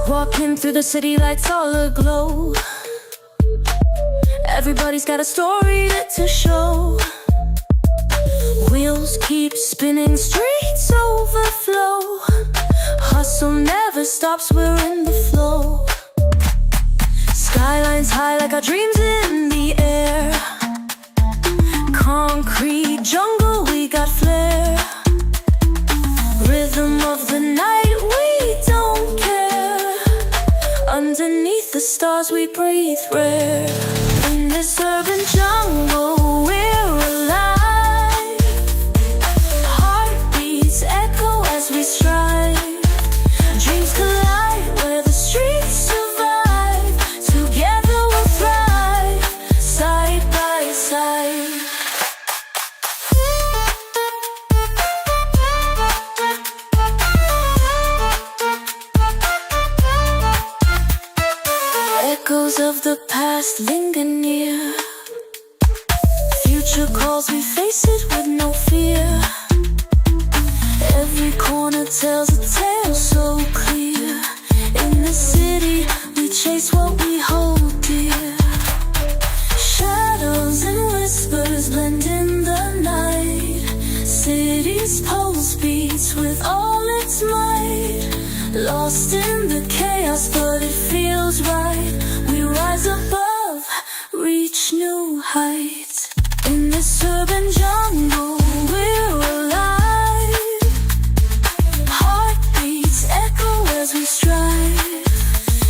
Walking through the city, lights all aglow. Everybody's got a story to show. Wheels keep spinning, streets overflow. Hustle never stops, we're in the flow. Skylines high like our dreams in the air. Concrete jungle, we got flair. Rhythm of the night, we don't care. Underneath the stars we breathe rare. In this urban jungle we're alive. Heartbeats echo as we strive. Dreams collide where the streets survive. Together we'll thrive, side by side. Echoes of the past linger near. Future calls, we face it with no fear. Every corner tells a tale so clear. In the city, we chase what we hold dear. Shadows and whispers blend in the night. City's pulse beats with all its might. Lost in the chaos, but it feels right. We rise above, reach new heights. In this urban jungle, we're alive. Heartbeats echo as we strive.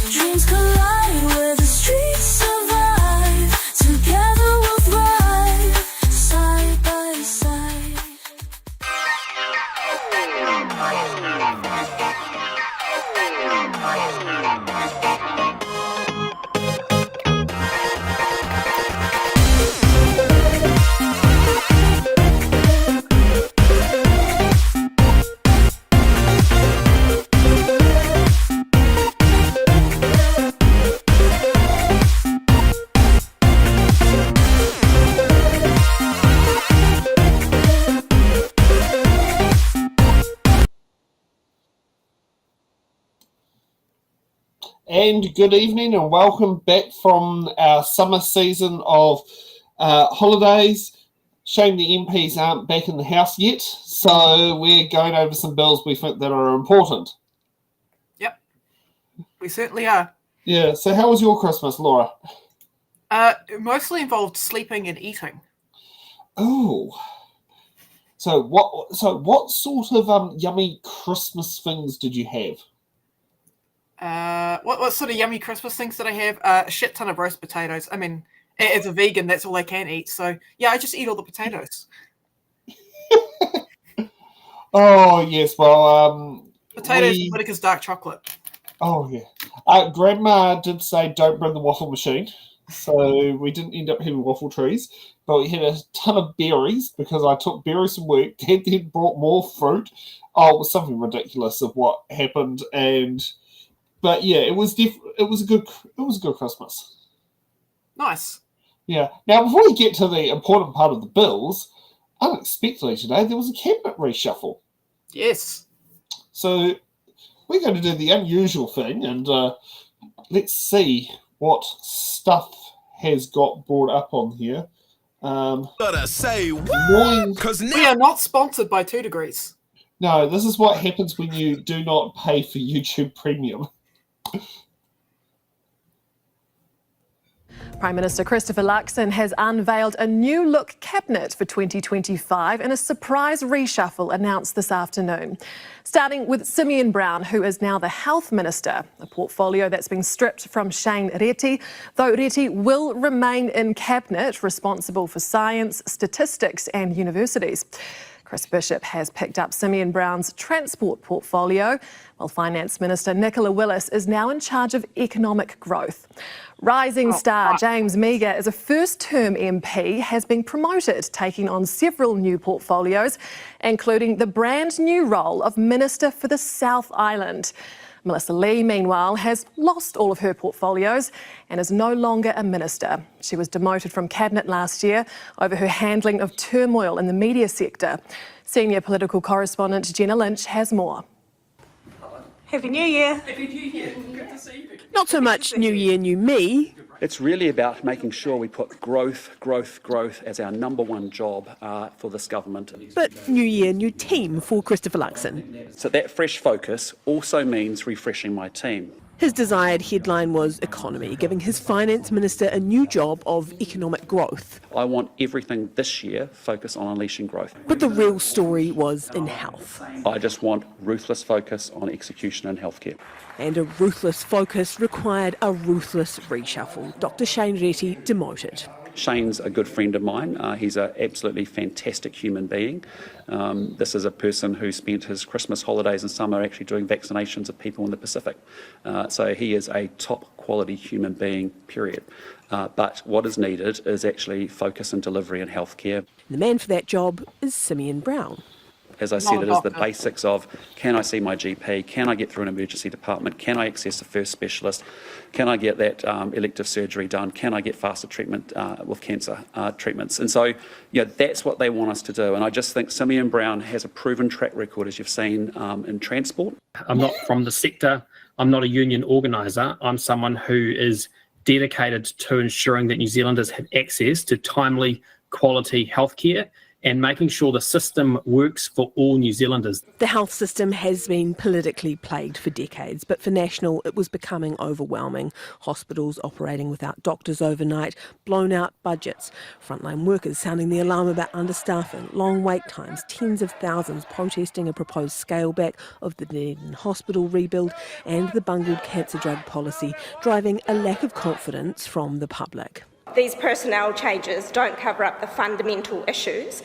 Dreams collide where the streets survive. Together we'll thrive, side by side. And good evening and welcome back from our summer season of holidays. Shame the MPs aren't back in the house yet, so we're going over some bills we think that are important. Yep, we certainly are. Yeah, so how was your Christmas, Laura? It mostly involved sleeping and eating. Oh, so what sort of yummy Christmas things did you have? What sort of yummy Christmas things did I have? A shit ton of roast potatoes. I mean, as a vegan, that's all I can eat. So, yeah, I just eat all the potatoes. Oh, yes, well... potatoes and Whittaker's dark chocolate. Oh, yeah. Grandma did say don't bring the waffle machine, so we didn't end up having waffle trees, but we had a ton of berries because I took berries from work. Dad then brought more fruit. Oh, it was something ridiculous of what happened, But yeah, it was a good Christmas. Nice. Yeah. Now, before we get to the important part of the bills, unexpectedly today there was a cabinet reshuffle. Yes. So we're going to do the unusual thing, and let's see what stuff has got brought up on here. Gotta say what? Because we are not sponsored by 2 Degrees. No, this is what happens when you do not pay for YouTube Premium. Prime Minister Christopher Luxon has unveiled a new-look cabinet for 2025 in a surprise reshuffle announced this afternoon. Starting with Simeon Brown, who is now the Health Minister, a portfolio that's been stripped from Shane Reti, though Reti will remain in cabinet, responsible for science, statistics and universities. Chris Bishop has picked up Simeon Brown's transport portfolio, while Finance Minister Nicola Willis is now in charge of economic growth. Rising star James Meagher is a first-term MP, has been promoted, taking on several new portfolios, including the brand new role of Minister for the South Island. Melissa Lee, meanwhile, has lost all of her portfolios and is no longer a minister. She was demoted from cabinet last year over her handling of turmoil in the media sector. Senior political correspondent Jenna Lynch has more. Happy New Year. Happy New Year. Good to see you. Not so much New Year, New Me. It's really about making sure we put growth as our number one job for this government. But New Year, New Team for Christopher Luxon. So that fresh focus also means refreshing my team. His desired headline was economy, giving his finance minister a new job of economic growth. I want everything this year focused on unleashing growth. But the real story was in health. I just want ruthless focus on execution in healthcare. And a ruthless focus required a ruthless reshuffle. Dr. Shane Reti demoted. Shane's a good friend of mine. He's an absolutely fantastic human being. This is a person who spent his Christmas holidays and summer actually doing vaccinations of people in the Pacific. So he is a top quality human being, period. But what is needed is actually focus and delivery in healthcare. The man for that job is Simeon Brown. As I said, it is the basics of, can I see my GP? Can I get through an emergency department? Can I access a first specialist? Can I get that elective surgery done? Can I get faster treatment with cancer treatments? And so, that's what they want us to do. And I just think Simeon Brown has a proven track record, as you've seen, in transport. I'm not from the sector. I'm not a union organiser. I'm someone who is dedicated to ensuring that New Zealanders have access to timely, quality healthcare and making sure the system works for all New Zealanders. The health system has been politically plagued for decades, but for National it was becoming overwhelming. Hospitals operating without doctors overnight, blown out budgets, frontline workers sounding the alarm about understaffing, long wait times, tens of thousands protesting a proposed scale back of the Dunedin hospital rebuild, and the bungled cancer drug policy driving a lack of confidence from the public. These personnel changes don't cover up the fundamental issues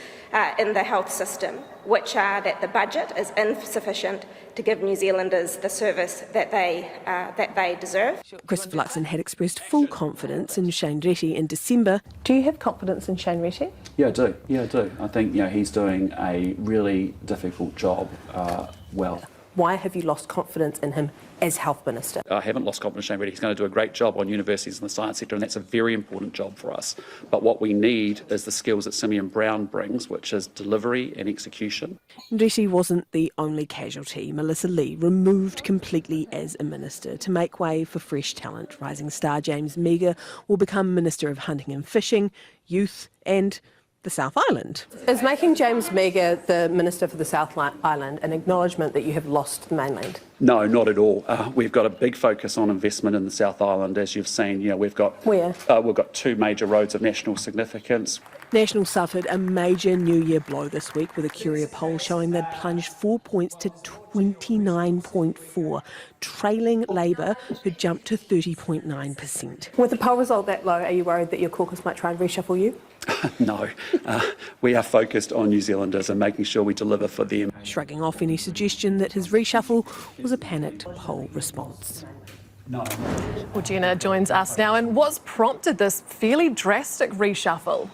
in the health system, which are that the budget is insufficient to give New Zealanders the service that they deserve. Christopher Luxon had expressed full confidence in Shane Reti in December. Do you have confidence in Shane Reti? Yeah, I do. I think he's doing a really difficult job well. Why have you lost confidence in him as Health Minister? I haven't lost confidence in Shane Reti. He's going to do a great job on universities and the science sector, and that's a very important job for us. But what we need is the skills that Simeon Brown brings, which is delivery and execution. Reti wasn't the only casualty. Melissa Lee removed completely as a minister to make way for fresh talent. Rising star James Meagher will become Minister of Hunting and Fishing, Youth and the South Island. Is making James Meagher the Minister for the South Island an acknowledgement that you have lost the mainland? No, not at all. We've got a big focus on investment in the South Island, as you've seen. We've got Where? We've got two major roads of national significance. National suffered a major New Year blow this week with a Curia poll showing they'd plunged 4 points to 29.4, trailing Labour, who jumped to 30.9%. With the poll result that low, are you worried that your caucus might try and reshuffle you? No, we are focused on New Zealanders and making sure we deliver for them. Shrugging off any suggestion that his reshuffle was a panicked poll response. No. Well, Jenna joins us now. And what's prompted this fairly drastic reshuffle?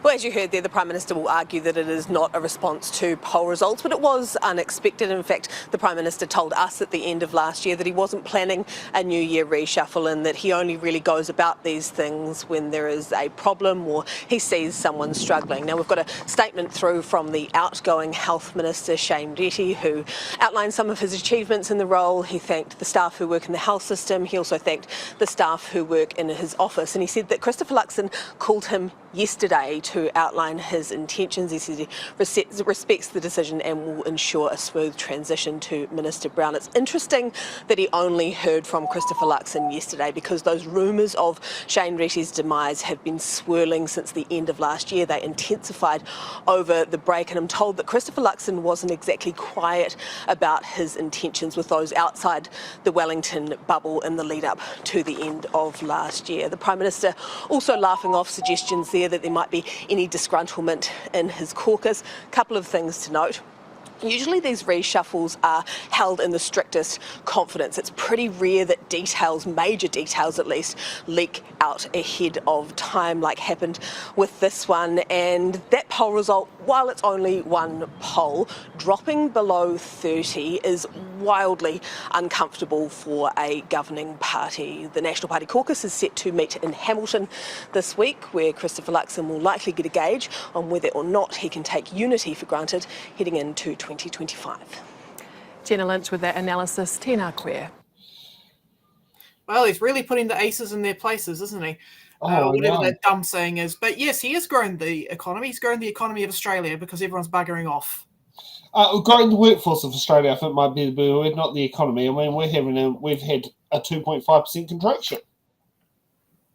Well, as you heard there, the Prime Minister will argue that it is not a response to poll results, but it was unexpected. In fact, the Prime Minister told us at the end of last year that he wasn't planning a New Year reshuffle and that he only really goes about these things when there is a problem or he sees someone struggling. Now, we've got a statement through from the outgoing Health Minister, Shane Reti, who outlined some of his achievements in the role. He thanked the staff who work in the health system. He also thanked the staff who work in his office. And he said that Christopher Luxon called him yesterday to outline his intentions. He said he respects the decision and will ensure a smooth transition to Minister Brown. It's interesting that he only heard from Christopher Luxon yesterday because those rumours of Shane Reti's demise have been swirling since the end of last year. They intensified over the break, and I'm told that Christopher Luxon wasn't exactly quiet about his intentions with those outside the Wellington bubble in the lead up to the end of last year. The Prime Minister also laughing off suggestions there that there might be any disgruntlement in his caucus. A couple of things to note. Usually these reshuffles are held in the strictest confidence. It's pretty rare that details, major details at least, leak out ahead of time like happened with this one. And that poll result, while it's only one poll, dropping below 30 is wildly uncomfortable for a governing party. The National Party caucus is set to meet in Hamilton this week, where Christopher Luxon will likely get a gauge on whether or not he can take unity for granted heading into 2025. Jenna Lynch with that analysis. Tēnā koe. Well, he's really putting the aces in their places, isn't he? Whatever that dumb saying is. But yes, he is growing the economy. He's growing the economy of Australia because everyone's buggering off. Growing the workforce of Australia, I think, might be the word, not the economy. I mean, we've had a 2.5% contraction.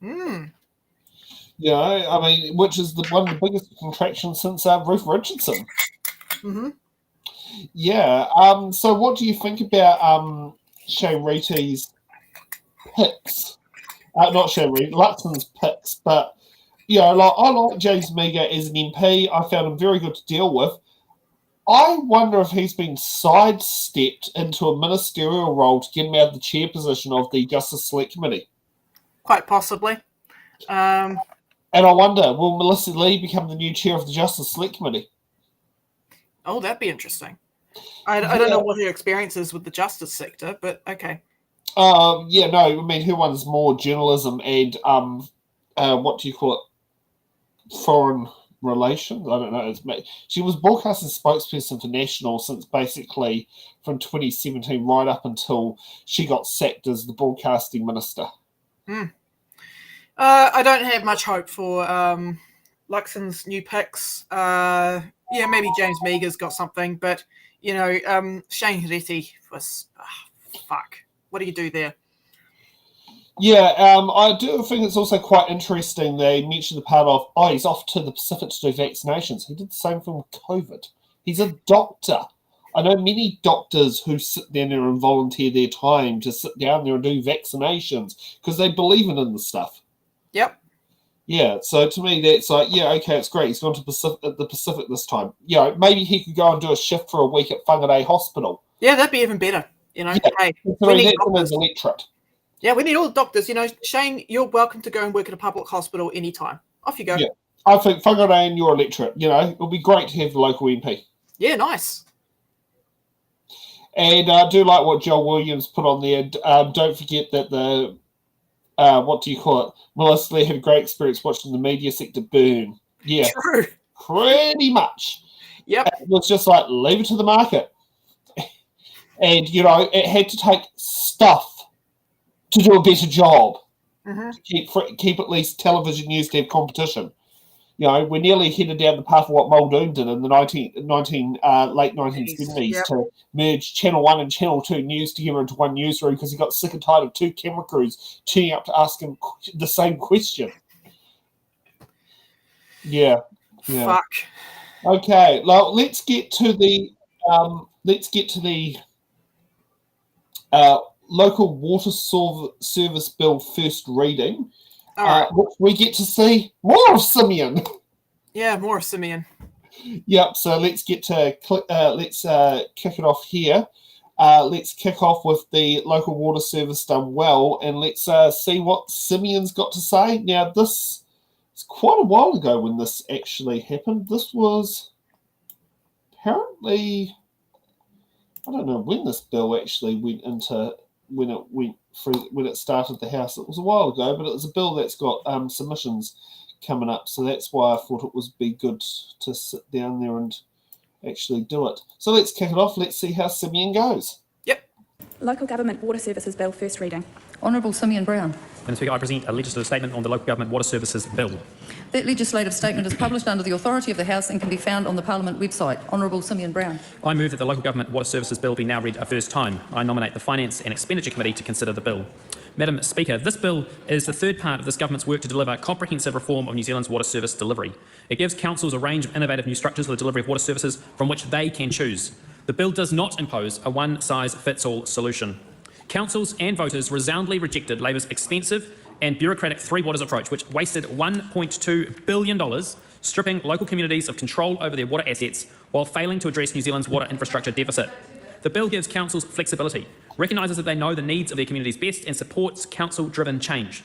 You know, I mean, which is one of the biggest contractions since Ruth Richardson. Yeah. So, what do you think about Shane Reety's picks? Not Shane Reety, Luxon's picks, but you know, I like James Meagher as an MP. I found him very good to deal with. I wonder if he's been sidestepped into a ministerial role to get him out of the chair position of the Justice Select Committee. Quite possibly. And I wonder, will Melissa Lee become the new chair of the Justice Select Committee? Oh, that'd be interesting. I don't know what her experience is with the justice sector, but okay. Yeah, no, I mean, her one's more journalism and, what do you call it? Foreign relations? I don't know. She was broadcasting spokesperson for National since basically from 2017 right up until she got sacked as the broadcasting minister. I don't have much hope for Luxon's new picks. Yeah, maybe James Meagher's got something, but, you know, Shane Reety was... fuck. What do you do there? Yeah, I do think it's also quite interesting they mentioned the part of, he's off to the Pacific to do vaccinations. He did the same thing with COVID. He's a doctor. I know many doctors who sit down there and volunteer their time to sit down there and do vaccinations because they believe in the stuff. Yep. Yeah, so to me that's like, yeah, okay, it's great. He's gone to the Pacific this time. You know, maybe he could go and do a shift for a week at Whangarei Hospital. Yeah, that'd be even better. You know, yeah, hey, we need doctors. Electorate. Yeah, we need all the doctors. You know, Shane, you're welcome to go and work at a public hospital anytime. Off you go. Yeah, I think Whangarei and your electorate, you know, it'll be great to have the local MP. Yeah, nice. And I do like what Joel Williams put on there. Don't forget that the, what do you call it? Melissa Lee had a great experience watching the media sector burn. Yeah, true. Pretty much. Yep. It was just like, leave it to the market. And, you know, it had to take stuff to do a better job. To keep at least television news to have competition. You know, we're nearly headed down the path of what Muldoon did in the late 1970s to merge Channel 1 and Channel 2 news together into one newsroom because he got sick and tired of two camera crews turning up to ask him the same question. Yeah. Fuck. Okay, well, let's get to the local water service bill first reading. Which we get to see more of Simeon. Yeah, more of Simeon. Yep. So let's get to let's kick it off here. Let's kick off with the local water service done well, and let's see what Simeon's got to say. Now, this is quite a while ago when this actually happened. This was apparently, I don't know when this bill actually went into. When it started the House. It was a while ago, but it was a bill that's got submissions coming up, so that's why I thought it would be good to sit down there and actually do it. So let's kick it off. Let's see how Simeon goes. Yep. Local Government Water Services Bill, first reading. Honourable Simeon Brown. Madam Speaker, I present a legislative statement on the Local Government Water Services Bill. That legislative statement is published under the authority of the House and can be found on the Parliament website. Honourable Simeon Brown. I move that the Local Government Water Services Bill be now read a first time. I nominate the Finance and Expenditure Committee to consider the bill. Madam Speaker, this bill is the third part of this government's work to deliver comprehensive reform of New Zealand's water service delivery. It gives councils a range of innovative new structures for the delivery of water services from which they can choose. The bill does not impose a one-size-fits-all solution. Councils and voters resoundingly rejected Labour's expensive and bureaucratic Three Waters approach, which wasted $1.2 billion, stripping local communities of control over their water assets while failing to address New Zealand's water infrastructure deficit. The bill gives councils flexibility, recognises that they know the needs of their communities best and supports council-driven change.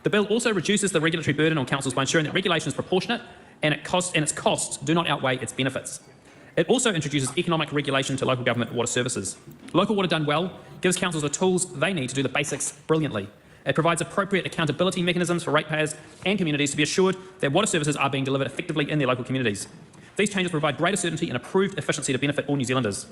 The bill also reduces the regulatory burden on councils by ensuring that regulation is proportionate and its costs do not outweigh its benefits. It also introduces economic regulation to local government water services. Local water done well gives councils the tools they need to do the basics brilliantly. It provides appropriate accountability mechanisms for ratepayers and communities to be assured that water services are being delivered effectively in their local communities. These changes provide greater certainty and improved efficiency to benefit all New Zealanders.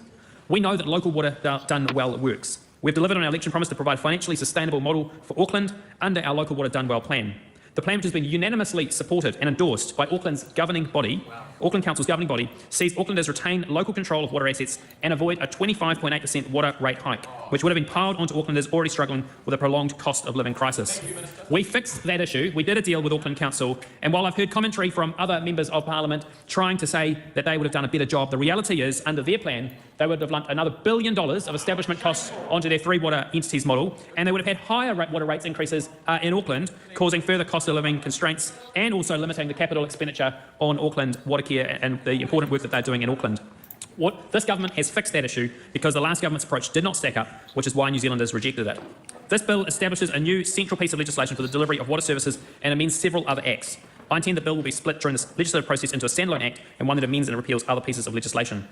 We know that local water done well works. We've delivered on our election promise to provide a financially sustainable model for Auckland under our local water done well plan. The plan, which has been unanimously supported and endorsed by Auckland's governing body, Auckland Council's governing body, sees Aucklanders retain local control of water assets and avoid a 25.8% water rate hike, which would have been piled onto Aucklanders already struggling with a prolonged cost of living crisis. We fixed that issue. We did a deal with Auckland Council, and while I've heard commentary from other members of Parliament trying to say that they would have done a better job, the reality is, under their plan, they would have lumped another $1 billion of establishment costs onto their 3 water entities model, and they would have had higher water rates increases in Auckland, causing further cost of living constraints and also limiting the capital expenditure on Auckland water care and the important work that they're doing in Auckland. This government has fixed that issue because the last government's approach did not stack up, which is why New Zealanders rejected it. This bill establishes a new central piece of legislation for the delivery of water services and amends several other acts. I intend the bill will be split during this legislative process into a standalone act and one that amends and repeals other pieces of legislation.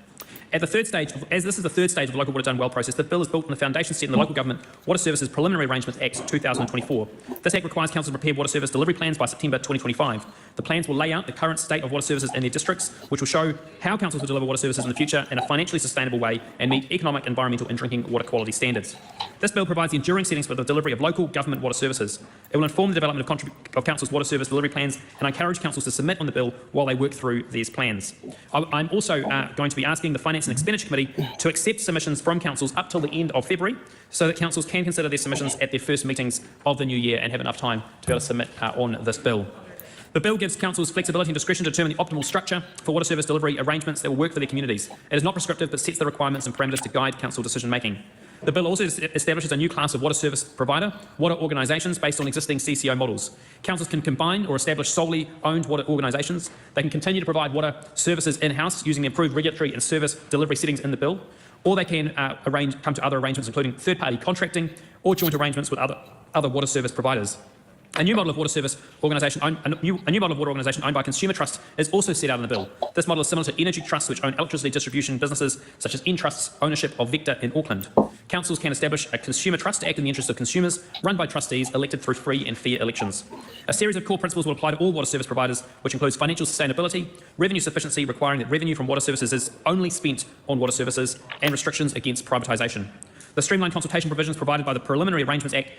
At the third stage, as this is the third stage of the Local Water Done Well process, the bill is built on the foundation set in the Local Government Water Services Preliminary Arrangements Act 2024. This Act requires councils to prepare water service delivery plans by September 2025. The plans will lay out the current state of water services in their districts, which will show how councils will deliver water services in the future in a financially sustainable way and meet economic, environmental and drinking water quality standards. This bill provides the enduring settings for the delivery of local government water services. It will inform the development of councils' water service delivery plans, and I encourage councils to submit on the bill while they work through these plans. I'm also going to be asking the Finance and Expenditure Committee to accept submissions from councils up till the end of February, so that councils can consider their submissions at their first meetings of the new year and have enough time to be able to submit on this bill. The bill gives councils flexibility and discretion to determine the optimal structure for water service delivery arrangements that will work for their communities. It is not prescriptive but sets the requirements and parameters to guide council decision making. The bill also establishes a new class of water service provider, water organisations based on existing CCO models. Councils can combine or establish solely owned water organisations. They can continue to provide water services in-house using the improved regulatory and service delivery settings in the bill, or they can come to other arrangements including third-party contracting or joint arrangements with other water service providers. A new model of water service organisation owned by consumer trusts is also set out in the bill. This model is similar to energy trusts which own electricity distribution businesses such as Entrust's ownership of Vector in Auckland. Councils can establish a consumer trust to act in the interests of consumers, run by trustees elected through free and fair elections. A series of core principles will apply to all water service providers, which includes financial sustainability, revenue sufficiency requiring that revenue from water services is only spent on water services, and restrictions against privatisation. The streamlined consultation provisions provided by the Preliminary Arrangements Act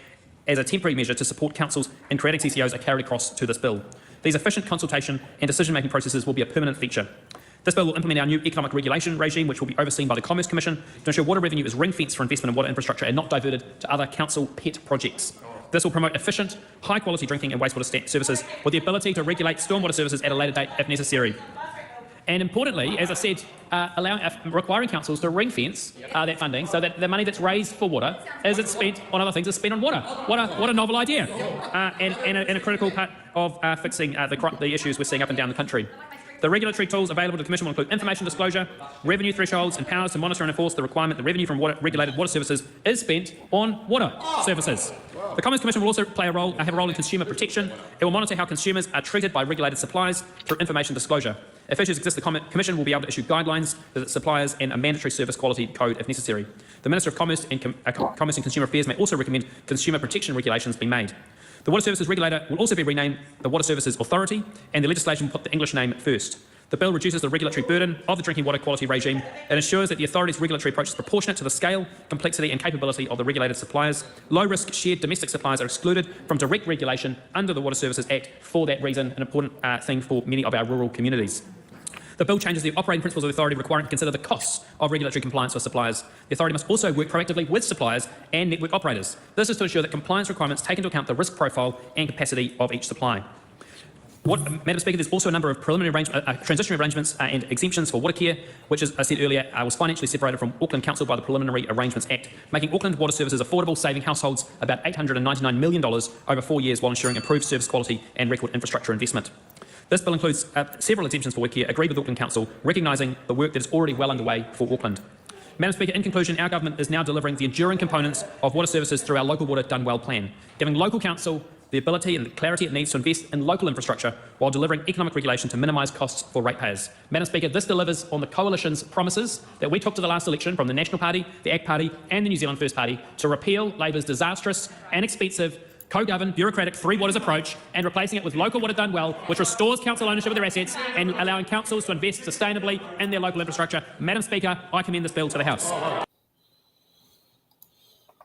as a temporary measure to support councils in creating CCOs are carried across to this bill. These efficient consultation and decision-making processes will be a permanent feature. This bill will implement our new economic regulation regime, which will be overseen by the Commerce Commission to ensure water revenue is ring-fenced for investment in water infrastructure and not diverted to other council pet projects. This will promote efficient, high-quality drinking and wastewater services with the ability to regulate stormwater services at a later date if necessary. And importantly, as I said, requiring councils to ring-fence that funding so that the money that's raised for water, as it's spent on other things, is spent on water. What a novel idea, and a critical part of fixing the issues we're seeing up and down the country. The regulatory tools available to the Commission will include information disclosure, revenue thresholds, and powers to monitor and enforce the requirement that revenue from regulated water services is spent on water services. The Commerce Commission will also have a role in consumer protection. It will monitor how consumers are treated by regulated suppliers through information disclosure. If issues exist, the Commission will be able to issue guidelines to suppliers and a mandatory service quality code if necessary. The Minister of Commerce and Consumer Affairs may also recommend consumer protection regulations be made. The Water Services Regulator will also be renamed the Water Services Authority, and the legislation will put the English name first. The bill reduces the regulatory burden of the drinking water quality regime and ensures that the authority's regulatory approach is proportionate to the scale, complexity and capability of the regulated suppliers. Low-risk shared domestic suppliers are excluded from direct regulation under the Water Services Act for that reason, an important thing for many of our rural communities. The bill changes the operating principles of the authority, requiring to consider the costs of regulatory compliance for suppliers. The authority must also work proactively with suppliers and network operators. This is to ensure that compliance requirements take into account the risk profile and capacity of each supply. Madam Speaker, there's also a number of preliminary transitional arrangements and exemptions for water care, which, as I said earlier, was financially separated from Auckland Council by the Preliminary Arrangements Act, making Auckland water services affordable, saving households about $899 million over 4 years while ensuring improved service quality and record infrastructure investment. This bill includes several exemptions for water care agreed with Auckland Council, recognising the work that is already well underway for Auckland. Madam Speaker, in conclusion, our government is now delivering the enduring components of water services through our Local Water Done Well plan, giving local council the ability and the clarity it needs to invest in local infrastructure while delivering economic regulation to minimise costs for ratepayers. Madam Speaker, this delivers on the Coalition's promises that we took to the last election from the National Party, the ACT Party and the New Zealand First Party to repeal Labour's disastrous and expensive co-governed, bureaucratic, three waters approach and replacing it with local water done well, which restores council ownership of their assets and allowing councils to invest sustainably in their local infrastructure. Madam Speaker, I commend this bill to the House.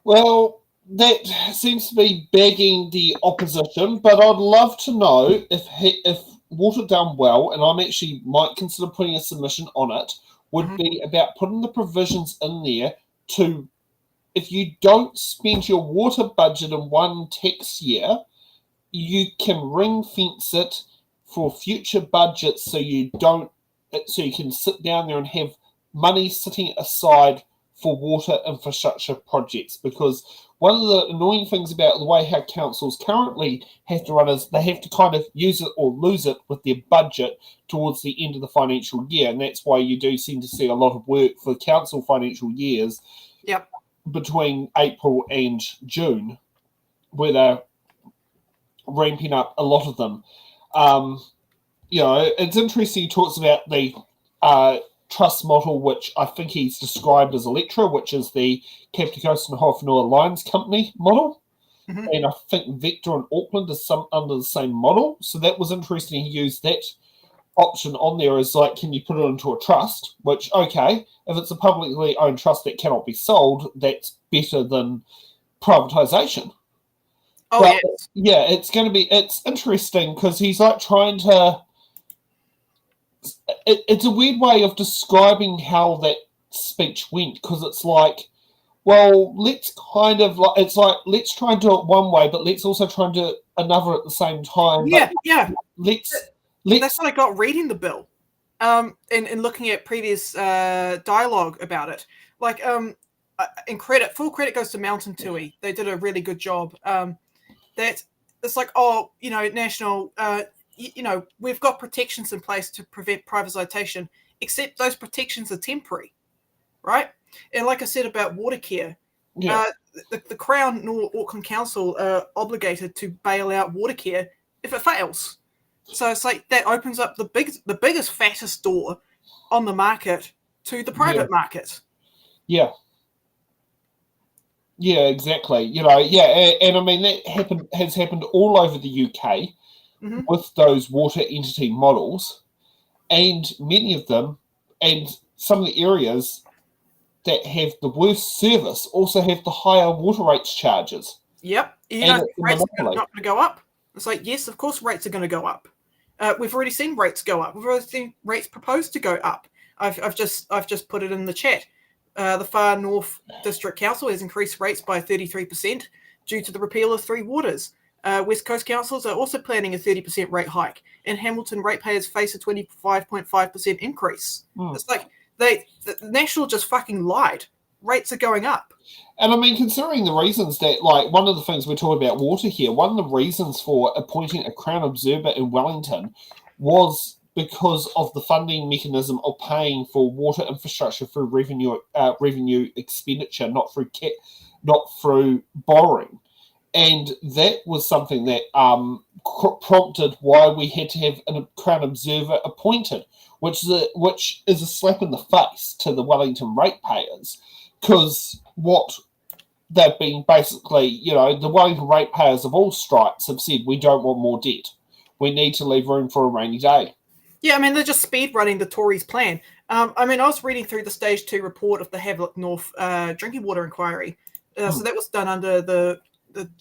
Well, that seems to be begging the opposition, but I'd love to know if water done well, and I'm actually might consider putting a submission on it, would be about putting the provisions in there to, if you don't spend your water budget in one tax year, you can ring fence it for future budgets so you can sit down there and have money sitting aside for water infrastructure projects. Because one of the annoying things about the way how councils currently have to run is they have to kind of use it or lose it with their budget towards the end of the financial year. And that's why you do seem to see a lot of work for council financial years between April and June, where they're ramping up a lot of them. It's interesting he talks about the trust model, which I think he's described as Electra, which is the Cape Coast and Hawhanua Lines Company model. And I think Vector and Auckland is under the same model. So that was interesting. He used that option on there as like, can you put it into a trust? Which, okay, if it's a publicly owned trust that cannot be sold, that's better than privatisation. It's interesting because he's like trying to, it's a weird way of describing how that speech went, because it's like, well, let's kind of like, it's like, let's try and do it one way, but let's also try and do it another at the same time. That's what I got reading the bill, and looking at previous dialogue about it. Like, full credit goes to Mountain Tui. They did a really good job. That it's like, national. We've got protections in place to prevent privatisation, except those protections are temporary, right? And like I said about water care, the Crown nor Auckland Council are obligated to bail out water care if it fails. So it's like that opens up the biggest, fattest door on the market to the private market. Yeah, exactly. And I mean that has happened all over the UK. With those water entity models, and many of them, and some of the areas that have the worst service also have the higher water rates charges. Yep. Rates are not going to go up. It's like, yes, of course rates are going to go up. We've already seen rates go up. We've already seen rates proposed to go up. I've just put it in the chat. The Far North District Council has increased rates by 33% due to the repeal of Three Waters. West Coast councils are also planning a 30% rate hike, and Hamilton ratepayers face a 25.5% increase. It's like the National just fucking lied. Rates are going up. And I mean, considering the reasons that, like, one of the things we're talking about water here, one of the reasons for appointing a Crown Observer in Wellington was because of the funding mechanism of paying for water infrastructure through revenue expenditure, not through borrowing. And that was something that prompted why we had to have a Crown Observer appointed, which is a slap in the face to the Wellington ratepayers, because what they've been basically, the Wellington ratepayers of all stripes have said, we don't want more debt. We need to leave room for a rainy day. Yeah, I mean, they're just speed running the Tories' plan. I was reading through the Stage 2 report of the Havelock North drinking water inquiry. So that was done under the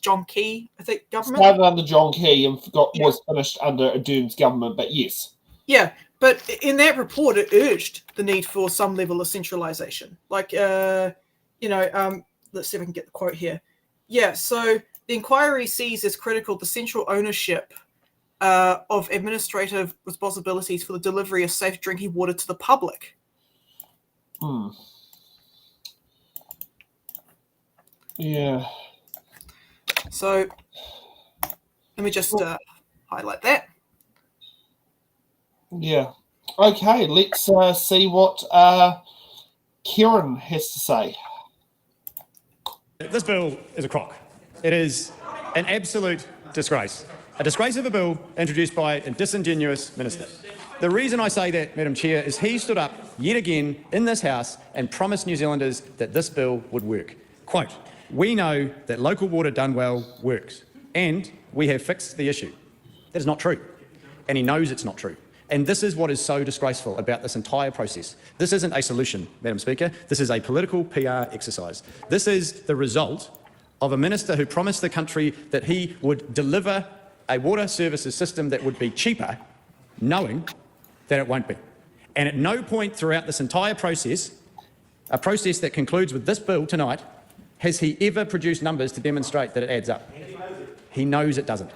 John Key, I think, government. Started under John Key and was finished under Ardern's government, but yes. Yeah, but in that report, it urged the need for some level of centralisation. Like, let's see if I can get the quote here. Yeah, so the inquiry sees as critical the central ownership of administrative responsibilities for the delivery of safe drinking water to the public. Yeah. So let me just highlight that. Yeah. Okay, let's see what Kieran has to say. This bill is a crock. It is an absolute disgrace. A disgrace of a bill introduced by a disingenuous minister. The reason I say that, Madam Chair, is he stood up yet again in this House and promised New Zealanders that this bill would work. Quote, "We know that local water done well works." and we have fixed the issue. That is not true, and he knows it's not true. And this is what is so disgraceful about this entire process. This isn't a solution, Madam Speaker. This is a political PR exercise. This is the result of a minister who promised the country that he would deliver a water services system that would be cheaper, knowing that it won't be. And at no point throughout this entire process, a process that concludes with this bill tonight, has he ever produced numbers to demonstrate that it adds up. He knows it doesn't.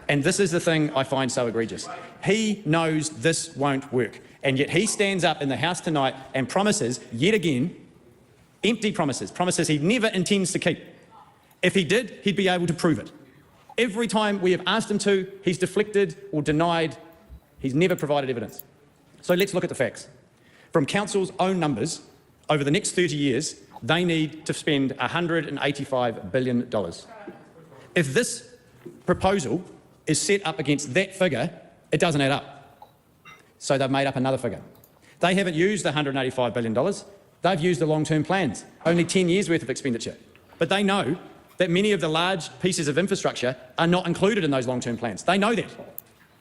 And this is the thing I find so egregious. He knows this won't work, and yet he stands up in the House tonight and promises, yet again, empty promises, promises he never intends to keep. If he did, he'd be able to prove it. Every time we have asked him to, he's deflected or denied. He's never provided evidence. So let's look at the facts. From Council's own numbers, over the next 30 years, they need to spend $185 billion. If this proposal is set up against that figure, it doesn't add up. So they've made up another figure. They haven't used the $185 billion. They've used the long-term plans, only 10 years worth of expenditure. But they know that many of the large pieces of infrastructure are not included in those long-term plans. They know that,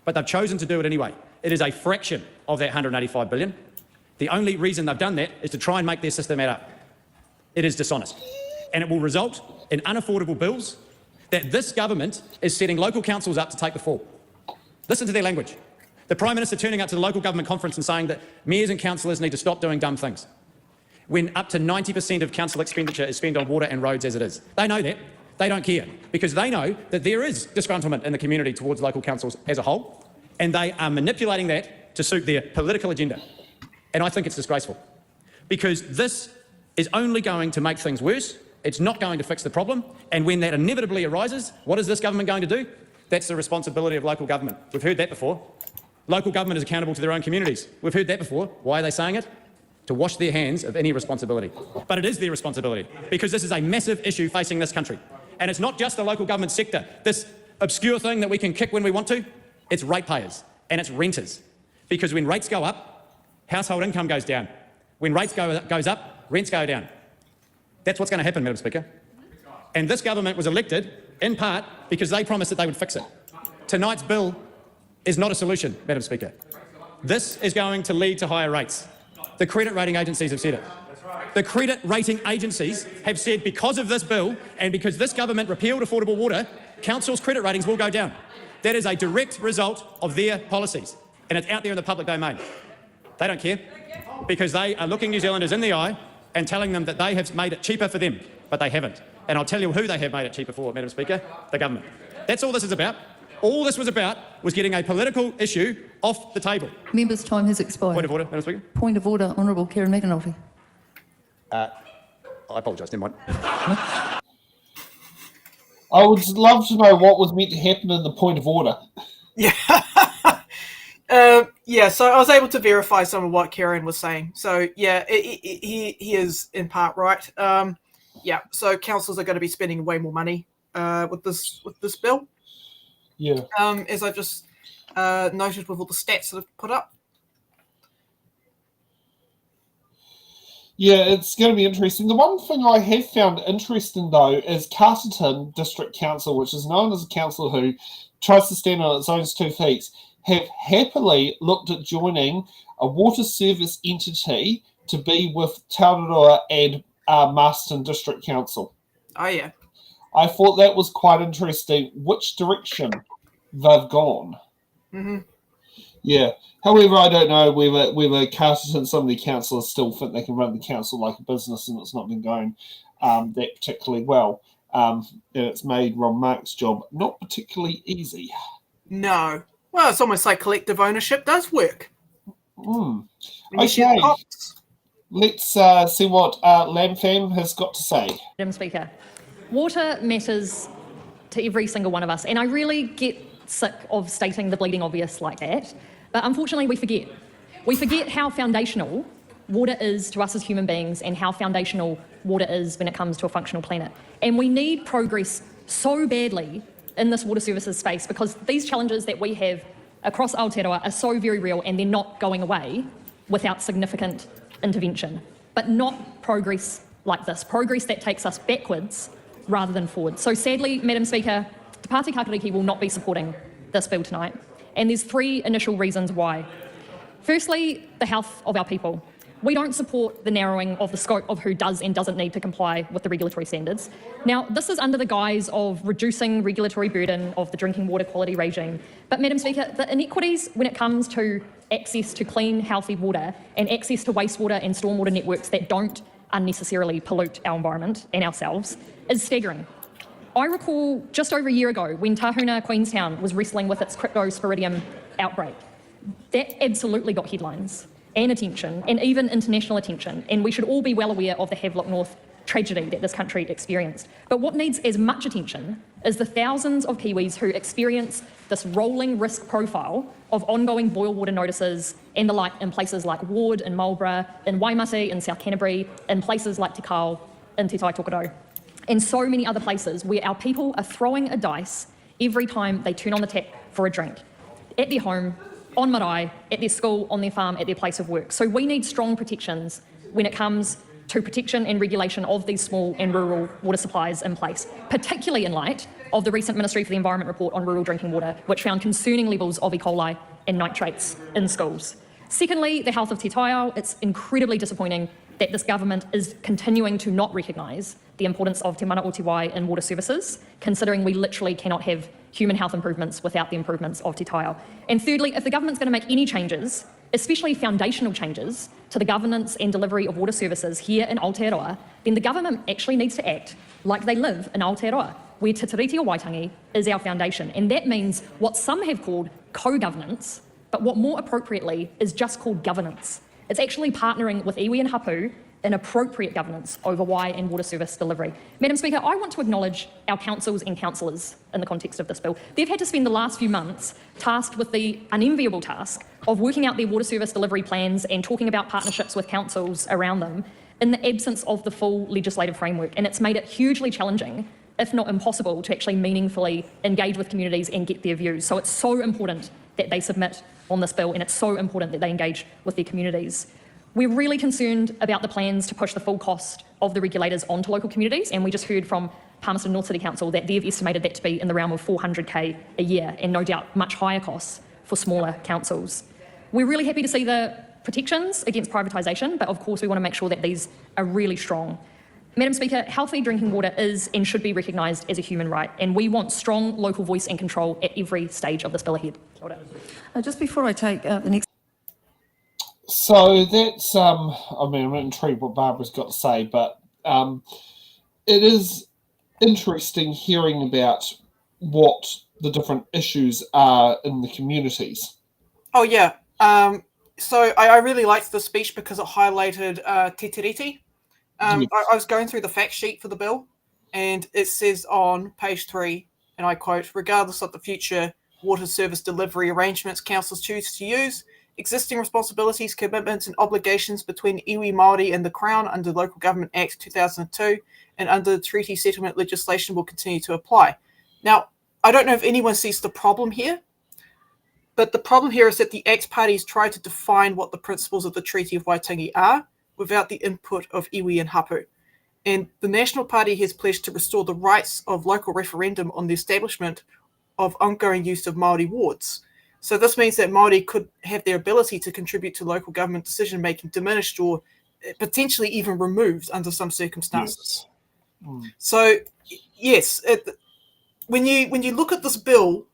but they've chosen to do it anyway. It is a fraction of that $185 billion. The only reason they've done that is to try and make their system add up. It is dishonest, and it will result in unaffordable bills that this government is setting local councils up to take the fall. Listen to their language. The Prime Minister turning up to the local government conference and saying that mayors and councillors need to stop doing dumb things, when up to 90% of council expenditure is spent on water and roads as it is. They know that. They don't care, because they know that there is disgruntlement in the community towards local councils as a whole, and they are manipulating that to suit their political agenda. And I think it's disgraceful, because this is only going to make things worse. It's not going to fix the problem. And when that inevitably arises, what is this government going to do? That's the responsibility of local government. We've heard that before. Local government is accountable to their own communities. We've heard that before. Why are they saying it? To wash their hands of any responsibility. But it is their responsibility, because this is a massive issue facing this country. And it's not just the local government sector, this obscure thing that we can kick when we want to. It's ratepayers and it's renters. Because when rates go up, household income goes down. When rates goes up, rents go down. That's what's going to happen, Madam Speaker. And this government was elected in part because they promised that they would fix it. Tonight's bill is not a solution, Madam Speaker. This is going to lead to higher rates. The credit rating agencies have said it. The credit rating agencies have said because of this bill and because this government repealed affordable water, councils' credit ratings will go down. That is a direct result of their policies, and it's out there in the public domain. They don't care, because they are looking New Zealanders in the eye and telling them that they have made it cheaper for them, but they haven't. And I'll tell you who they have made it cheaper for, Madam Speaker, the government. That's all this is about. All this was about was getting a political issue off the table. Members' time has expired. Point of order, Madam Speaker. Point of order, Honourable Karen McAnulty. I apologise, never mind. I would love to know what was meant to happen in the point of order. Yeah. Yeah, so I was able to verify some of what Karen was saying. So, yeah, he is in part right. Yeah, so councils are going to be spending way more money with this bill. Yeah. As I just noted with all the stats that I've put up. Yeah, it's going to be interesting. The one thing I have found interesting, though, is Carterton District Council, which is known as a council who tries to stand on its own 2 feet, have happily looked at joining a water service entity to be with Taurua and Marston District Council. Oh, yeah. I thought that was quite interesting, which direction they've gone. Mm-hmm. Yeah. However, I don't know whether Carterton, some of the councillors still think they can run the council like a business, and it's not been going that particularly well. And it's made Ron Mark's job not particularly easy. No. Well, it's almost like collective ownership does work. Okay. Let's see what Lam Pham has got to say. Madam Speaker, water matters to every single one of us, and I really get sick of stating the bleeding obvious like that, but unfortunately we forget. We forget how foundational water is to us as human beings and how foundational water is when it comes to a functional planet. And we need progress so badly in this water services space, because these challenges that we have across Aotearoa are so very real, and they're not going away without significant intervention. But not progress like this, progress that takes us backwards rather than forward. So sadly, Madam Speaker, Te Pāti Kākariki will not be supporting this bill tonight, and there's 3 initial reasons why. Firstly, the health of our people. We don't support the narrowing of the scope of who does and doesn't need to comply with the regulatory standards. Now, this is under the guise of reducing regulatory burden of the drinking water quality regime. But, Madam Speaker, the inequities when it comes to access to clean, healthy water and access to wastewater and stormwater networks that don't unnecessarily pollute our environment and ourselves is staggering. I recall just over a year ago when Tahuna, Queenstown was wrestling with its cryptosporidium outbreak. That absolutely got headlines and attention, and even international attention, and we should all be well aware of the Havelock North tragedy that this country experienced. But what needs as much attention is the thousands of Kiwis who experience this rolling risk profile of ongoing boil water notices and the like in places like Ward in Marlborough, in Waimate in South Canterbury, in places like Te Kao in Te Tai Tokerau, and so many other places where our people are throwing a dice every time they turn on the tap for a drink, at their home, on marae, at their school, on their farm, at their place of work. So we need strong protections when it comes to protection and regulation of these small and rural water supplies in place, particularly in light of the recent Ministry for the Environment report on rural drinking water, which found concerning levels of E. coli and nitrates in schools. Secondly, the health of Te Taiao. It's incredibly disappointing that this government is continuing to not recognise the importance of Te Mana o Te Wai in water services, considering we literally cannot have human health improvements without the improvements of Te Taiao. And thirdly, if the government's going to make any changes, especially foundational changes to the governance and delivery of water services here in Aotearoa, then the government actually needs to act like they live in Aotearoa, where Te Tiriti o Waitangi is our foundation. And that means what some have called co-governance, but what more appropriately is just called governance. It's actually partnering with iwi and hapu in appropriate governance over wai and water service delivery. Madam Speaker, I want to acknowledge our councils and councillors in the context of this bill. They've had to spend the last few months tasked with the unenviable task of working out their water service delivery plans and talking about partnerships with councils around them in the absence of the full legislative framework. And it's made it hugely challenging, if not impossible, to actually meaningfully engage with communities and get their views. So it's so important that they submit on this bill, and it's so important that they engage with their communities. We're really concerned about the plans to push the full cost of the regulators onto local communities, and we just heard from Palmerston North City Council that they've estimated that to be in the realm of $400K a year, and no doubt much higher costs for smaller councils. We're really happy to see the protections against privatisation, but of course we want to make sure that these are really strong. Madam Speaker, healthy drinking water is and should be recognised as a human right, and we want strong local voice and control at every stage of this bill ahead. Just before I take the next... So that's, I'm intrigued what Barbara's got to say, but it is interesting hearing about what the different issues are in the communities. Oh, yeah. So I really liked the speech because it highlighted Te Tiriti. Yes. I was going through the fact sheet for the bill, and it says on page 3, and I quote, regardless of the future water service delivery arrangements councils choose to use, existing responsibilities, commitments and obligations between iwi Māori and the Crown under Local Government Act 2002 and under the treaty settlement legislation will continue to apply. Now, I don't know if anyone sees the problem here, but the problem here is that the Act parties try to define what the principles of the Treaty of Waitangi are without the input of iwi and hapu. And the National Party has pledged to restore the rights of local referendum on the establishment of ongoing use of Māori wards. So this means that Māori could have their ability to contribute to local government decision-making diminished or potentially even removed under some circumstances. Yes. So, yes, when you look at this bill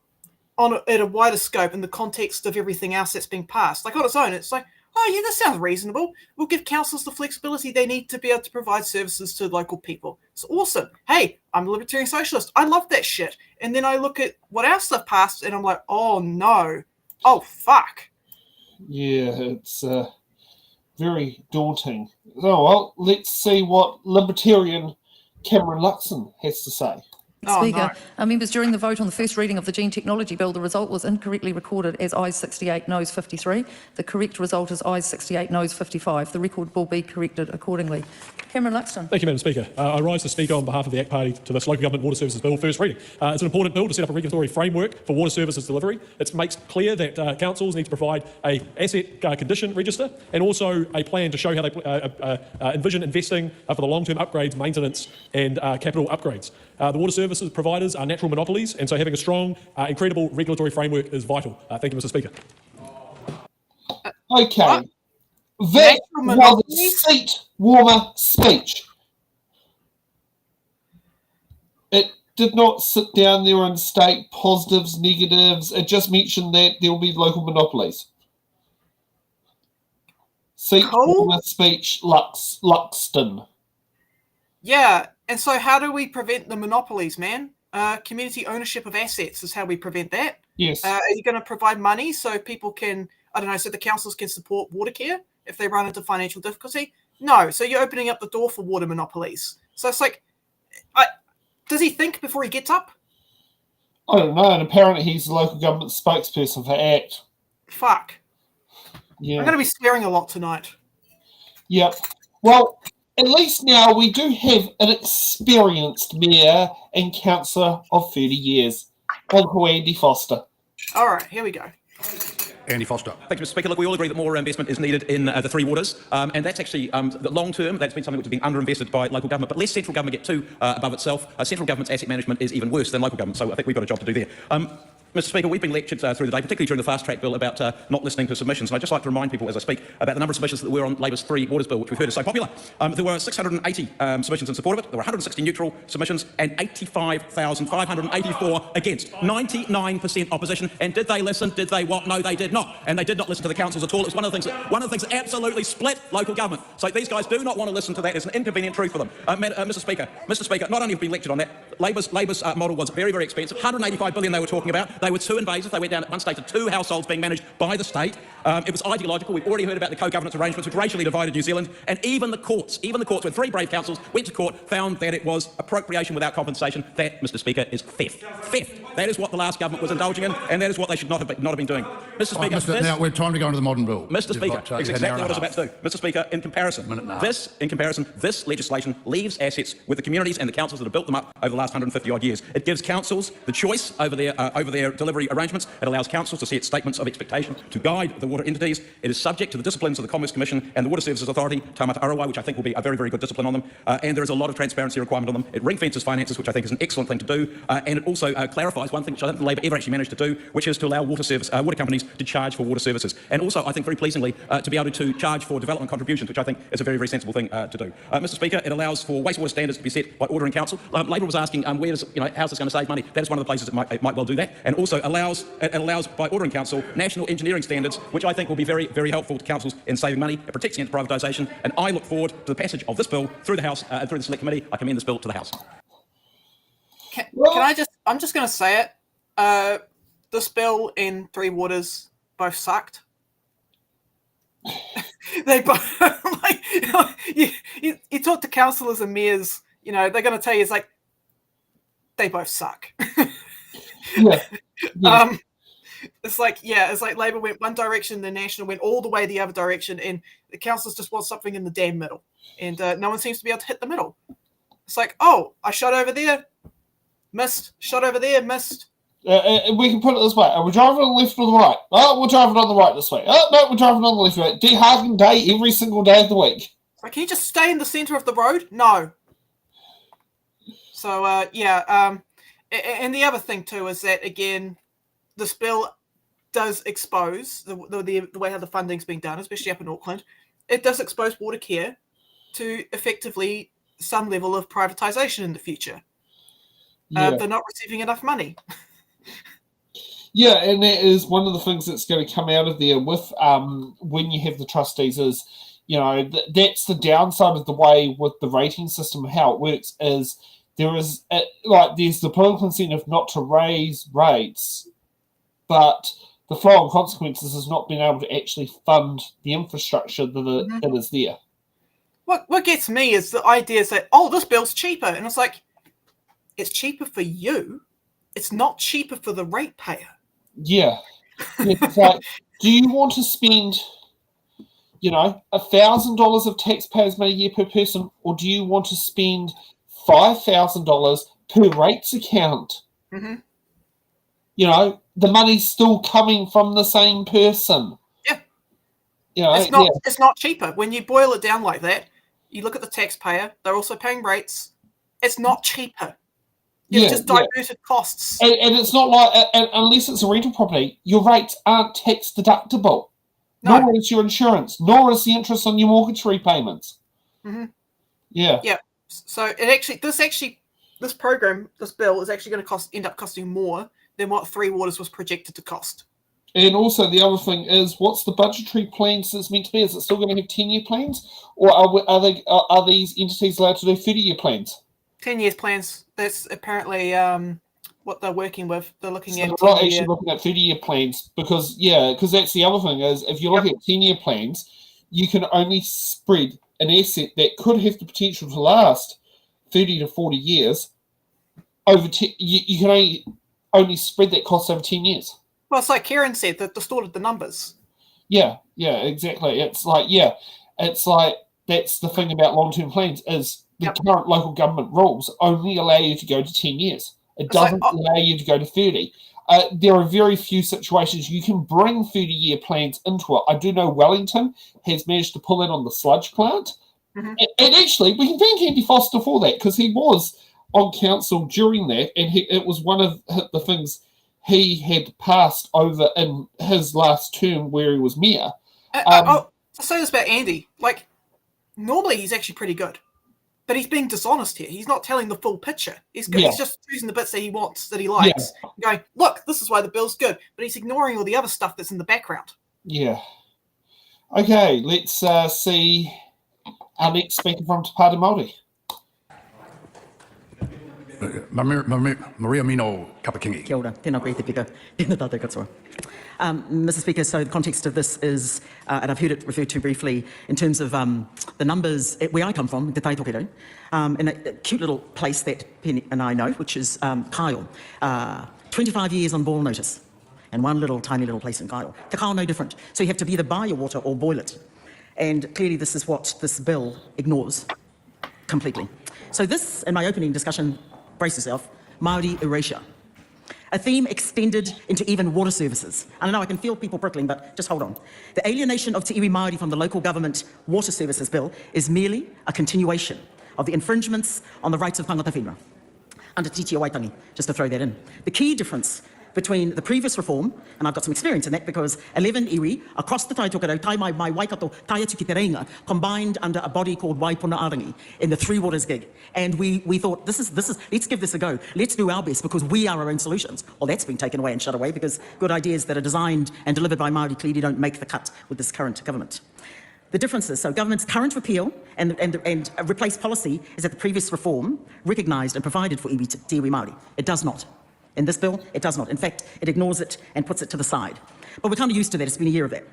at a wider scope in the context of everything else that's being passed, like on its own, it's like, oh yeah, that sounds reasonable. We'll give councils the flexibility they need to be able to provide services to local people. It's awesome. Hey, I'm a libertarian socialist. I love that shit. And then I look at what else they've passed and I'm like, oh no. Oh fuck. Yeah, it's very daunting. Oh, well, let's see what Libertarian Cameron Luxon has to say. Speaker, members, during the vote on the first reading of the Gene Technology Bill, the result was incorrectly recorded as ayes 68, noes 53. The correct result is ayes 68, noes 55. The record will be corrected accordingly. Cameron Luxton. Thank you, Madam Speaker. I rise to speak on behalf of the ACT Party to this Local Government Water Services Bill first reading. It's an important bill to set up a regulatory framework for water services delivery. It makes clear that councils need to provide an asset condition register and also a plan to show how they envision investing for the long-term upgrades, maintenance and capital upgrades. The water service services providers are natural monopolies, and so having a strong and credible regulatory framework is vital. Thank you, Mr. Speaker. Okay. That was a seat-warmer speech. It did not sit down there and state positives, negatives. It just mentioned that there will be local monopolies. Seat-warmer speech, Luxton. Yeah, and so how do we prevent the monopolies, man? Community ownership of assets is how we prevent that. Yes. Are you going to provide money so people can, I don't know, so the councils can support water care if they run into financial difficulty? No. So you're opening up the door for water monopolies. So it's like, does he think before he gets up? I don't know, and apparently he's the local government spokesperson for ACT. Fuck. Yeah. I'm going to be swearing a lot tonight. Yep. Well, at least now we do have an experienced mayor and councillor of 30 years, Uncle Andy Foster. All right, here we go. Andy Foster. Thank you, Mr. Speaker. Look, we all agree that more investment is needed in the three waters, and that's actually the long term. That's been something which has been underinvested by local government. But lest central government get too above itself, central government's asset management is even worse than local government. So I think we've got a job to do there. Mr. Speaker, we've been lectured through the day, particularly during the fast track bill, about not listening to submissions. And I'd just like to remind people as I speak about the number of submissions that were on Labour's Three Waters bill, which we've heard is so popular. There were 680 submissions in support of it. There were 160 neutral submissions and 85,584 against. 99% opposition. And did they listen? Did they what? No, they did not. And they did not listen to the councils at all. It was one of the things that absolutely split local government. So these guys do not want to listen to that. It's an inconvenient truth for them. Mr. Speaker, not only have we been lectured on that, Labour's model was very, very expensive. 185 billion they were talking about. They were too invasive. They went down at one stage to 2 households being managed by the state. It was ideological. We've already heard about the co-governance arrangements which racially divided New Zealand. And even the courts, when 3 brave councils went to court, found that it was appropriation without compensation. That, Mr. Speaker, is theft. Theft. That is what the last government was indulging in, and that is what they should not have been doing. Mr. Speaker, now we're time to go into the modern bill. Mr. Speaker, that's exactly what I was about to do. Mr. Speaker, in comparison, this legislation leaves assets with the communities and the councils that have built them up over the last 150 odd years. It gives councils the choice over their delivery arrangements. It allows councils to set statements of expectation to guide the water entities. It is subject to the disciplines of the Commerce Commission and the Water Services Authority, Taumata Arawa, which I think will be a very, very good discipline on them. And there is a lot of transparency requirement on them. It ring-fences finances, which I think is an excellent thing to do. And it also clarifies one thing which I don't think Labor ever actually managed to do, which is to allow water companies to charge for water services. And also, I think very pleasingly, to be able to charge for development contributions, which I think is a very, very sensible thing to do. Mr. Speaker, it allows for wastewater standards to be set by ordering council. Labor was asking, how's this going to save money? That is one of the places it might well do that. And also allows by ordering council national engineering standards, which I think will be very, very helpful to councils in saving money. It protects against privatisation. And I look forward to the passage of this bill through the House and through the Select Committee. I commend this bill to the House. I'm just going to say it. This bill and Three Waters both sucked. They both, you talk to councillors and mayors, they're going to tell you, it's like, they both suck. Yeah. It's like Labor went one direction, the National went all the way the other direction, and the councillors just want something in the damn middle. And no one seems to be able to hit the middle. It's like, oh, I shot over there, missed, shot over there, missed. We can put it this way. Are we driving on the left or the right? Oh, we're driving on the right this way. Oh, no, we're driving on the left. Right. De-harden day every single day of the week. Like, can you just stay in the centre of the road? No. So, and the other thing, too, is that, again, this bill does expose the way how the funding's being done, especially up in Auckland. It does expose water care to effectively some level of privatisation in the future. They're not receiving enough money. Yeah, and that is one of the things that's going to come out of there with when you have the trustees is, that's the downside of the way with the rating system, how it works is there's the political incentive not to raise rates, but the flow-on consequences is not being able to actually fund the infrastructure that is there. What gets me is the idea that, this bill's cheaper. And it's like, it's cheaper for you. It's not cheaper for the ratepayer. Yeah. It's like, do you want to spend, $1,000 of taxpayers' money a year per person, or do you want to spend $5,000 per rates account? Mm-hmm. The money's still coming from the same person. Yeah. It's not cheaper. When you boil it down like that, you look at the taxpayer, they're also paying rates. It's not cheaper. You've just diverted costs. And it's not like, unless it's a rental property, your rates aren't tax deductible. No. Nor is your insurance, nor is the interest on your mortgage repayments. Mm-hmm. Yeah. Yeah. So this program, this bill is actually going to end up costing more than what Three Waters was projected to cost. And also the other thing is, what's the budgetary plans that's meant to be? Is it still going to have 10-year plans, or are these entities allowed to do 30-year plans? 10 years plans. That's apparently what they're working with. They're looking at. They're not actually looking at 30-year plans because that's the other thing is, if you're looking at 10-year plans, you can only spread an asset that could have the potential to last 30 to 40 years over. You can only spread that cost over 10 years. Well, it's like Karen said, that distorted the numbers. Yeah, exactly. It's like that's the thing about long-term plans is the current local government rules only allow you to go to 10 years. It doesn't allow you to go to 30. There are very few situations you can bring 30-year plans into it. I do know Wellington has managed to pull in on the sludge plant. Mm-hmm. And actually, we can thank Andy Foster for that because he was on council during that, and it was one of the things he had passed over in his last term where he was mayor. I'll say this about Andy. Like, normally he's actually pretty good. But he's being dishonest here. He's not telling the full picture. He's just choosing the bits that he wants, that he likes. Yeah. Going, look, this is why the bill's good. But he's ignoring all the other stuff that's in the background. Yeah. Okay, let's see our next speaker from Te Pāti Māori. Maria Mino Kapakingi. Kia ora, tēnā koe te pika, tēnā tātou katoa. Mr. Speaker, so the context of this is, and I've heard it referred to briefly, in terms of the numbers where I come from, Te Taitokerau, in a cute little place that Penny and I know, which is Kyle. 25 years on boil notice, and one tiny little place in Kyle. Te Kyle no different. So you have to either buy your water or boil it. And clearly this is what this bill ignores completely. So this, in my opening discussion, brace yourself, Māori erasure. A theme extended into even water services. I know I can feel people prickling, but just hold on. The alienation of Te iwi Māori from the local government water services bill is merely a continuation of the infringements on the rights of tangata whenua under Titi o Waitangi, just to throw that in. The key difference between the previous reform, and I've got some experience in that because 11 iwi across the Taitokerau, tai mai Waikato, tai atu ki te reinga, combined under a body called Waipuna Arangi in the Three Waters gig. And we thought, this is, let's give this a go. Let's do our best because we are our own solutions. Well, that's been taken away and shut away because good ideas that are designed and delivered by Māori clearly don't make the cut with this current government. The differences, so government's current repeal and replace policy is that the previous reform recognised and provided for Te iwi Māori. It does not. In this bill, it does not. In fact, it ignores it and puts it to the side. But we're kind of used to that. It's been a year of that.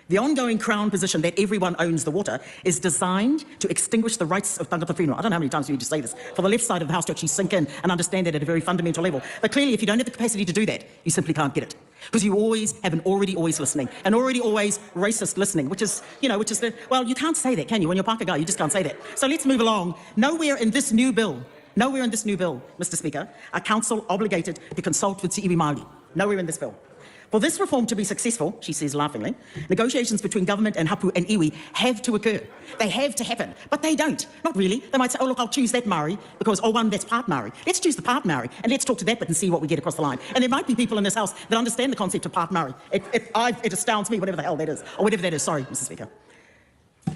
The ongoing Crown position that everyone owns the water is designed to extinguish the rights of tangata whenua. I don't know how many times we need to say this for the left side of the House to actually sink in and understand that at a very fundamental level. But clearly, if you don't have the capacity to do that, you simply can't get it. Because you always have an always listening, an always racist listening, which is well, you can't say that, can you? When you're Pākehā guy, you just can't say that. So let's move along. Nowhere in this new bill, Mr. Speaker, are council obligated to consult with Te iwi Māori. Nowhere in this bill. For this reform to be successful, she says laughingly, negotiations between government and hapu and iwi have to occur. They have to happen, but they don't. Not really. They might say, oh look, I'll choose that Māori because, that's part Māori. Let's choose the part Māori and let's talk to that bit and see what we get across the line. And there might be people in this House that understand the concept of part Māori. It astounds me, whatever the hell that is, or whatever that is. Sorry, Mr. Speaker.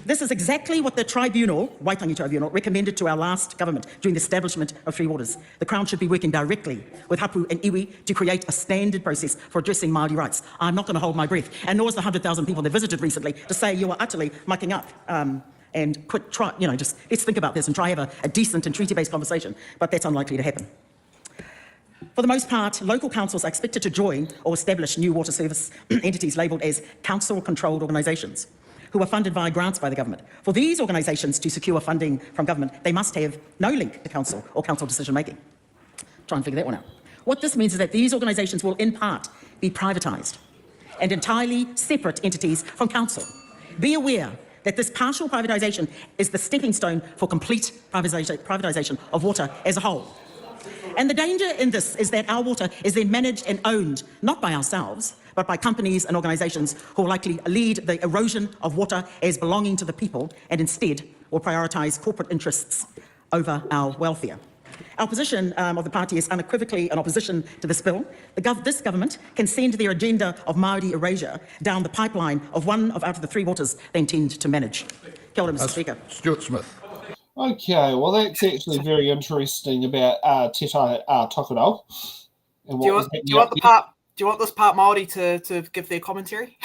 This is exactly what the tribunal, Waitangi Tribunal, recommended to our last government during the establishment of Three Waters. The Crown should be working directly with hapu and iwi to create a standard process for addressing Māori rights. I'm not going to hold my breath, and nor is the 100,000 people that visited recently to say you are utterly mucking up. And let's think about this and try have a decent and treaty-based conversation, but that's unlikely to happen. For the most part, local councils are expected to join or establish new water service entities labelled as council-controlled organisations, who are funded via grants by the government. For these organisations to secure funding from government, they must have no link to council or council decision-making. Try and figure that one out. What this means is that these organisations will, in part, be privatised and entirely separate entities from council. Be aware that this partial privatisation is the stepping stone for complete privatisation of water as a whole. And the danger in this is that our water is then managed and owned, not by ourselves, but by companies and organisations who will likely lead the erosion of water as belonging to the people and instead will prioritise corporate interests over our welfare. Our position of the party is unequivocally in opposition to this bill. This government can send their agenda of Māori erasure down the pipeline of one out of the three waters they intend to manage. Kia ora, Mr. Speaker. Stuart Smith. Okay, well, that's actually very interesting about Te Tai Tokerau. And Do you want this part Māori to give their commentary?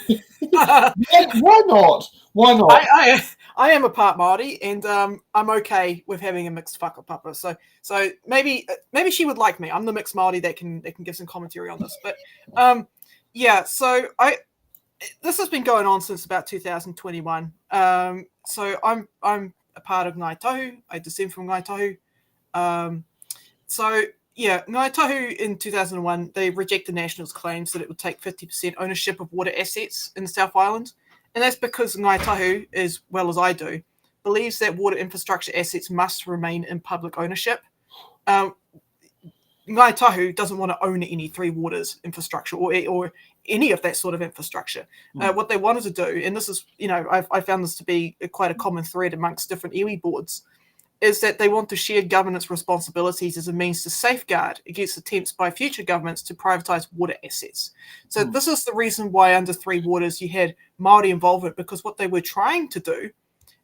Yeah, why not? Why not? I am a part Māori, and I'm okay with having a mixed whakapapa. So maybe she would like me. I'm the mixed Māori that can give some commentary on this. But yeah, so this has been going on since about 2021. So I'm a part of Ngāi Tahu. I descend from Ngāi Tahu. So yeah, Ngāi Tahu in 2001, they rejected National's claims that it would take 50% ownership of water assets in the South Island. And that's because Ngāi Tahu, as well as I do, believes that water infrastructure assets must remain in public ownership. Ngāi Tahu doesn't want to own any Three Waters infrastructure or any of that sort of infrastructure. What they wanted to do, and this is, I found this to be quite a common thread amongst different iwi boards, is that they want to share governance responsibilities as a means to safeguard against attempts by future governments to privatise water assets. So this is the reason why under Three Waters you had Māori involvement, because what they were trying to do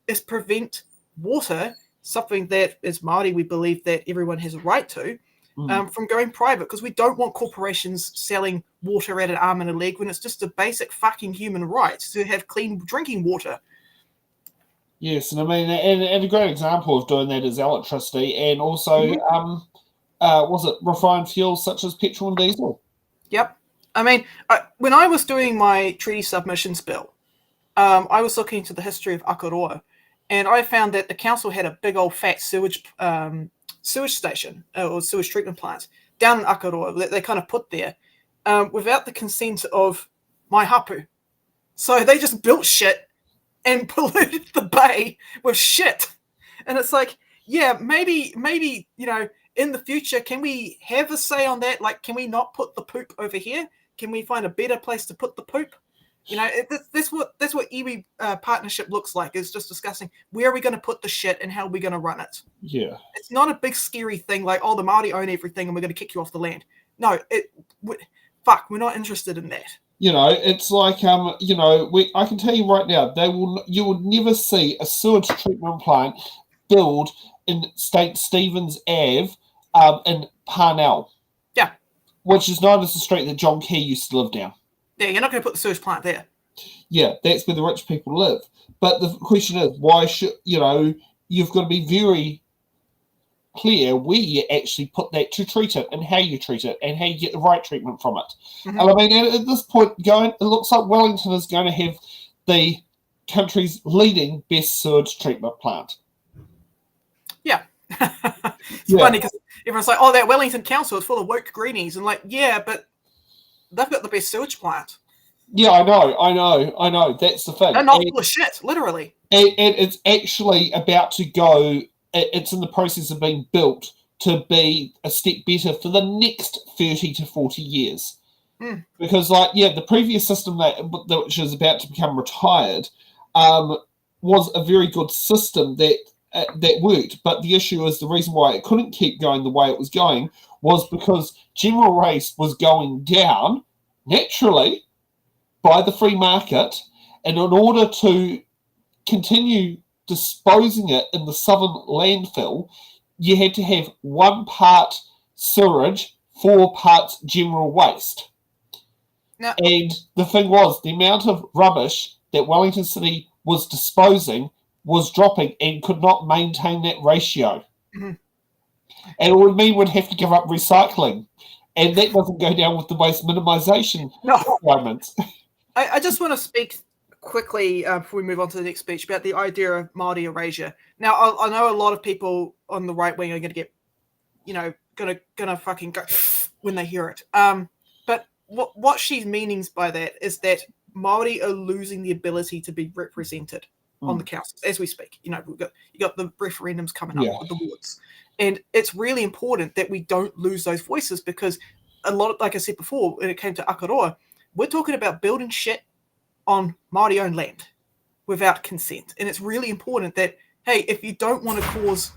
is prevent water, something that as Māori we believe that everyone has a right to, from going private, because we don't want corporations selling water at an arm and a leg when it's just a basic fucking human right to have clean drinking water. Yes, and I mean, and a great example of doing that is electricity, and also, was it refined fuels such as petrol and diesel? Yep. I mean, when I was doing my treaty submissions bill, I was looking into the history of Akaroa, and I found that the council had a big old fat sewage station or sewage treatment plant down in Akaroa that they kind of put there without the consent of my hapu. So they just built shit and polluted the bay with shit. And it's like, yeah, maybe, in the future, can we have a say on that? Like, can we not put the poop over here? Can we find a better place to put the poop? That's what iwi partnership looks like, is just discussing where are we going to put the shit and how are we going to run it. Yeah. It's not a big scary thing like, oh, the Māori own everything and we're going to kick you off the land. No, we're not interested in that. It's like, I can tell you right now, you will never see a sewage treatment plant build in St. Stephen's Ave in Parnell. Yeah. Which is known as the street that John Key used to live down. Yeah, you're not going to put the sewage plant there. Yeah, that's where the rich people live. But the question is, why should, you've got to be very clear where you actually put that to treat it and how you treat it and how you get the right treatment from it. And I mean, at this point, it looks like Wellington is going to have the country's leading best sewage treatment plant. Yeah. It's funny because everyone's like, oh, that Wellington council is full of woke greenies. And like, yeah, but they've got the best sewage plant. Yeah, I know. That's the thing. They're not full of shit, literally. And it's actually about to go. It's in the process of being built to be a step better for the next 30 to 40 years. Because, the previous system which is about to become retired was a very good system that worked. But the issue is the reason why it couldn't keep going the way it was going was because general race was going down naturally by the free market, and in order to continue disposing it in the southern landfill, you had to have 1 part sewage, 4 parts general waste. Now, and the thing was, the amount of rubbish that Wellington City was disposing was dropping and could not maintain that ratio. And it would mean we'd have to give up recycling. And that doesn't go down with the waste minimisation requirements. I just want to speak quickly before we move on to the next speech about the idea of Māori erasure. Now, I know a lot of people on the right wing are going to get, gonna fucking go when they hear it. But what she's meaning by that is that Māori are losing the ability to be represented on the councils as we speak. You got the referendums coming up with the wards, and it's really important that we don't lose those voices, because a lot of, like I said before, when it came to Akaroa, we're talking about building shit on Māori-owned land without consent. And it's really important that, hey, if you don't want to cause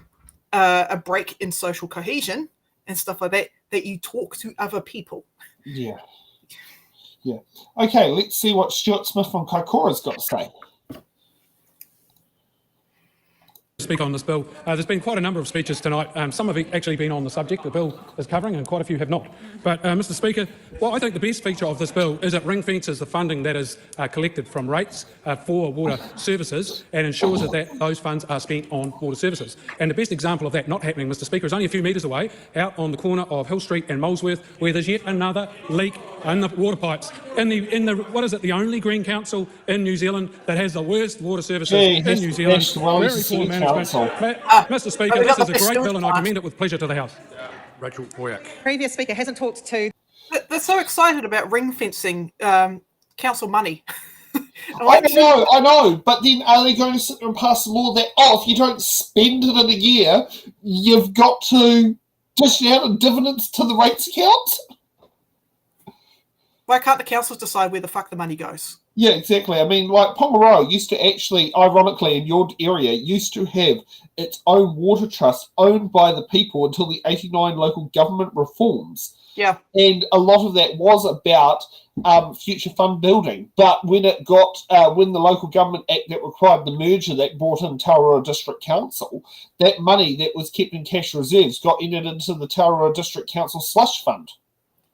a break in social cohesion and stuff like that, that you talk to other people. Yeah. Yeah. Okay, let's see what Stuart Smith from Kaikoura's got to say. Speak on this bill. There's been quite a number of speeches tonight. Some have actually been on the subject the bill is covering, and quite a few have not. But, Mr Speaker, I think the best feature of this bill is it ring-fences the funding that is collected from rates for water services and ensures that those funds are spent on water services. And the best example of that not happening, Mr Speaker, is only a few metres away, out on the corner of Hill Street and Molesworth, where there's yet another leak in the water pipes. What is it, the only Green Council in New Zealand that has the worst water services in New Zealand. Very poor management. Mr Speaker, this is a great bill and I commend it with pleasure to the House. Rachel Boyack. Previous speaker hasn't talked to... They're so excited about ring fencing council money. I know, but then are they going to sit there and pass a law that, if you don't spend it in a year, you've got to dish it out in dividends to the rates account? Why can't the councils decide where the fuck the money goes? Yeah, exactly. I mean, like Pongaroa used to actually, ironically, in your area, used to have its own water trust owned by the people until the 89 local government reforms. Yeah. And a lot of that was about future fund building. But when it got, when the local government act that required the merger that brought in Taurua District Council, that money that was kept in cash reserves got entered into the Taurua District Council slush fund.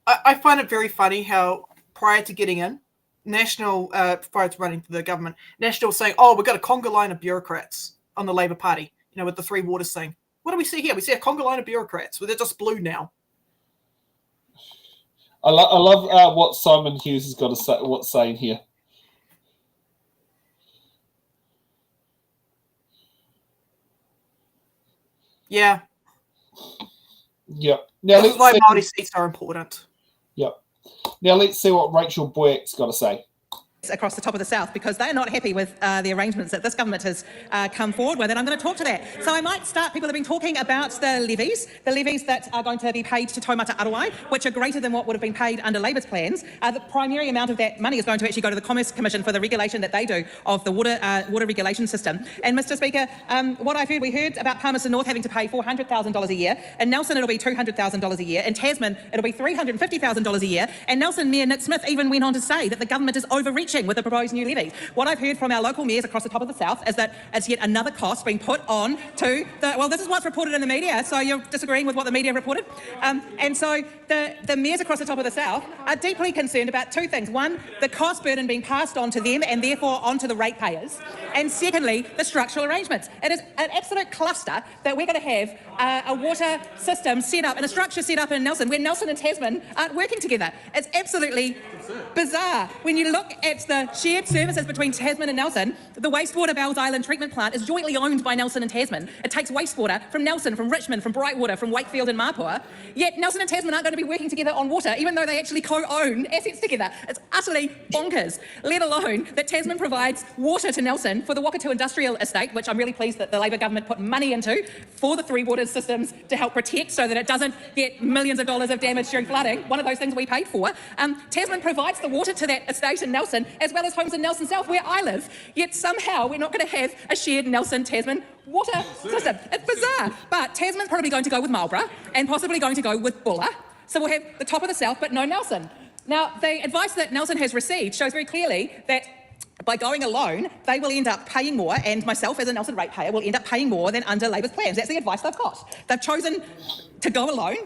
I find it very funny how prior to getting in, National, prior to running for the government, National was saying, we've got a conga line of bureaucrats on the Labour Party, with the three waters thing. What do we see here? We see a conga line of bureaucrats. Well, they're just blue now. I love what Simon Hughes has got to say, what's saying here. Yeah. Yep. Now, that's why Māori seats are important. Yep. Now let's see what Rachel Boyack's got to say. Across the top of the south, because they're not happy with the arrangements that this government has come forward with, and I'm going to talk to that. So I might start. People have been talking about the levies that are going to be paid to Taumata Arawai, which are greater than what would have been paid under Labour's plans. The primary amount of that money is going to actually go to the Commerce Commission for the regulation that they do of the water regulation system. And Mr Speaker, what we heard about Palmerston North having to pay $400,000 a year. In Nelson it'll be $200,000 a year. In Tasman it'll be $350,000 a year. And Nelson Mayor Nick Smith even went on to say that the government is overreaching with the proposed new levy. What I've heard from our local mayors across the top of the south is that it's yet another cost being put on to this is what's reported in the media, so you're disagreeing with what the media reported. And so the mayors across the top of the south are deeply concerned about two things. One, the cost burden being passed on to them and therefore onto the ratepayers. And secondly, the structural arrangements. It is an absolute cluster that we're going to have a water system set up and a structure set up in Nelson where Nelson and Tasman aren't working together. It's absolutely bizarre. When you look at the shared services between Tasman and Nelson, the wastewater Bells Island treatment plant is jointly owned by Nelson and Tasman. It takes wastewater from Nelson, from Richmond, from Brightwater, from Wakefield and Mapua. Yet Nelson and Tasman aren't going to be working together on water, even though they actually co-own assets together. It's utterly bonkers, let alone that Tasman provides water to Nelson for the Wakatu Industrial Estate, which I'm really pleased that the Labour government put money into for the three waters systems to help protect so that it doesn't get millions of dollars of damage during flooding, one of those things we paid for. Tasman provides the water to that estate in Nelson, as well as homes in Nelson South, where I live. Yet somehow we're not going to have a shared Nelson-Tasman water system. It's bizarre. But Tasman's probably going to go with Marlborough and possibly going to go with Buller. So we'll have the top of the south, but no Nelson. Now, the advice that Nelson has received shows very clearly that by going alone, they will end up paying more, and myself as a Nelson ratepayer will end up paying more than under Labour's plans. That's the advice they've got. They've chosen to go alone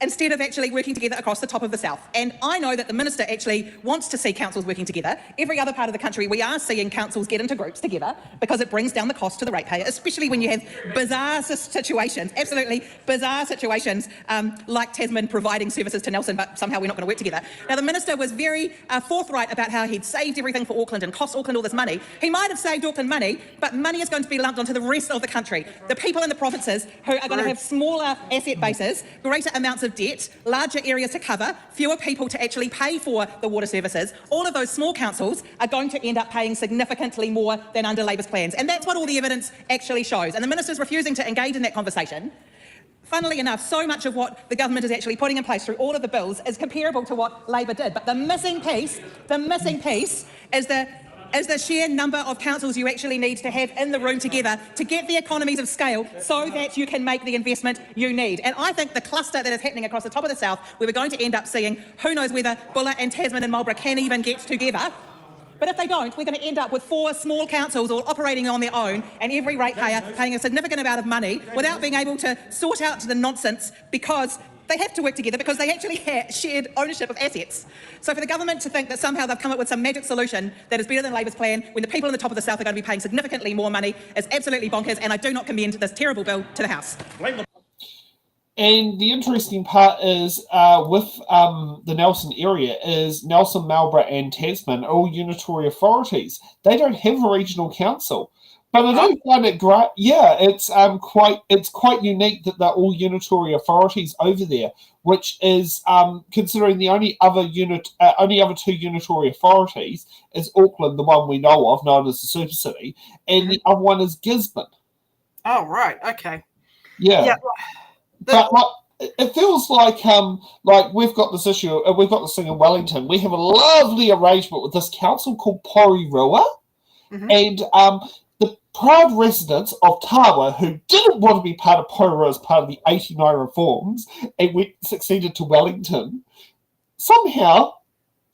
instead of actually working together across the top of the south. And I know that the Minister actually wants to see councils working together. Every other part of the country, we are seeing councils get into groups together because it brings down the cost to the ratepayer, especially when you have bizarre situations, absolutely bizarre situations, like Tasman providing services to Nelson, but somehow we're not going to work together. Now, the Minister was very forthright about how he'd saved everything for Auckland and cost Auckland all this money. He might have saved Auckland money, but money is going to be lumped onto the rest of the country. The people in the provinces who are going to have smaller asset bases, greater amounts of debt, larger areas to cover, fewer people to actually pay for the water services, all of those small councils are going to end up paying significantly more than under Labour's plans. And that's what all the evidence actually shows. And the Minister's refusing to engage in that conversation. Funnily enough, so much of what the government is actually putting in place through all of the bills is comparable to what Labour did. But the missing piece is the is the sheer number of councils you actually need to have in the room together to get the economies of scale so that you can make the investment you need. And I think the cluster that is happening across the top of the south, where we're going to end up seeing, who knows whether Buller and Tasman and Marlborough can even get together. But if they don't, we're going to end up with 4 small councils all operating on their own and every ratepayer paying a significant amount of money without being able to sort out the nonsense because they have to work together because they actually have shared ownership of assets. So for the government to think that somehow they've come up with some magic solution that is better than Labor's plan when the people on the top of the south are going to be paying significantly more money is absolutely bonkers, and I do not commend this terrible bill to the House. And the interesting part is with the Nelson area is Nelson, Marlborough and Tasman are all unitary authorities. They don't have a regional council. But I do find it great. Yeah, it's quite unique that they're all unitary authorities over there, which is considering the only other 2 unitary authorities is Auckland, the one we know of, known as the Super City, and the other one is Gisborne. Oh right, okay. Yeah. But it feels like we've got this issue. We've got this thing in Wellington. We have a lovely arrangement with this council called Porirua, and the proud residents of Tawa, who didn't want to be part of Porirua as part of the 89 reforms and succeeded to Wellington, somehow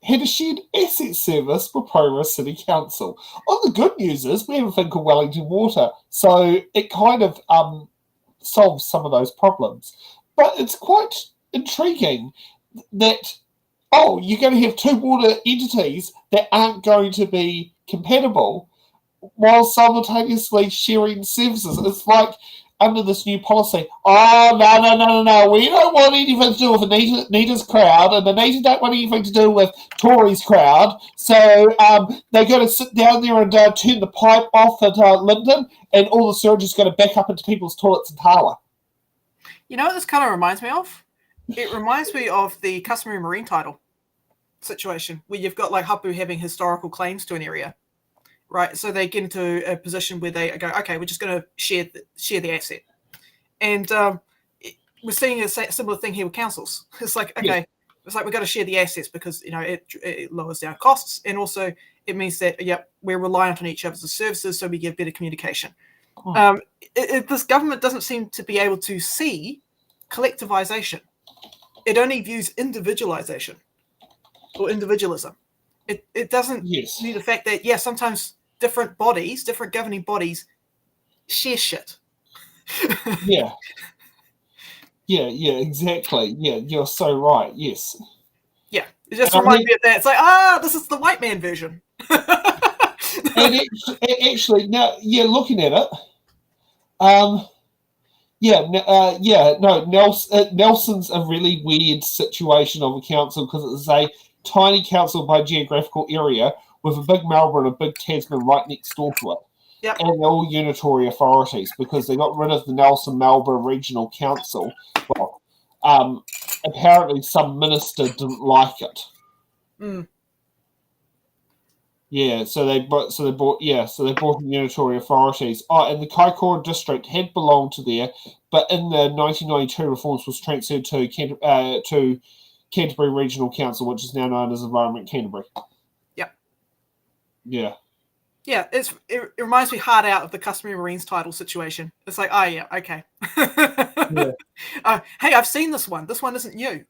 had a shared asset service with Porirua City Council. Well, the good news is we have a thing called Wellington Water, so it kind of solves some of those problems. But it's quite intriguing that, you're going to have 2 water entities that aren't going to be compatible while simultaneously sharing services. It's like under this new policy, no, we don't want anything to do with Anita's crowd, and Anita don't want anything to do with Tory's crowd, so they're going to sit down there and turn the pipe off at Linden, and all the sewage is going to back up into people's toilets in Tawa. You know what this kind of reminds me of? It reminds me of the customary marine title situation, where you've got like Hapu having historical claims to an area. Right, so they get into a position where they go, okay, we're just going to share the asset, and we're seeing a similar thing here with councils. It's like, okay, it's like we've got to share the assets because it lowers our costs, and also it means that we're reliant on each other's services, so we get better communication. This government doesn't seem to be able to see collectivization. It only views individualization or individualism. It doesn't see the fact that sometimes different governing bodies share shit. Yeah, exactly. Yeah, you're so right. Yes. Yeah, it just reminds me of that. It's like, this is the white man version. And actually, now, looking at it, Nelson's a really weird situation of a council because it's a tiny council by geographical area with a big Marlborough and a big Tasman right next door to it. Yep. And they're all unitary authorities because they got rid of the Nelson Marlborough Regional Council. Well, apparently some minister didn't like it. Yeah, so they brought in unitary authorities. And the Kaikoura district had belonged to there, but in the 1992 reforms was transferred to Canterbury Regional Council, which is now known as Environment Canterbury. Yep. Yeah. Yeah, it reminds me hard out of the customary Marines title situation. It's like, okay. Hey, I've seen this one. This one isn't new.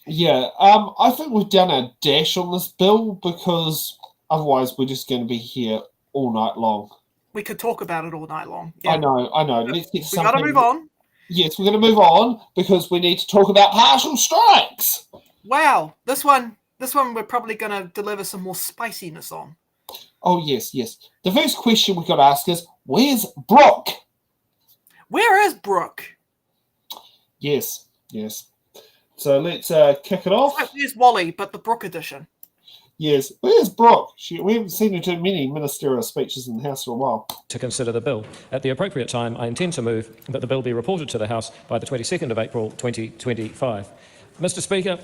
Yeah, I think we've done a dash on this bill because otherwise we're just going to be here all night long. We could talk about it all night long. Yeah. I know. Let's get we got to move on. Yes, we're going to move on because we need to talk about partial strikes. Wow, this one we're probably going to deliver some more spiciness on. Oh, yes. The first question we've got to ask is, where's Brooke? Where is Brooke? Yes. So let's kick it off. There's Wally, but the Brooke edition. Yes, where's Brooke? We haven't seen her do many ministerial speeches in the House for a while. To consider the bill. At the appropriate time, I intend to move that the bill be reported to the House by the 22nd of April 2025. Mr Speaker,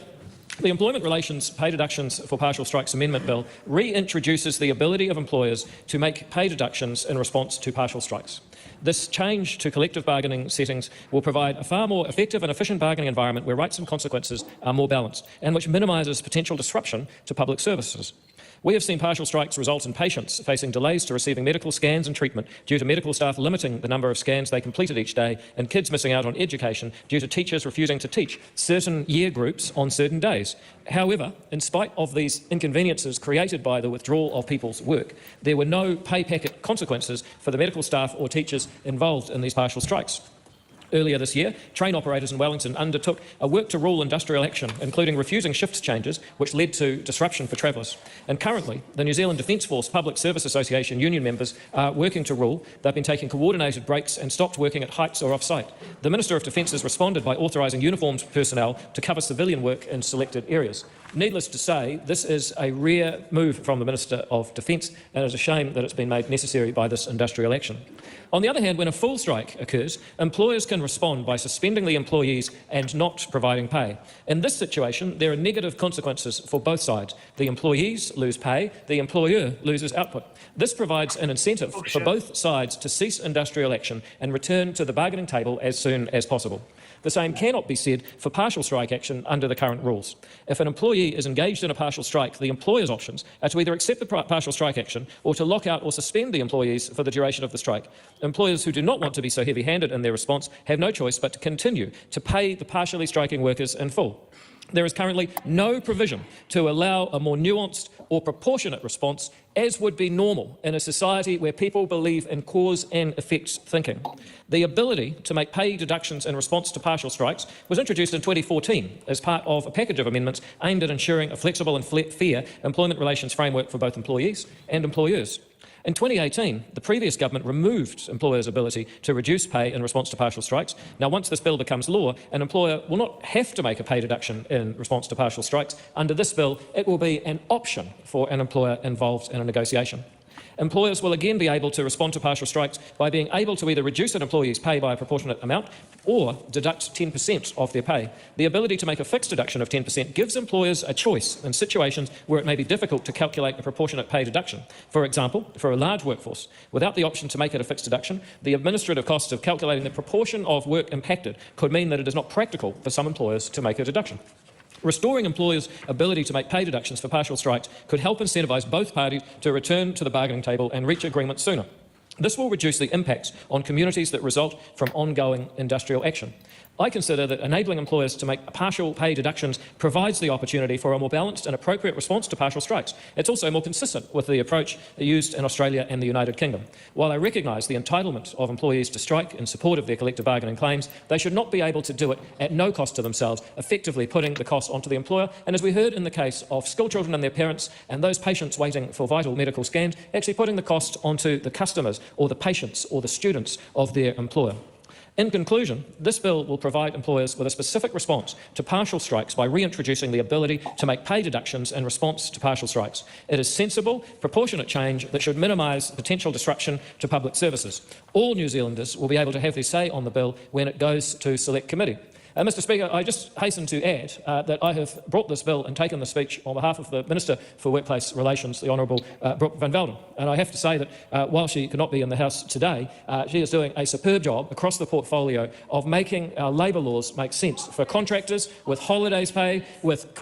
the Employment Relations Pay Deductions for Partial Strikes Amendment Bill reintroduces the ability of employers to make pay deductions in response to partial strikes. This change to collective bargaining settings will provide a far more effective and efficient bargaining environment where rights and consequences are more balanced and which minimises potential disruption to public services. We have seen partial strikes result in patients facing delays to receiving medical scans and treatment due to medical staff limiting the number of scans they completed each day, and kids missing out on education due to teachers refusing to teach certain year groups on certain days. However, in spite of these inconveniences created by the withdrawal of people's work, there were no pay packet consequences for the medical staff or teachers involved in these partial strikes. Earlier this year, train operators in Wellington undertook a work-to-rule industrial action, including refusing shift changes, which led to disruption for travellers. And currently, the New Zealand Defence Force Public Service Association union members are working to rule. They've been taking coordinated breaks and stopped working at heights or off-site. The Minister of Defence has responded by authorising uniformed personnel to cover civilian work in selected areas. Needless to say, this is a rare move from the Minister of Defence, and it is a shame that it's been made necessary by this industrial action. On the other hand, when a full strike occurs, employers can respond by suspending the employees and not providing pay. In this situation, there are negative consequences for both sides. The employees lose pay, the employer loses output. This provides an incentive for both sides to cease industrial action and return to the bargaining table as soon as possible. The same cannot be said for partial strike action under the current rules. If an employee is engaged in a partial strike, the employer's options are to either accept the partial strike action or to lock out or suspend the employees for the duration of the strike. Employers who do not want to be so heavy-handed in their response have no choice but to continue to pay the partially striking workers in full. There is currently no provision to allow a more nuanced or proportionate response, as would be normal in a society where people believe in cause and effect thinking. The ability to make pay deductions in response to partial strikes was introduced in 2014 as part of a package of amendments aimed at ensuring a flexible and fair employment relations framework for both employees and employers. In 2018, the previous government removed employers' ability to reduce pay in response to partial strikes. Now, once this bill becomes law, an employer will not have to make a pay deduction in response to partial strikes. Under this bill, it will be an option for an employer involved in a negotiation. Employers will again be able to respond to partial strikes by being able to either reduce an employee's pay by a proportionate amount or deduct 10% of their pay. The ability to make a fixed deduction of 10% gives employers a choice in situations where it may be difficult to calculate a proportionate pay deduction. For example, for a large workforce, without the option to make it a fixed deduction, the administrative cost of calculating the proportion of work impacted could mean that it is not practical for some employers to make a deduction. Restoring employers' ability to make pay deductions for partial strikes could help incentivise both parties to return to the bargaining table and reach agreement sooner. This will reduce the impacts on communities that result from ongoing industrial action. I consider that enabling employers to make partial pay deductions provides the opportunity for a more balanced and appropriate response to partial strikes. It's also more consistent with the approach used in Australia and the United Kingdom. While I recognise the entitlement of employees to strike in support of their collective bargaining claims, they should not be able to do it at no cost to themselves, effectively putting the cost onto the employer, and as we heard in the case of schoolchildren and their parents and those patients waiting for vital medical scans, actually putting the cost onto the customers or the patients or the students of their employer. In conclusion, this bill will provide employers with a specific response to partial strikes by reintroducing the ability to make pay deductions in response to partial strikes. It is sensible, proportionate change that should minimise potential disruption to public services. All New Zealanders will be able to have their say on the bill when it goes to Select Committee. Mr Speaker, I just hasten to add that I have brought this bill and taken the speech on behalf of the Minister for Workplace Relations, the Honourable Brooke van Velden. And I have to say that while she could not be in the House today, she is doing a superb job across the portfolio of making our labour laws make sense for contractors, with holidays pay, with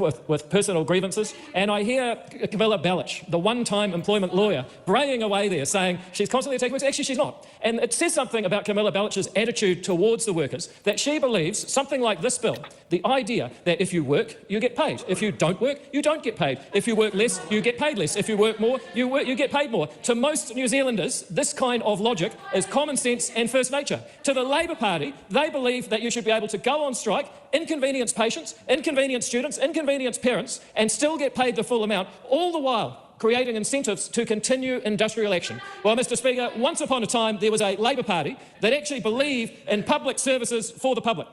personal grievances. And I hear Camilla Bellich, the one-time employment lawyer, braying away there, saying she's constantly attacking workers. Actually, she's not. And it says something about Camilla Bellich's attitude towards the workers, that she believes something like this bill, the idea that if you work, you get paid. If you don't work, you don't get paid. If you work less, you get paid less. If you work more, you get paid more. To most New Zealanders, this kind of logic is common sense and first nature. To the Labour Party, they believe that you should be able to go on strike, inconvenience patients, inconvenience students, inconvenience parents, and still get paid the full amount, all the while creating incentives to continue industrial action. Well, Mr Speaker, once upon a time there was a Labour Party that actually believed in public services for the public.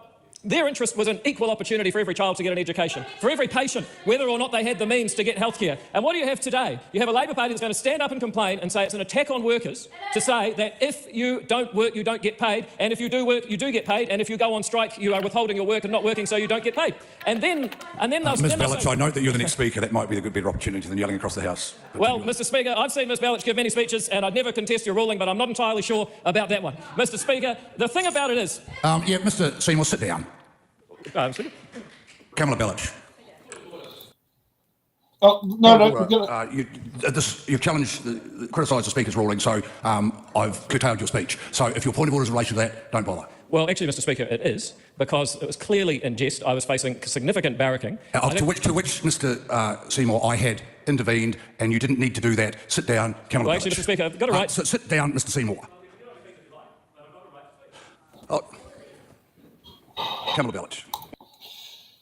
Their interest was an equal opportunity for every child to get an education, for every patient, whether or not they had the means to get healthcare. And what do you have today? You have a Labour Party that's going to stand up and complain and say it's an attack on workers to say that if you don't work, you don't get paid, and if you do work, you do get paid, and if you go on strike, you are withholding your work and not working, so you don't get paid. And then Ms Bellich, I note that you're the next speaker. That might be a good better opportunity than yelling across the House. Well, Mr Speaker, I've seen Ms Bellich give many speeches, and I'd never contest your ruling, but I'm not entirely sure about that one. Mr Speaker, the thing about it is... yeah, Mr Seymour, sit down. Camilla Bellich. Oh, no. You've challenged, criticised the Speaker's ruling, so I've curtailed your speech. So if your point of order is in relation to that, don't bother. Well, actually, Mr. Speaker, it is, because it was clearly in jest. I was facing significant barracking. To which Mr. Seymour, I had intervened, and you didn't need to do that. Sit down, Kamala Well, actually, Bellich. Mr. Speaker, I've got a right. Sit down, Mr. Seymour. Kamala Bellich.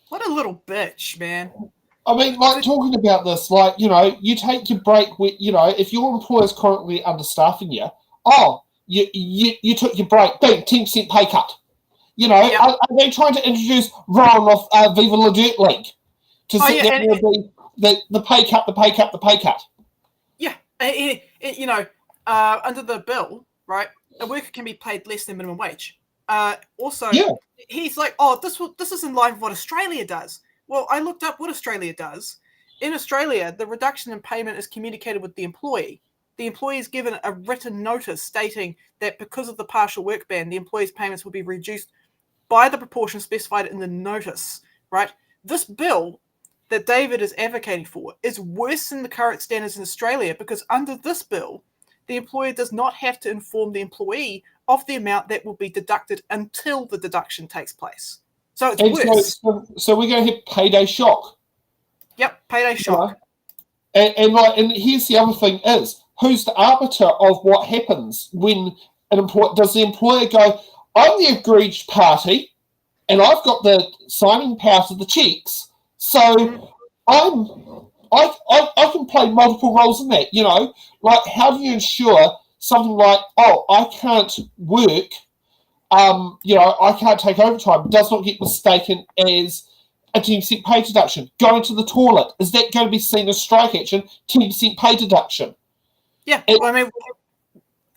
What a little bitch, man. I mean, like, talking about this, like, you take your break with, if your employer's currently understaffing you, you took your break, big 10% pay cut. Are they trying to introduce Ron off Viva La Dirt League to sit there and be the pay cut, the pay cut, the pay cut? Yeah, under the bill, right, a worker can be paid less than minimum wage. He's like, this is in line with what Australia does. Well, I looked up what Australia does. In Australia, the reduction in payment is communicated with the employee. The employee is given a written notice stating that because of the partial work ban, the employee's payments will be reduced by the proportion specified in the notice, right? This bill that David is advocating for is worse than the current standards in Australia, because under this bill, the employer does not have to inform the employee of the amount that will be deducted until the deduction takes place. So it's worse. So we're going to hit payday shock. Yep, payday shock. And here's the other thing is, who's the arbiter of what happens when does the employer go, I'm the aggrieved party and I've got the signing power to the checks, so I can play multiple roles in that, like, how do you ensure something like, I can't work, I can't take overtime, does not get mistaken as a 10% pay deduction. Going to the toilet, is that going to be seen as strike action, 10% pay deduction? Yeah,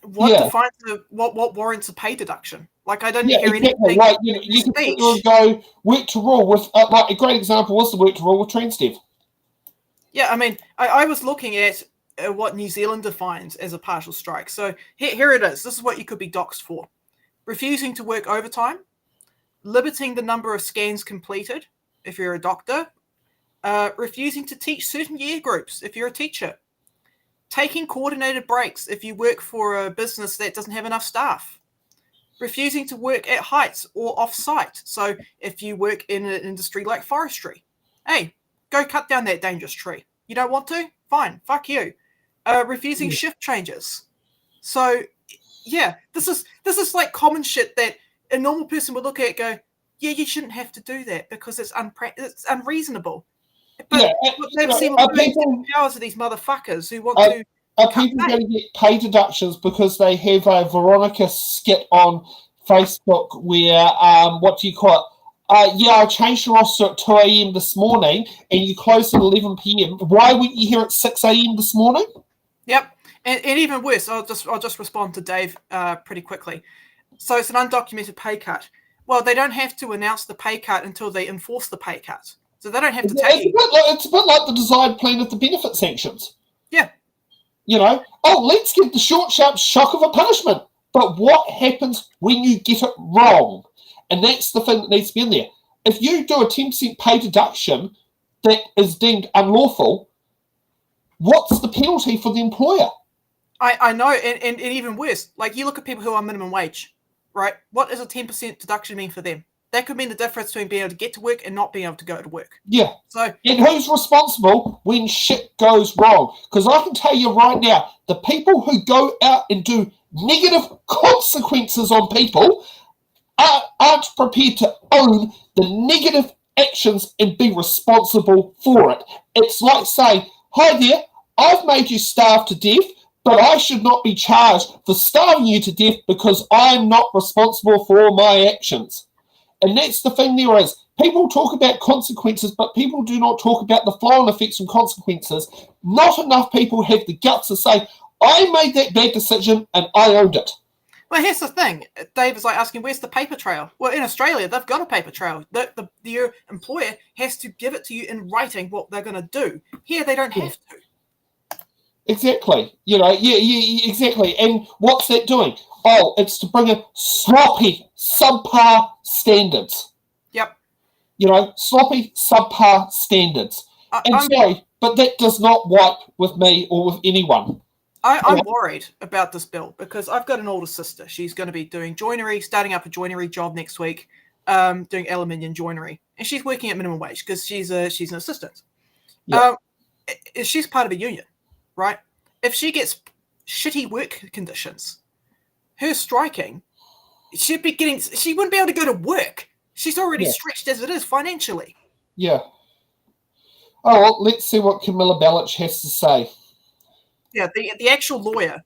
what defines what warrants a pay deduction? Like, I don't hear anything. Like, you can sit there and go work to rule with, like, a great example was the work to rule with Transdev. Yeah, I mean, I was looking at what New Zealand defines as a partial strike. So here it is. This is what you could be doxed for. Refusing to work overtime, limiting the number of scans completed if you're a doctor, refusing to teach certain year groups if you're a teacher, taking coordinated breaks if you work for a business that doesn't have enough staff, refusing to work at heights or off-site. So if you work in an industry like forestry, hey, go cut down that dangerous tree. You don't want to? Fine, fuck you. Refusing shift changes. So, yeah, this is like common shit that a normal person would look at and go, yeah, you shouldn't have to do that because it's unreasonable. But they've seen powers of these motherfuckers who want to. Are people going to get pay deductions because they have a Veronica skit on Facebook where, what do you call it? I changed the roster at 2 a.m. this morning and you closed at 11 p.m. Why weren't you here at 6 a.m. this morning? Yep. And even worse, I'll just respond to Dave pretty quickly. So it's an undocumented pay cut. Well, they don't have to announce the pay cut until they enforce the pay cut. So they don't have to tell you. It's a bit like the design plan of the benefit sanctions. Yeah. Let's give the short, sharp shock of a punishment. But what happens when you get it wrong? And that's the thing that needs to be in there. If you do a 10% pay deduction that is deemed unlawful, what's the penalty for the employer? I know, and even worse, like, you look at people who are minimum wage, right? What does a 10% deduction mean for them? That could mean the difference between being able to get to work and not being able to go to work. Yeah. So, and who's responsible when shit goes wrong? Because I can tell you right now, the people who go out and do negative consequences on people aren't prepared to own the negative actions and be responsible for it. It's like saying, hi there, I've made you starve to death, but I should not be charged for starving you to death because I'm not responsible for my actions. And that's the thing there is. People talk about consequences, but people do not talk about the flow-on effects and consequences. Not enough people have the guts to say, I made that bad decision and I owned it. Well, here's the thing. Dave is like asking, where's the paper trail? Well, in Australia, they've got a paper trail. Your employer has to give it to you in writing what they're going to do. Here, they don't have to. Exactly. Exactly. And what's that doing? Oh, it's to bring in sloppy, subpar standards. Yep. Sloppy, subpar standards. sorry, but that does not wipe with me or with anyone. I'm worried about this bill because I've got an older sister. She's going to be doing joinery, starting up a joinery job next week, doing aluminium joinery, and she's working at minimum wage because she's an assistant. Yeah. She's part of a union, right? If she gets shitty work conditions, her striking, she wouldn't be able to go to work. She's already stretched as it is financially. Yeah. Oh, well, let's see what Camilla Bellich has to say. Yeah, the actual lawyer.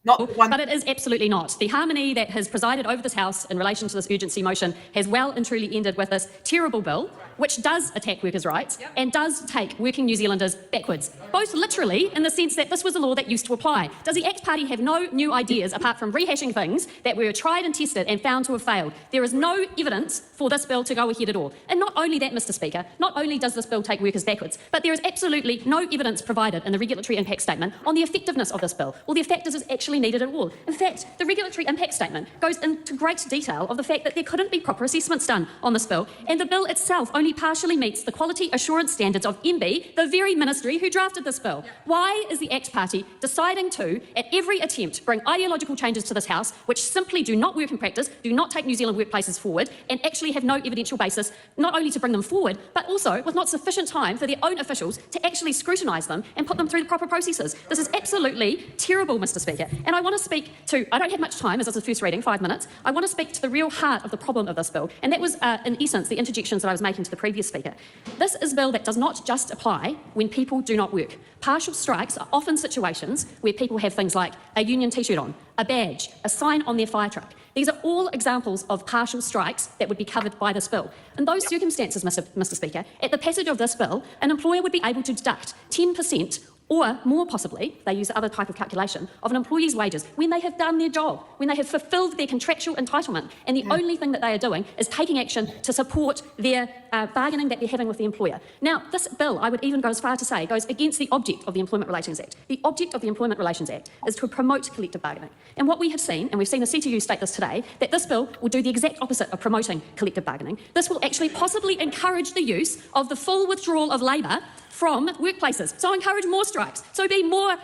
Not the one. But it is absolutely not. The harmony that has presided over this House in relation to this urgency motion has well and truly ended with this terrible bill, which does attack workers' rights and does take working New Zealanders backwards, both literally in the sense that this was a law that used to apply. Does the ACT Party have no new ideas apart from rehashing things that were tried and tested and found to have failed? There is no evidence for this bill to go ahead at all. And not only that, Mr Speaker, not only does this bill take workers backwards, but there is absolutely no evidence provided in the regulatory impact statement on the effectiveness of this bill, or the effect is actually needed at all. In fact, the regulatory impact statement goes into great detail of the fact that there couldn't be proper assessments done on this bill, and the bill itself only partially meets the quality assurance standards of MB, the very ministry who drafted this bill. Why is the ACT Party deciding to, at every attempt, bring ideological changes to this House which simply do not work in practice, do not take New Zealand workplaces forward, and actually have no evidential basis, not only to bring them forward, but also with not sufficient time for their own officials to actually scrutinise them and put them through the proper processes? This is absolutely terrible, Mr Speaker. And I want to speak to, I don't have much time as it's the first reading, 5 minutes. I want to speak to the real heart of the problem of this bill, and that was, in essence, the interjections that I was making to the previous speaker. This is a bill that does not just apply when people do not work. Partial strikes are often situations where people have things like a union t-shirt on, a badge, a sign on their fire truck. These are all examples of partial strikes that would be covered by this bill. In those circumstances, Mr Speaker, at the passage of this bill, an employer would be able to deduct 10% or more possibly, they use other type of calculation, of an employee's wages when they have done their job, when they have fulfilled their contractual entitlement, and the only thing that they are doing is taking action to support their bargaining that they're having with the employer. Now, this bill, I would even go as far to say, goes against the object of the Employment Relations Act. The object of the Employment Relations Act is to promote collective bargaining. And what we have seen, and we've seen the CTU state this today, that this bill will do the exact opposite of promoting collective bargaining. This will actually possibly encourage the use of the full withdrawal of labour from workplaces. So encourage more strikes. So be more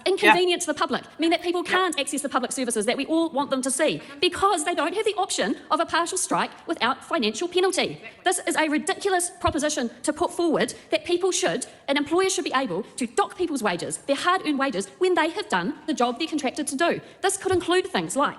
inconvenient to the public, mean that people can't access the public services that we all want them to see because they don't have the option of a partial strike without financial penalty. This is a ridiculous proposition to put forward that an employer should be able to dock people's wages, their hard-earned wages, when they have done the job they're contracted to do. This could include things like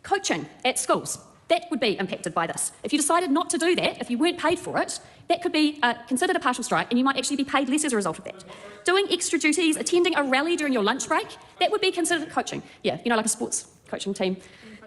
coaching at schools. That would be impacted by this. If you decided not to do that, if you weren't paid for it, that could be considered a partial strike and you might actually be paid less as a result of that. Doing extra duties, attending a rally during your lunch break, that would be considered coaching. Yeah, like a sports coaching team.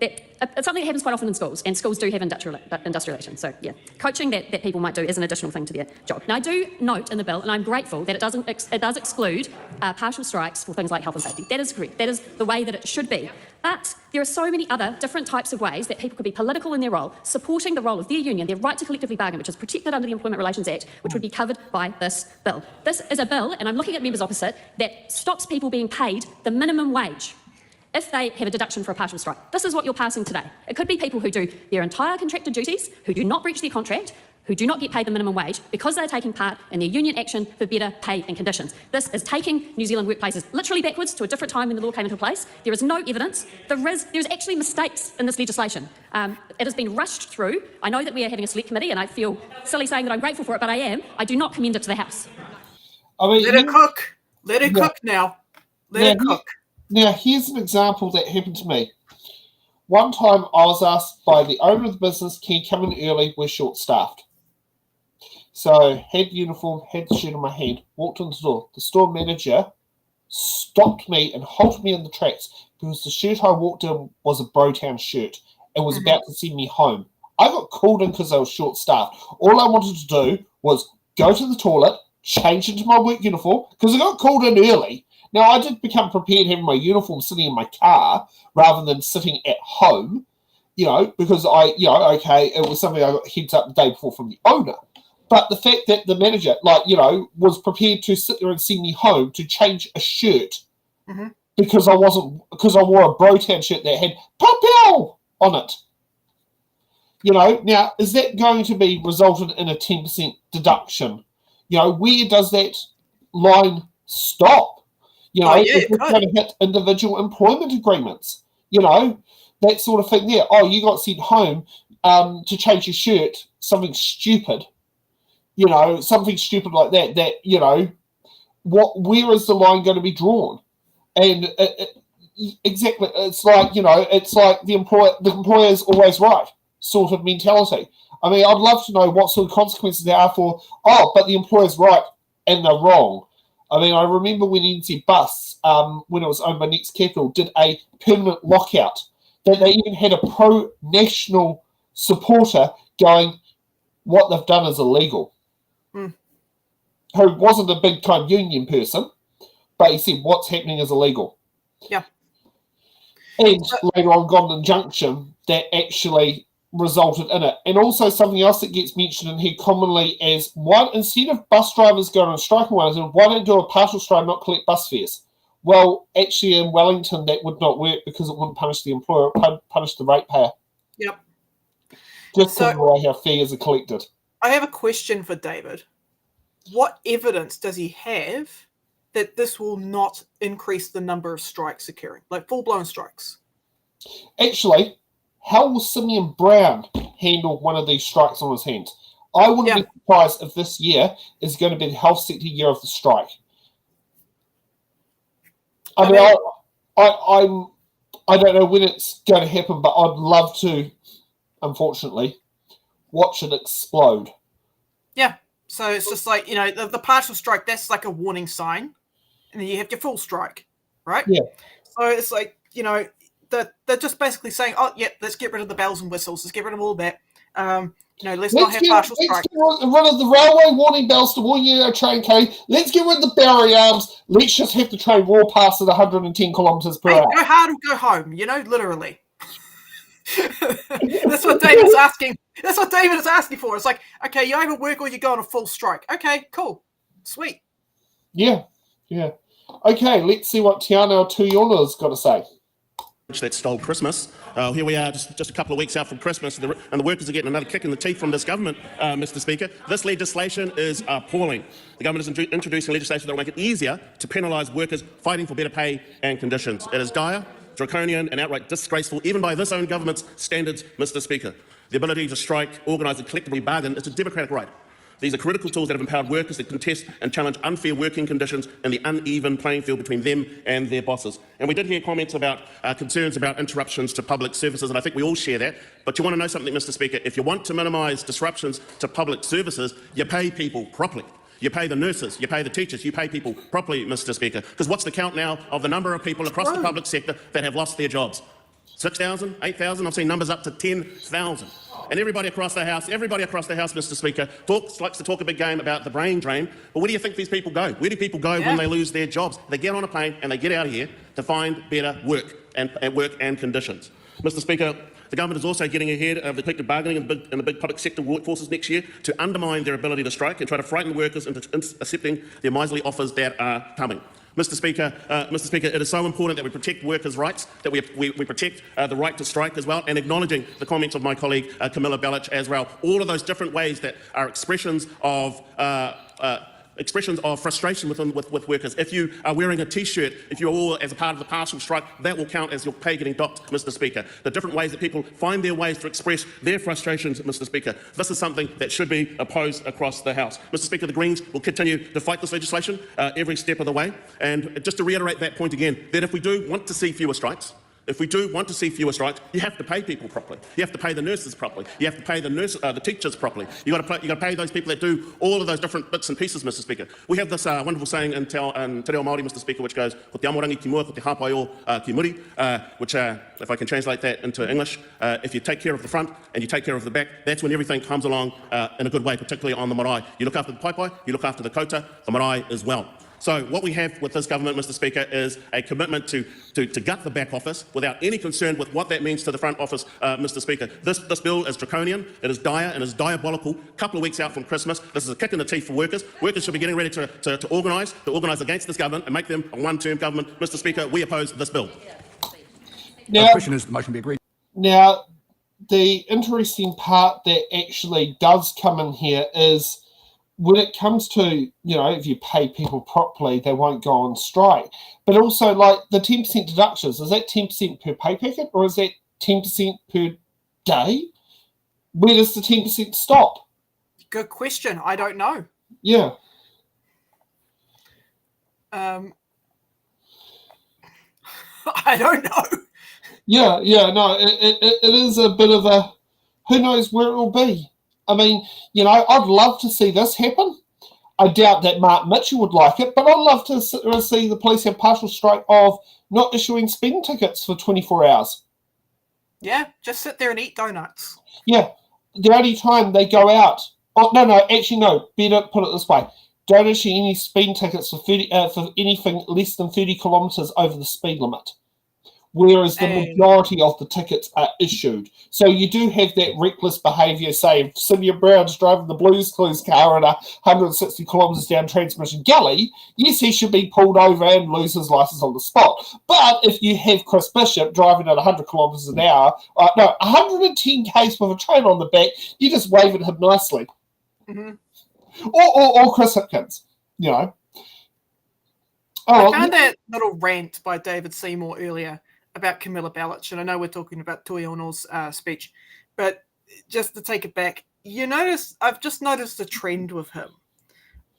It's something that happens quite often in schools, and schools do have industrialisation. So, yeah, coaching that people might do is an additional thing to their job. Now, I do note in the bill, and I'm grateful that it does exclude partial strikes for things like health and safety. That is correct. That is the way that it should be. But there are so many other different types of ways that people could be political in their role, supporting the role of their union, their right to collectively bargain, which is protected under the Employment Relations Act, which would be covered by this bill. This is a bill, and I'm looking at members opposite, that stops people being paid the minimum wage if they have a deduction for a partial strike. This is what you're passing today. It could be people who do their entire contracted duties, who do not breach their contract, who do not get paid the minimum wage because they're taking part in their union action for better pay and conditions. This is taking New Zealand workplaces literally backwards to a different time when the law came into place. There is no evidence. There's actually mistakes in this legislation. It has been rushed through. I know that we are having a select committee, and I feel silly saying that I'm grateful for it, but I am. I do not commend it to the House. Let it cook. Let it cook now. Let it cook. Now, here's an example that happened to me. One time I was asked by the owner of the business, can you come in early? We're short-staffed. So, had the uniform, had the shirt in my hand, walked in the door. The store manager stopped me and halted me in the tracks because the shirt I walked in was a Brotown shirt and was about to send me home. I got called in because I was short-staffed. All I wanted to do was go to the toilet, change into my work uniform, because I got called in early. Now, I did become prepared having my uniform sitting in my car rather than sitting at home, because it was something I got heads up the day before from the owner. But the fact that the manager, was prepared to sit there and send me home to change a shirt because I wore a Brotown shirt that had Papel on it. Now, is that going to be resulted in a 10% deduction? where does that line stop? Is it going to hit individual employment agreements? That sort of thing there. Oh, you got sent home to change your shirt, something stupid. Something stupid like that, where is the line going to be drawn? And exactly, it's like, it's like the employer is always right sort of mentality. I mean, I'd love to know what sort of consequences there are for, but the employer's right and they're wrong. I mean, I remember when NZ Bus, when it was owned by Next Capital, did a permanent lockout, that they even had a pro-national supporter going, what they've done is illegal. Who wasn't a big-time union person, but he said, what's happening is illegal. Yeah. And later on got an injunction that actually resulted in it. And also something else that gets mentioned in here commonly as, instead of bus drivers going on strike, why don't do a partial strike, not collect bus fares? Well, actually in Wellington that would not work because it wouldn't punish the employer, it would punish the ratepayer. Yep. Just because of the way how fares are collected. I have a question for David. What evidence does he have that this will not increase the number of strikes occurring, like full-blown strikes? Actually, how will Simeon Brown handle one of these strikes on his hands? I wouldn't be surprised if this year is going to be the health sector year of the strike. I don't know when it's going to happen, but I'd love to, unfortunately, watch it explode. Yeah. So it's just like, the partial strike, that's like a warning sign. And then you have your full strike, right? Yeah. So it's like, they're just basically saying, let's get rid of the bells and whistles. Let's get rid of all that. Let's not have partial strike. Let's get rid of the railway warning bells to warn you train carry. Let's get rid of the barrier arms. Let's just have the train roar past at 110 kilometres per hour. Go hard or go home, literally. That's what David's asking. That's what David is asking for. It's like, okay, you either work or you go on a full strike. Okay, cool. Sweet. Yeah. Okay, let's see what Tiana Tuiona's got to say. That stole Christmas. Here we are, just a couple of weeks out from Christmas, and the workers are getting another kick in the teeth from this government, Mr. Speaker. This legislation is appalling. The government is introducing legislation that will make it easier to penalise workers fighting for better pay and conditions. It is dire, draconian and outright disgraceful, even by this own government's standards, Mr. Speaker. The ability to strike, organise and collectively bargain is a democratic right. These are critical tools that have empowered workers to contest and challenge unfair working conditions and the uneven playing field between them and their bosses. And we did hear comments about concerns about interruptions to public services, and I think we all share that. But you want to know something, Mr. Speaker? If you want to minimise disruptions to public services, you pay people properly. You pay the nurses, you pay the teachers, you pay people properly, Mr. Speaker. Because what's the count now of the number of people across the public sector that have lost their jobs? 6,000, 8,000, I've seen numbers up to 10,000. And everybody across the House, Mr. Speaker, likes to talk a big game about the brain drain. But where do you think these people go? Where do people go when they lose their jobs? They get on a plane and they get out of here to find better work and conditions. Mr. Speaker, the government is also getting ahead of the collective bargaining in the big public sector workforces next year to undermine their ability to strike and try to frighten the workers into accepting their miserly offers that are coming. Mr. Speaker, it is so important that we protect workers' rights, that we protect the right to strike as well, and acknowledging the comments of my colleague Camilla Bellich as well. All of those different ways that are expressions of frustration with workers. If you are wearing a T-shirt, if you're all as a part of the partial strike, that will count as your pay getting docked, Mr. Speaker. The different ways that people find their ways to express their frustrations, Mr. Speaker. This is something that should be opposed across the House. Mr. Speaker, the Greens will continue to fight this legislation every step of the way. And just to reiterate that point again, that if we do want to see fewer strikes, you have to pay people properly. You have to pay the nurses properly. You have to pay the teachers properly. You got to pay those people that do all of those different bits and pieces, Mr. Speaker. We have this wonderful saying in Te Reo Māori, Mr. Speaker, which goes, "Ko te amorangi ki mua, ko te hapai o ki muri," which, if I can translate that into English, if you take care of the front and you take care of the back, that's when everything comes along in a good way, particularly on the marae. You look after the paipai, you look after the kota, the marae as well. So what we have with this government, Mr. Speaker, is a commitment to gut the back office without any concern with what that means to the front office, Mr. Speaker. This bill is draconian, it is dire and it is diabolical. A couple of weeks out from Christmas, this is a kick in the teeth for workers. Workers should be getting ready to organise against this government and make them a one-term government. Mr. Speaker, we oppose this bill. Now, the question is the motion be agreed. Now, the interesting part that actually does come in here is when it comes to, if you pay people properly, they won't go on strike. But also, like, the 10% deductions, is that 10% per pay packet or is that 10% per day? Where does the 10% stop? Good question. I don't know. Yeah. I don't know. Yeah, no, it is a bit of a, who knows where it will be. I mean, I'd love to see this happen. I doubt that Mark Mitchell would like it, but I'd love to see the police have partial strike of not issuing speeding tickets for 24 hours. Yeah, just sit there and eat donuts. Yeah, the only time they go out. Oh, no, actually, no. Better put it this way. Don't issue any speeding tickets for anything less than 30 kilometres over the speed limit. Whereas the majority of the tickets are issued. So you do have that reckless behaviour, say, if Simeon Brown's driving the Blues Clues car at 160 kilometres down Transmission Gully, yes, he should be pulled over and lose his licence on the spot. But if you have Chris Bishop driving at 100 kilometres an hour, 110 k's with a train on the back, you just wave at him nicely. Mm-hmm. Or Chris Hipkins, I found that little rant by David Seymour earlier about Camilla Bellich, and I know we're talking about Toi Ono's speech, but just to take it back, I've just noticed a trend with him.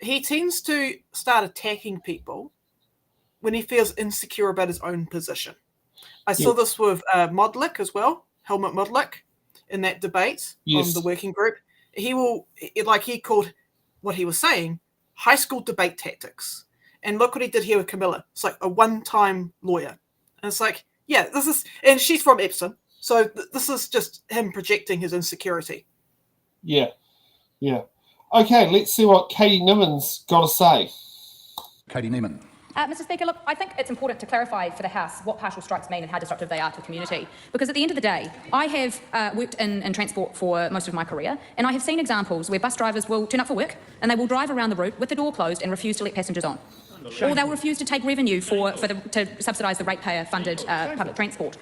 He tends to start attacking people when he feels insecure about his own position. I saw this with Modlik as well, Helmut Modlik, in that debate on the working group. He called what he was saying high school debate tactics. And look what he did here with Camilla. It's like a one-time lawyer. And it's like, yeah, and she's from Epsom. So this is just him projecting his insecurity. Yeah. Okay, let's see what Katie Niman's got to say. Katie Niman. Mr. Speaker, look, I think it's important to clarify for the House what partial strikes mean and how disruptive they are to the community. Because at the end of the day, I have worked in transport for most of my career, and I have seen examples where bus drivers will turn up for work and they will drive around the route with the door closed and refuse to let passengers on. Or they'll refuse to take revenue to subsidise the ratepayer-funded public transport.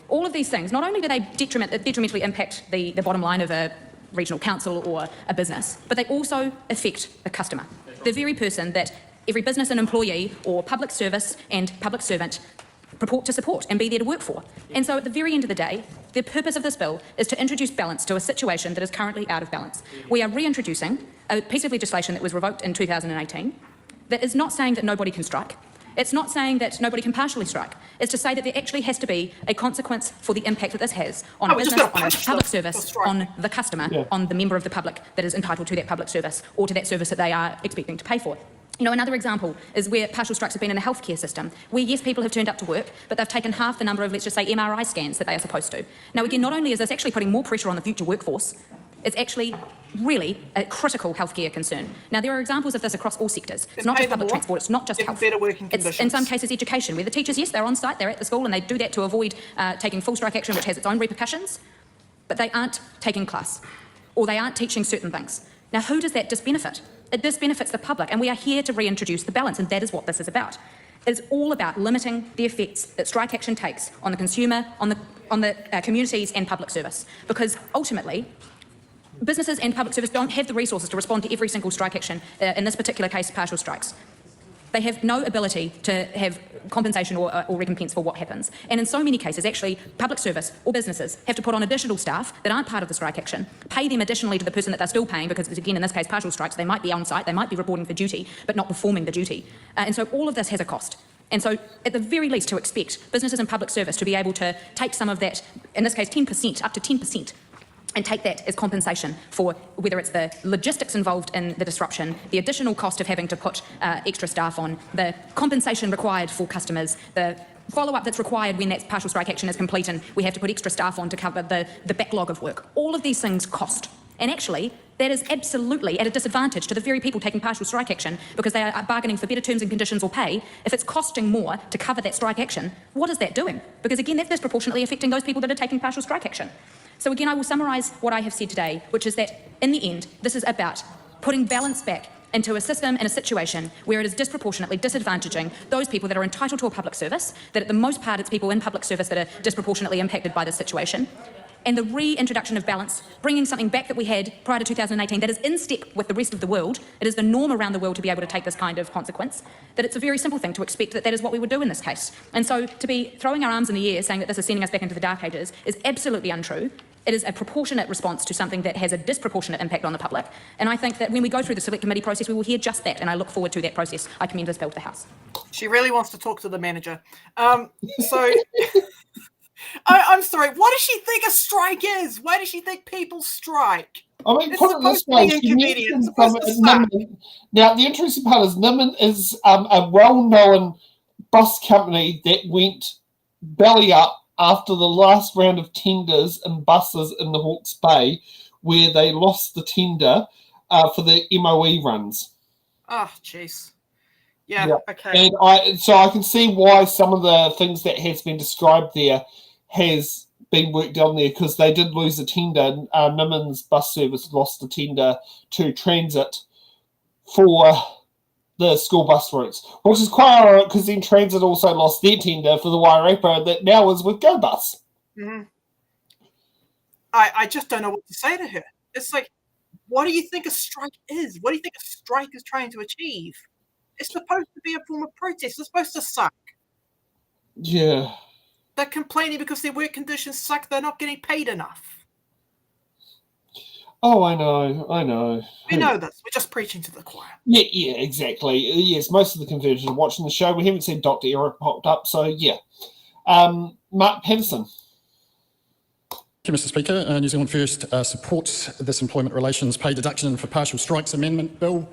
All of these things, not only do they detrimentally impact the bottom line of a regional council or a business, but they also affect the customer, the very person that every business and employee or public service and public servant purport to support and be there to work for. And so at the very end of the day, the purpose of this bill is to introduce balance to a situation that is currently out of balance. We are reintroducing a piece of legislation that was revoked in 2018 that is not saying that nobody can strike. It's not saying that nobody can partially strike. It's to say that there actually has to be a consequence for the impact that this has on a business, on a public service, on the customer, on the member of the public that is entitled to that public service or to that service that they are expecting to pay for. Another example is where partial strikes have been in the healthcare system, where, yes, people have turned up to work, but they've taken half the number of, let's just say, MRI scans that they are supposed to. Now, again, not only is this actually putting more pressure on the future workforce, it's actually really a critical healthcare concern. Now, there are examples of this across all sectors. It's not just public transport, it's not just health. It's, in some cases, education, where the teachers, yes, they're on site, they're at the school, and they do that to avoid taking full strike action, which has its own repercussions, but they aren't taking class, or they aren't teaching certain things. Now, who does that disbenefit? It disbenefits the public, and we are here to reintroduce the balance, and that is what this is about. It's all about limiting the effects that strike action takes on the consumer, on the communities and public service, because ultimately, businesses and public service don't have the resources to respond to every single strike action, in this particular case, partial strikes. They have no ability to have compensation or recompense for what happens. And in so many cases, actually, public service or businesses have to put on additional staff that aren't part of the strike action, pay them additionally to the person that they're still paying, because, again, in this case, partial strikes, they might be on site, they might be reporting for duty, but not performing the duty. And so all of this has a cost. And so, at the very least, to expect businesses and public service to be able to take some of that, in this case, 10%, up to 10%, and take that as compensation for whether it's the logistics involved in the disruption, the additional cost of having to put extra staff on, the compensation required for customers, the follow-up that's required when that partial strike action is complete and we have to put extra staff on to cover the backlog of work. All of these things cost. And actually, that is absolutely at a disadvantage to the very people taking partial strike action because they are bargaining for better terms and conditions or pay. If it's costing more to cover that strike action, what is that doing? Because, again, that's disproportionately affecting those people that are taking partial strike action. So again, I will summarise what I have said today, which is that, in the end, this is about putting balance back into a system and a situation where it is disproportionately disadvantaging those people that are entitled to a public service, that at the most part it's people in public service that are disproportionately impacted by this situation, and the reintroduction of balance, bringing something back that we had prior to 2018 that is in step with the rest of the world. It is the norm around the world to be able to take this kind of consequence, that it's a very simple thing to expect that that is what we would do in this case. And so to be throwing our arms in the air saying that this is sending us back into the dark ages is absolutely untrue. It is a proportionate response to something that has a disproportionate impact on the public. And I think that when we go through the select committee process, we will hear just that, and I look forward to that process. I commend this bill to the House. She really wants to talk to the manager. I'm sorry, what does she think a strike is? Why does she think people strike? I mean, It's put it this supposed to be way. She inconvenient. mentioned It's supposed to suck. Nimmin. Now, the interesting part is Nimmin is a well-known bus company that went belly up after the last round of tenders in buses in the Hawke's Bay, where they lost the tender for the MOE runs. Oh, jeez. Yeah, okay. And so I can see why some of the things that has been described there has been worked on there, because they did lose a tender. Nimmin's bus service lost a tender to Transit for the school bus routes, which is quite ironic because then Transit also lost their tender for the Wairarapa that now is with GoBus. Mm-hmm. I just don't know what to say to her. It's like, what do you think a strike is? What do you think a strike is trying to achieve? It's supposed to be a form of protest. It's supposed to suck. Yeah. They're complaining because their work conditions suck. They're not getting paid enough. Oh, I know. We know this. We're just preaching to the choir. Yeah, exactly. Yes, most of the convergents are watching the show. We haven't seen Dr. Eric popped up, so yeah. Mark Patterson. Thank you, Mr. Speaker. New Zealand First supports this Employment Relations Pay Deduction for Partial Strikes Amendment Bill.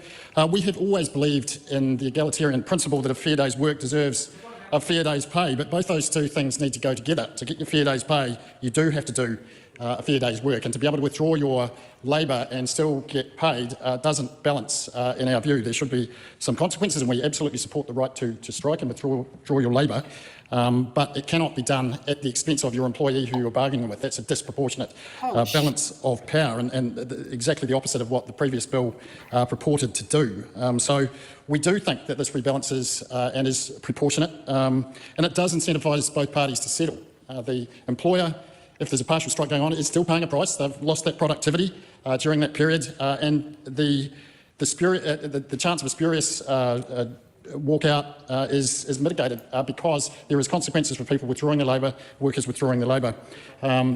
We have always believed in the egalitarian principle that a fair day's work deserves a fair day's pay, but both those two things need to go together. To get your fair day's pay, you do have to do a fair day's work, and to be able to withdraw your labour and still get paid doesn't balance in our view. There should be some consequences, and we absolutely support the right to strike and withdraw your labour, but it cannot be done at the expense of your employee who you're bargaining with. That's a disproportionate balance of power, and exactly the opposite of what the previous bill purported to do. So we do think that this rebalances and is proportionate, and it does incentivise both parties to settle. The employer, if there's a partial strike going on, is still paying a price. They've lost that productivity during that period, and the chance of a spurious walkout is mitigated because there is consequences for people withdrawing their labour, workers withdrawing their labour.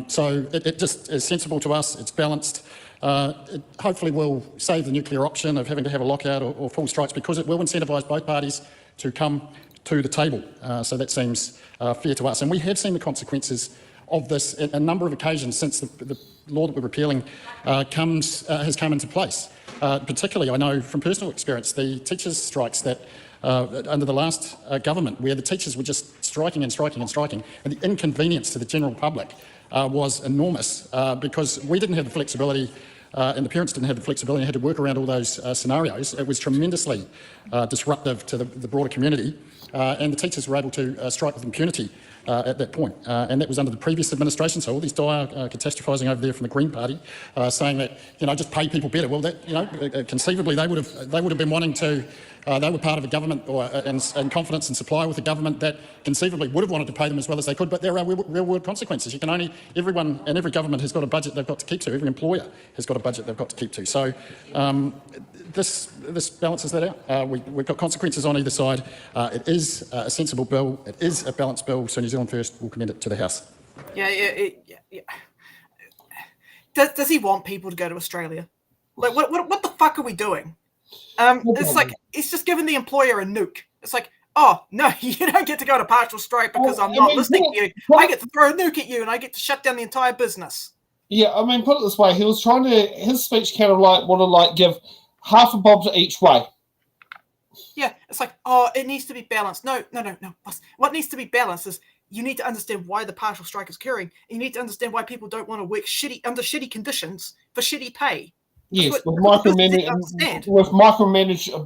So it just is sensible to us. It's balanced. It hopefully will save the nuclear option of having to have a lockout or full strikes, because it will incentivise both parties to come to the table. So that seems fair to us. And we have seen the consequences of this at a number of occasions since the law that we're repealing has come into place. Particularly, I know from personal experience, the teachers' strikes that under the last government, where the teachers were just striking and the inconvenience to the general public was enormous because we didn't have the flexibility and the parents didn't have the flexibility and had to work around all those scenarios. It was tremendously disruptive to the broader community, and the teachers were able to strike with impunity at that point. And that was under the previous administration, so all these dire catastrophising over there from the Green Party, saying that, just pay people better. Well, that, conceivably they would have been wanting to, they were part of a government and confidence and supply with the government that conceivably would have wanted to pay them as well as they could, but there are real-world consequences. Everyone and every government has got a budget they've got to keep to. Every employer has got a budget they've got to keep to. So this balances that out. We've got consequences on either side. It is a sensible bill. It is a balanced bill, so New Zealand First will commend it to the House. Yeah. Does he want people to go to Australia? Like, what the fuck are we doing? It's like, it's just giving the employer a nuke. It's like, oh, no, you don't get to go to partial strike because I'm not listening to you. I get to throw a nuke at you and I get to shut down the entire business. Yeah, I mean, put it this way. He was trying to, his speech kind of want to give half a bob to each way. Yeah, it's like, oh, it needs to be balanced. No. What needs to be balanced is you need to understand why the partial strike is occurring. And you need to understand why people don't want to work under shitty conditions for shitty pay. Yes, with micromanaged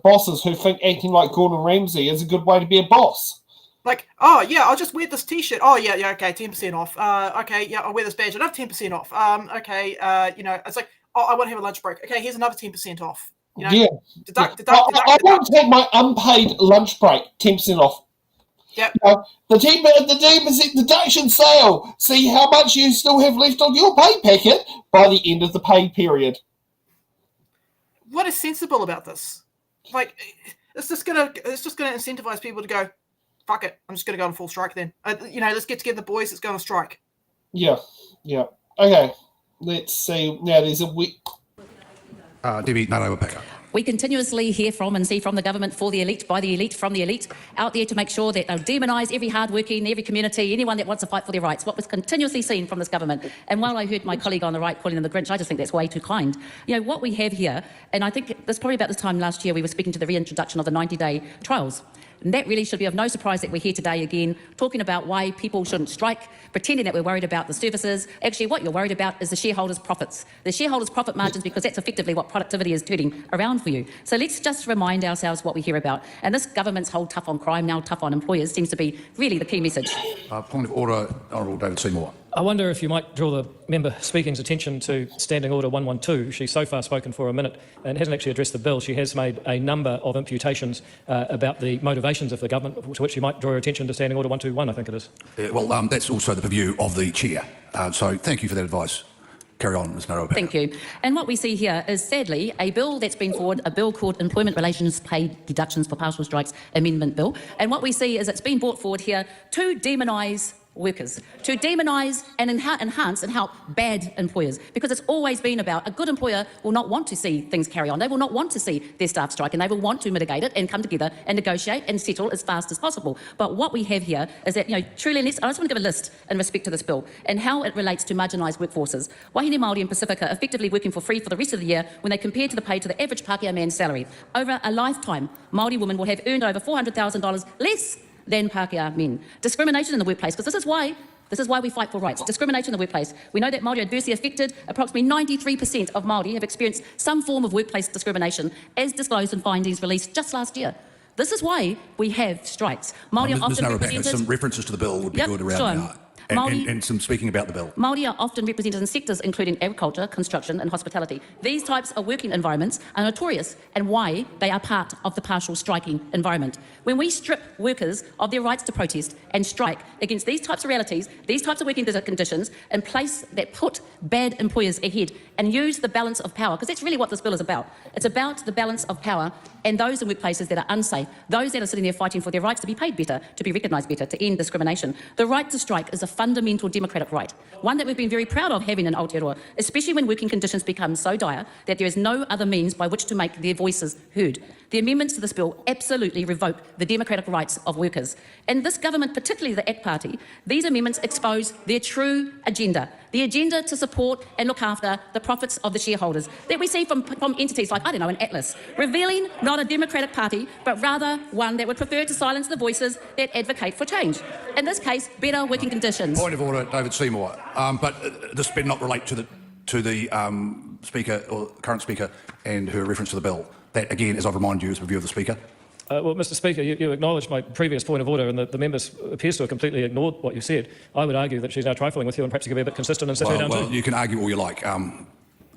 bosses who think acting like Gordon Ramsay is a good way to be a boss. Like, oh, yeah, I'll just wear this T-shirt. Oh, yeah, okay, 10% off. Okay, yeah, I'll wear this badge. Another 10% off. Okay, it's like, oh, I want to have a lunch break. Okay, here's another 10% off. Deduct. I won't take my unpaid lunch break 10% off. Yep. The 10% deduction sale. See how much you still have left on your pay packet by the end of the pay period. What is sensible about this? Like, it's just gonna incentivize people to go, fuck it, I'm just gonna go on full strike then. Let's get together, boys. Let's go on a strike. Yeah. Okay. Let's see. Now there's a week. Debbie Naroa-Packer. We continuously hear from and see from the government for the elite, by the elite, from the elite, out there to make sure that they'll demonise every hard-working, every community, anyone that wants to fight for their rights. What was continuously seen from this government. And while I heard my colleague on the right calling them the Grinch, I just think that's way too kind. What we have here, and I think this probably about this time last year, we were speaking to the reintroduction of the 90-day trials. And that really should be of no surprise that we're here today again, talking about why people shouldn't strike, pretending that we're worried about the services. Actually, what you're worried about is the shareholders' profits. The shareholders' profit margins, because that's effectively what productivity is turning around for you. So let's just remind ourselves what we hear about. And this government's whole tough on crime, now tough on employers, seems to be really the key message. Point of order, Honourable David Seymour. I wonder if you might draw the member speaking's attention to Standing Order 112. She's so far spoken for a minute and hasn't actually addressed the bill. She has made a number of imputations about the motivations of the government, to which you might draw your attention to Standing Order 121, I think it is. That's also the purview of the chair. So thank you for that advice. Carry on, Ms Naroa-Packer. Thank you. And what we see here is, sadly, a bill that's been forward, a bill called Employment Relations Pay Deductions for Partial Strikes Amendment Bill. And what we see is it's been brought forward here to demonise workers, to demonise and enhance and help bad employers, because it's always been about a good employer will not want to see things carry on. They will not want to see their staff strike, and they will want to mitigate it and come together and negotiate and settle as fast as possible. But what we have here is that, truly, I just want to give a list in respect to this bill and how it relates to marginalised workforces. Wahine Māori and Pacifica are effectively working for free for the rest of the year when they compare to the pay to the average Pākehā man's salary. Over a lifetime, Māori women will have earned over $400,000 less than Pākehā men. Discrimination in the workplace, because this is why we fight for rights. Discrimination in the workplace. We know that Māori are adversely affected. Approximately 93% of Māori have experienced some form of workplace discrimination, as disclosed in findings released just last year. This is why we have strikes. Māori are often represented... Some references to the bill would be good around and some speaking about the bill. Māori are often represented in sectors including agriculture, construction and hospitality. These types of working environments are notorious and why they are part of the partial striking environment. When we strip workers of their rights to protest and strike against these types of realities, these types of working conditions, and place that put bad employers ahead and use the balance of power, because that's really what this bill is about. It's about the balance of power and those in workplaces that are unsafe, those that are sitting there fighting for their rights to be paid better, to be recognised better, to end discrimination. The right to strike is a fundamental democratic right, one that we've been very proud of having in Aotearoa, especially when working conditions become so dire that there is no other means by which to make their voices heard. The amendments to this bill absolutely revoke the democratic rights of workers. And this government, particularly the ACT Party, these amendments expose their true agenda, the agenda to support and look after the profits of the shareholders that we see from entities like, an Atlas, revealing not a democratic party, but rather one that would prefer to silence the voices that advocate for change. In this case, better working conditions. Point of order, David Seymour. But this better not relate to the Speaker or current Speaker and her reference to the bill. That, again, as I've reminded you, is a review of the Speaker. Well, Mr Speaker, you acknowledged my previous point of order, and the member appears to have completely ignored what you said. I would argue that she's now trifling with you and perhaps you could be a bit consistent and sit her down too. Well, you can argue all you like.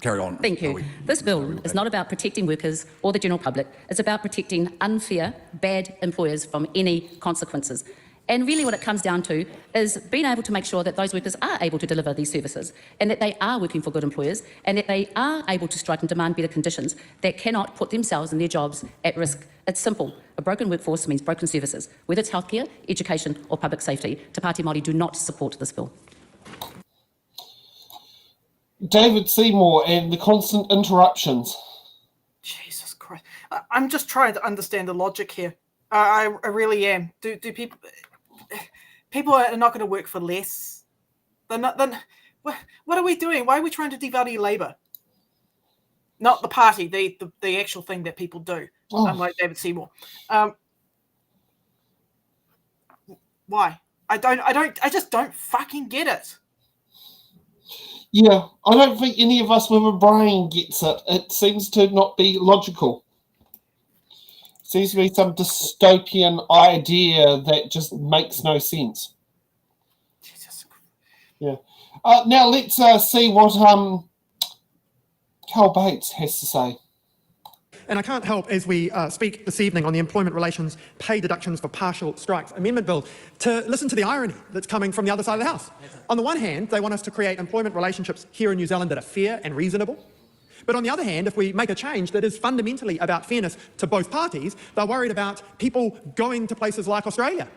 Carry on. Thank you. This bill is not about protecting workers or the general public. It's about protecting unfair, bad employers from any consequences. And really what it comes down to is being able to make sure that those workers are able to deliver these services and that they are working for good employers and that they are able to strike and demand better conditions that cannot put themselves and their jobs at risk. It's simple. A broken workforce means broken services, whether it's healthcare, education or public safety. Te Pāti Māori do not support this bill. David Seymour and the constant interruptions. Jesus Christ. I'm just trying to understand the logic here. I really am. Do people are not going to work for less? They're not. Then what are we doing? Why are we trying to devalue labour? Not the party, the actual thing that people do. Unlike David Seymour. Why? I just don't fucking get it. Yeah, I don't think any of us with a brain gets it. It seems to not be logical. Seems to be some dystopian idea that just makes no sense. Jesus. Yeah. Now let's see what Carl Bates has to say. and I can't help, as we speak this evening on the Employment Relations Pay Deductions for Partial Strikes Amendment Bill, to listen to the irony that's coming from the other side of the House. On the one hand, they want us to create employment relationships here in New Zealand that are fair and reasonable. But on the other hand, if we make a change that is fundamentally about fairness to both parties, they're worried about people going to places like Australia.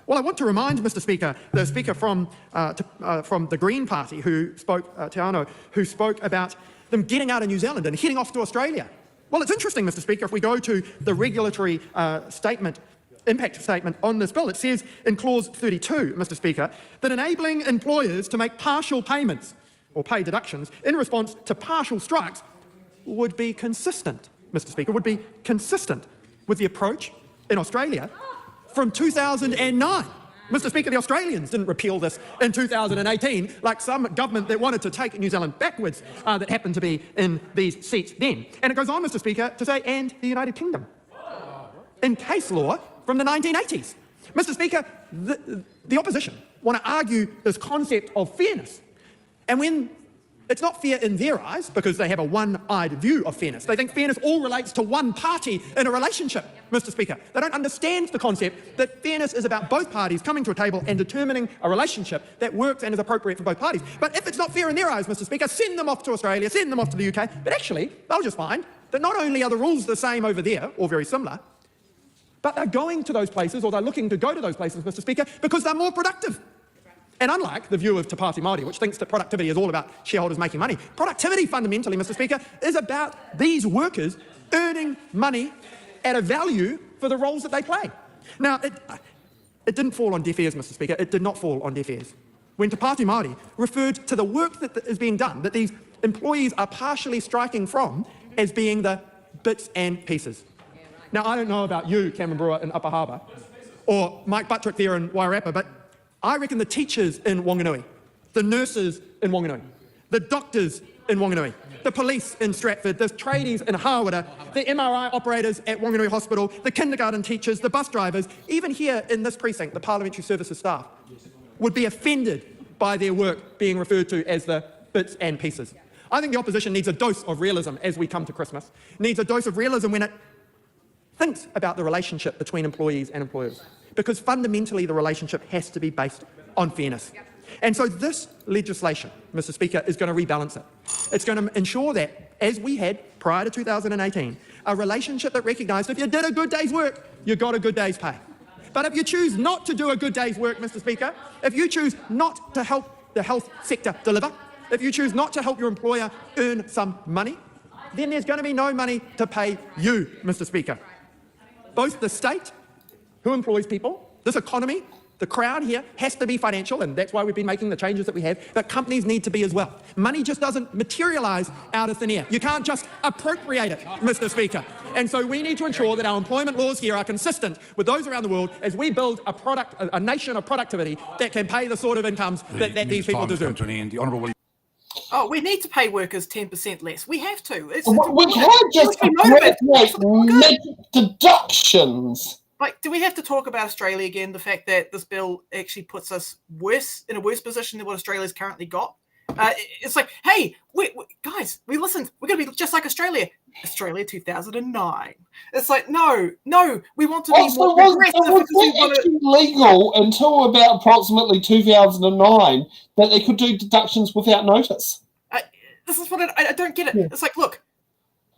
Well, I want to remind Mr. Speaker, the Speaker from the Green Party who spoke, Te Ano, who spoke about them getting out of New Zealand and heading off to Australia. Well, it's interesting, Mr. Speaker, if we go to the regulatory impact statement on this bill, it says in clause 32, Mr. Speaker, that enabling employers to make partial payments or pay deductions in response to partial strikes would be consistent, Mr. Speaker, would be consistent with the approach in Australia from 2009. Mr. Speaker, the Australians didn't repeal this in 2018 like some government that wanted to take New Zealand backwards that happened to be in these seats then. And it goes on, Mr. Speaker, to say, and the United Kingdom, in case law from the 1980s. Mr. Speaker, the opposition want to argue this concept of fairness. And when it's not fair in their eyes, because they have a one-eyed view of fairness. They think fairness all relates to one party in a relationship, Mr. Speaker. They don't understand the concept that fairness is about both parties coming to a table and determining a relationship that works and is appropriate for both parties. But if it's not fair in their eyes, Mr. Speaker, send them off to Australia, send them off to the UK. But actually, they'll just find that not only are the rules the same over there, or very similar, but they're going to those places, or they're looking to go to those places, Mr. Speaker, because they're more productive. And unlike the view of Te Pāti Māori, which thinks that productivity is all about shareholders making money, productivity fundamentally, Mr. Speaker, is about these workers earning money at a value for the roles that they play. Now, it didn't fall on deaf ears, Mr. Speaker. It did not fall on deaf ears. When Te Pāti Māori referred to the work that is being done, that these employees are partially striking from, as being the bits and pieces. Now, I don't know about you, Cameron Brewer in Upper Harbour, or Mike Buttrick there in Wairarapa, but I reckon the teachers in Whanganui, the nurses in Whanganui, the doctors in Whanganui, the police in Stratford, the tradies in Hawera, the MRI operators at Whanganui Hospital, the kindergarten teachers, the bus drivers, even here in this precinct, the parliamentary services staff, would be offended by their work being referred to as the bits and pieces. I think the opposition needs a dose of realism as we come to Christmas, needs a dose of realism when it thinks about the relationship between employees and employers. Because fundamentally the relationship has to be based on fairness. And so this legislation, Mr. Speaker, is going to rebalance it. It's going to ensure that, as we had prior to 2018, a relationship that recognised if you did a good day's work, you got a good day's pay. But if you choose not to do a good day's work, Mr. Speaker, if you choose not to help the health sector deliver, if you choose not to help your employer earn some money, then there's going to be no money to pay you, Mr. Speaker. Both the state, who employs people, this economy, the crowd here has to be financial, and that's why we've been making the changes that we have, but companies need to be as well. Money just doesn't materialise out of thin air. You can't just appropriate it, Mr. Speaker. And so we need to ensure that our employment laws here are consistent with those around the world as we build a nation of productivity that can pay the sort of incomes that these people deserve. Oh, we need to pay workers 10% less. We have to. We can't just make deductions. Like, do we have to talk about Australia again? The fact that this bill actually puts us in a worse position than what Australia's currently got. It's like, hey, guys, we listened. We're going to be just like Australia. Australia 2009. It's like, no, we want to be more progressive. It was actually legal until about approximately 2009 that they could do deductions without notice. This is what I don't get it. Yeah. It's like, look,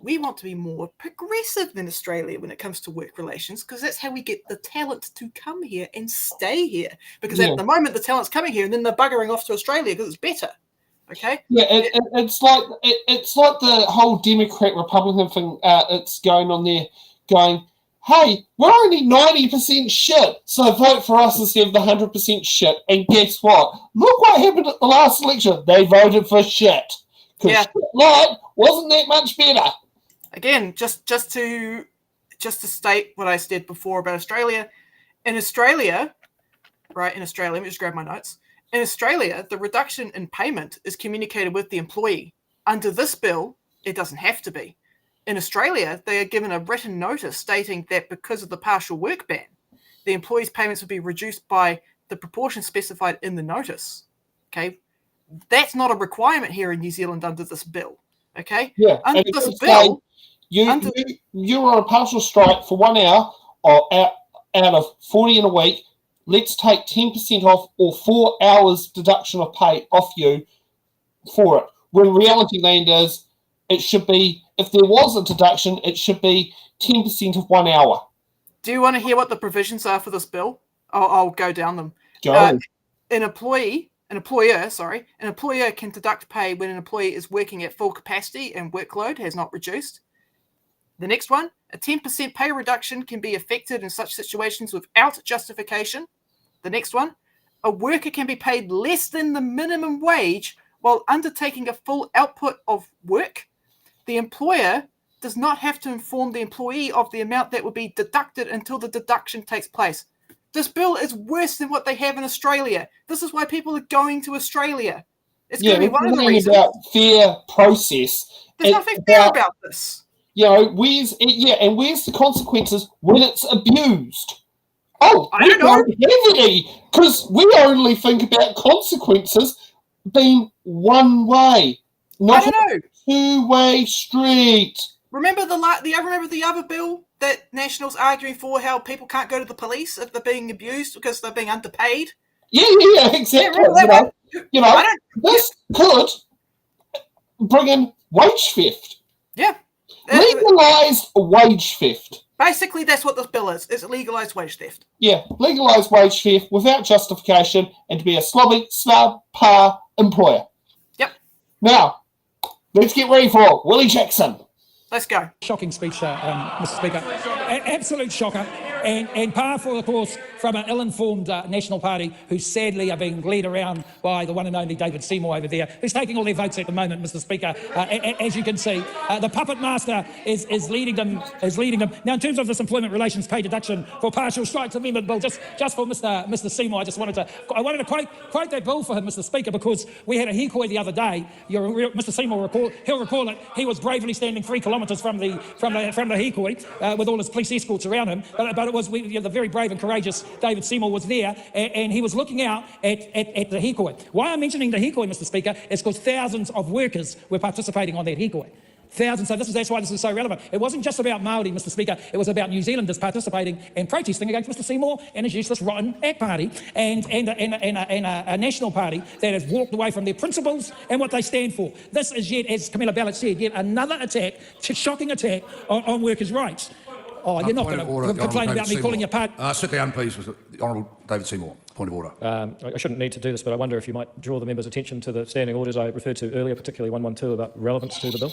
we want to be more progressive than Australia when it comes to work relations, because that's how we get the talent to come here and stay here. Because at the moment, the talent's coming here and then they're buggering off to Australia because it's better. Okay. Yeah, it's like the whole Democrat-Republican thing. It's going on there, going, hey, we're only 90% shit, so vote for us instead of the 100% shit. And guess what? Look what happened at the last election. They voted for shit. Because shit wasn't that much better. Again, just to state what I said before about Australia. In Australia, let me just grab my notes. In Australia, the reduction in payment is communicated with the employee. Under this bill, it doesn't have to be. In Australia, they are given a written notice stating that because of the partial work ban, the employee's payments will be reduced by the proportion specified in the notice. Okay, that's not a requirement here in New Zealand under this bill. Okay, yeah, under this bill, You were on a partial strike for 1 hour out of 40 in a week. Let's take 10% off or 4 hours deduction of pay off you for it. When reality land is, it should be, if there was a deduction, it should be 10% of 1 hour. Do you want to hear what the provisions are for this bill? I'll go down them. Go. An employer can deduct pay when an employee is working at full capacity and workload has not reduced. The next one, a 10% pay reduction can be effected in such situations without justification. The next one, a worker can be paid less than the minimum wage while undertaking a full output of work. The employer does not have to inform the employee of the amount that will be deducted until the deduction takes place. This bill is worse than what they have in Australia. This is why people are going to Australia. It's going to be one of the reasons. About fair process. There's nothing fair about this. Where's the consequences when it's abused? Oh, I don't know. Heavily, because we only think about consequences being one way, not a two-way street. Remember the other bill that National's arguing for, how people can't go to the police if they're being abused because they're being underpaid? Yeah, exactly. This could bring in wage theft. Yeah. Legalised wage theft. Basically, that's what this bill is. It's legalised wage theft. Yeah, legalised wage theft without justification and to be a slobby, subpar employer. Yep. Now, let's get ready for Willie Jackson. Let's go. Shocking speech, Mr. Speaker. Absolute shocker. And powerful, of course, from an ill-informed National Party who sadly are being led around by the one and only David Seymour over there, who's taking all their votes at the moment, Mr. Speaker. As you can see, the puppet master is leading them. Now, in terms of this employment relations pay deduction for partial strikes amendment bill, just for Mr. Seymour, I wanted to quote that bill for him, Mr. Speaker, because we had a hikoi the other day. Mr. Seymour he'll recall it. He was bravely standing 3 kilometres from the hikoi with all his police escorts around him, but it was the very brave and courageous David Seymour was there, and he was looking out at the hikoi. Why I'm mentioning the hikoi, Mr. Speaker, is because thousands of workers were participating on that hikoi. Thousands. So that's why this is so relevant. It wasn't just about Māori, Mr. Speaker. It was about New Zealanders participating and protesting against Mr. Seymour and his useless, rotten ACT party and a national party that has walked away from their principles and what they stand for. This is yet, as Camilla Ballard said, yet another attack, shocking attack on workers' rights. Oh, you're not going to complain about me calling you part. Sit down, please, Mr. Honourable David Seymour. Point of order. I shouldn't need to do this, but I wonder if you might draw the member's attention to the standing orders I referred to earlier, particularly 112 about relevance to the bill.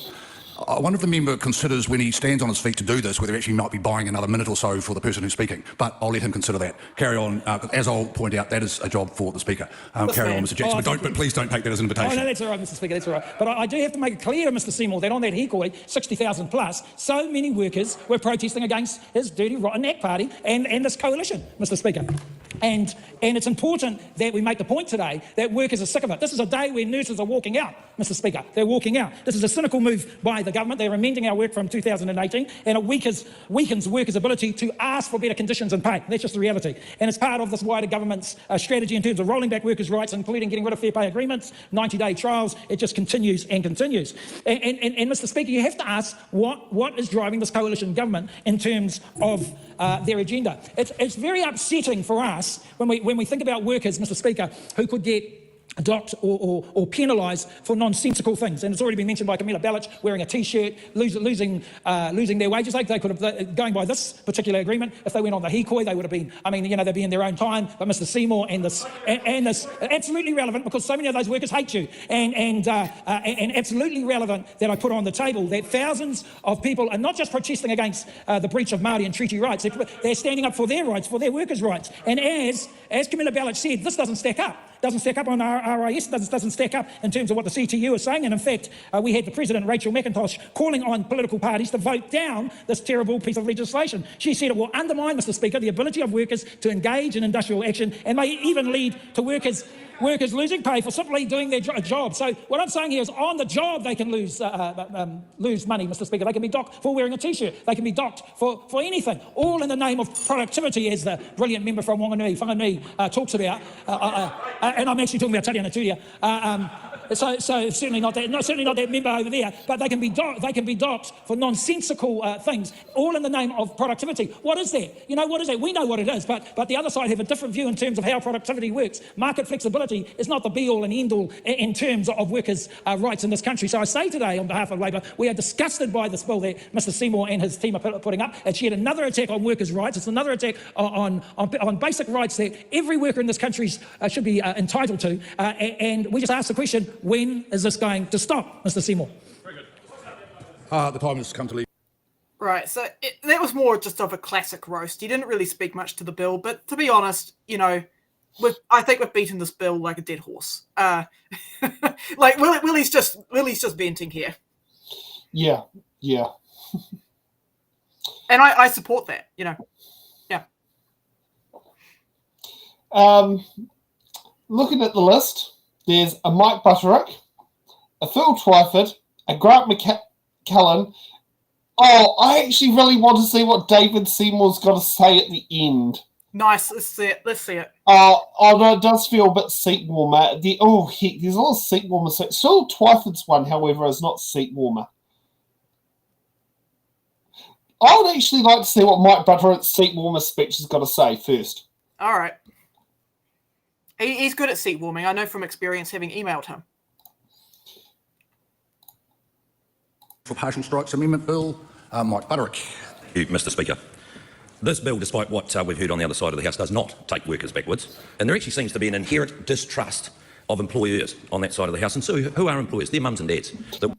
I wonder if the member considers when he stands on his feet to do this, whether he actually might be buying another minute or so for the person who's speaking. But I'll let him consider that. Carry on. As I'll point out, that is a job for the Speaker. Carry on, Mr. Jackson. But please don't take that as an invitation. Oh, no, that's all right, Mr. Speaker, that's all right. But I do have to make it clear, Mr. Seymour, that on that hikoi, 60,000 plus, so many workers were protesting against his dirty, rotten ACT party and this coalition, Mr. Speaker. And it's important that we make the point today that workers are sick of it. This is a day where nurses are walking out, Mr. Speaker. They're walking out. This is a cynical move by the government. They're amending our work from 2018, and it weakens workers' ability to ask for better conditions and pay. That's just the reality. And it's part of this wider government's strategy in terms of rolling back workers' rights, including getting rid of fair pay agreements, 90-day trials. It just continues and continues. And Mr. Speaker, you have to ask what is driving this coalition government in terms of their agenda. It's very upsetting for us when we think about workers, Mr. Speaker, who could get docked or penalised for nonsensical things. And it's already been mentioned by Camilla Ballard, wearing a T-shirt, losing their wages. They could have, going by this particular agreement, if they went on the hikoi, they would have been, they'd be in their own time. But Mr. Seymour and this absolutely relevant, because so many of those workers hate you. And absolutely relevant that I put on the table that thousands of people are not just protesting against the breach of Māori and treaty rights, they're standing up for their rights, for their workers' rights. And as Camilla Ballard said, this doesn't stack up. Doesn't stack up on our RIS, doesn't stack up in terms of what the CTU is saying. And in fact, we had the President, Rachel McIntosh, calling on political parties to vote down this terrible piece of legislation. She said it will undermine, Mr. Speaker, the ability of workers to engage in industrial action and may even lead to workers losing pay for simply doing their job. So what I'm saying here is on the job they can lose money, Mr. Speaker. They can be docked for wearing a T-shirt. They can be docked for anything, all in the name of productivity, as the brilliant member from Whanganui, Whanganui talks about. And I'm actually talking about Tariana Turia. So certainly not that. Certainly not that member over there. But they can be docked for nonsensical things, all in the name of productivity. What is that? You know, what is that? We know what it is, but the other side have a different view in terms of how productivity works. Market flexibility is not the be-all and end-all in terms of workers' rights in this country. So I say today, on behalf of Labor, we are disgusted by this bill that Mr Seymour and his team are putting up. It's yet another attack on workers' rights. It's another attack on basic rights that every worker in this country should be entitled to. And we just ask the question, when is this going to stop, Mr Seymour? The time has come to leave. Right, so that was more just of a classic roast. He didn't really speak much to the bill, but to be honest, you know, I think we've beaten this bill like a dead horse. Like Willie's just venting here. Yeah. And I support that, you know. Yeah. Looking at the list, there's a Mike Butterick, a Phil Twyford, a Grant McCallum. Oh, I actually really want to see what David Seymour's got to say at the end. Nice, let's see it. Oh no, it does feel a bit seat warmer. There's a lot of seat warmer. Phil Twyford's one, however, is not seat warmer. I would actually like to see what Mike Butterick's seat warmer speech has got to say first. All right. He's good at seat warming. I know from experience having emailed him. For partial strikes amendment bill, Mike Butterick. Thank you, Mr Speaker. This bill, despite what we've heard on the other side of the House, does not take workers backwards. And there actually seems to be an inherent distrust of employers on that side of the House. And so who are employers? They're mums and dads.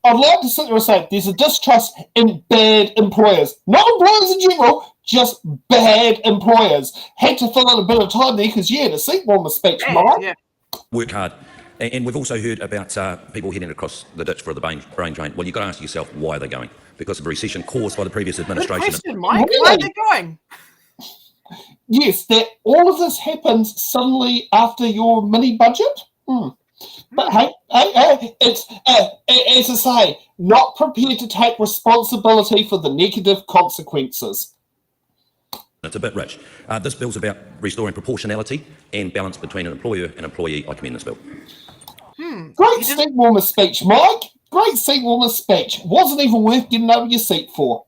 I'd like to sit there and say there's a distrust in bad employers. Not employers in general, just bad employers. Had to fill in a bit of time there because, the seat warmer speech, Mike. Yeah. Work hard. And we've also heard about people heading across the ditch for the brain drain. Well, you've got to ask yourself, why are they going? Because of a recession caused by the previous administration. Good question, Mike. Where are they going? Yes, that all of this happens suddenly after your mini budget. But hey, it's as I say, not prepared to take responsibility for the negative consequences. It's a bit rich. This bill's about restoring proportionality and balance between an employer and employee. I commend this bill. Great seat warmer speech, Mike. Great seat warmer speech. Wasn't even worth getting over your seat for.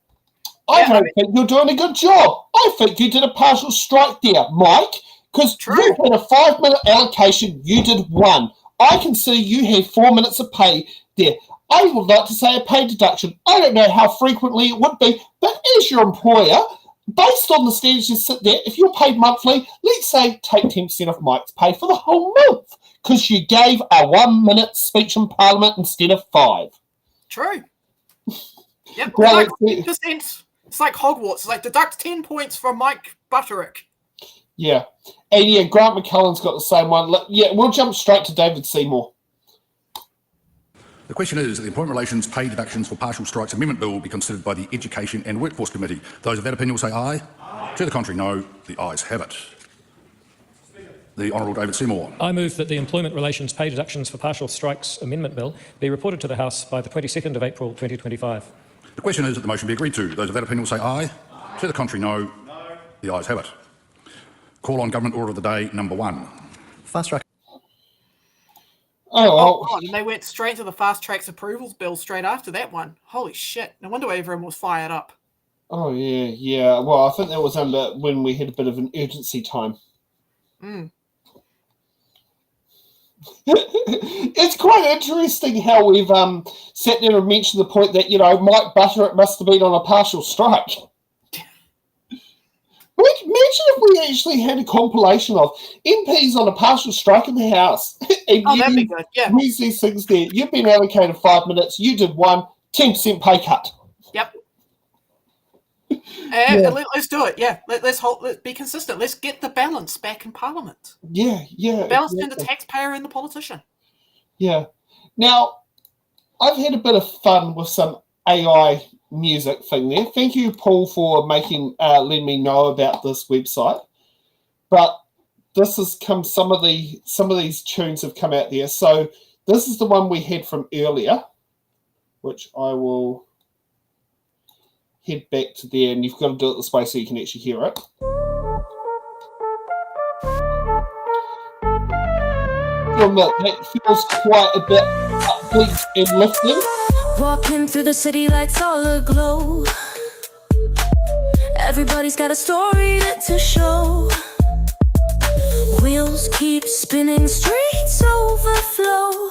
I don't think you're doing a good job. I think you did a partial strike there, Mike, because you had a 5-minute allocation, you did 1. I consider you had 4 minutes of pay there. I would like to say a pay deduction. I don't know how frequently it would be, but as your employer, based on the standards you sit there, if you're paid monthly, let's say take 10% of Mike's pay for the whole month because you gave a 1-minute speech in Parliament instead of 5. True. Yep. Well, it's like Hogwarts. It's like deduct 10 points from Mike Butterick. Yeah. And Grant McCallum's got the same one. Yeah, we'll jump straight to David Seymour. The question is that the Employment Relations Pay Deductions for Partial Strikes Amendment Bill will be considered by the Education and Workforce Committee. Those of that opinion will say aye. To the contrary, no. The ayes have it. The Honourable David Seymour. I move that the Employment Relations Pay Deductions for Partial Strikes Amendment Bill be reported to the House by the 22nd of April 2025. The question is that the motion be agreed to. Those of that opinion will say aye. To the contrary, no. The ayes have it. Call on Government Order of the Day, number 1. Fast track. Oh, God, and they went straight to the fast tracks approvals bill straight after that one. Holy shit. No wonder everyone was fired up. Oh, yeah. Well, I think that was under when we had a bit of an urgency time. It's quite interesting how we've sat there and mentioned the point that, Mike Butterick must have been on a partial strike. Imagine if we actually had a compilation of MPs on a partial strike in the House. And that'd be good, yeah. Use these things there. You've been allocated 5 minutes. You did 1, 10% pay cut. Yep. And let's do it, yeah. Let's be consistent. Let's get the balance back in Parliament. Yeah. Balance between the taxpayer and the politician. Yeah. Now, I've had a bit of fun with some AI music thing there. Thank you, Paul, for letting me know about this website. But this has come. Some of these tunes have come out there. So this is the one we had from earlier, which I will head back to there, and you've got to do it this way so you can actually hear it. to admit, that feels quite a bit upbeat and lifting. Walking through the city lights all aglow. Everybody's got a story to show. Wheels keep spinning, streets overflow.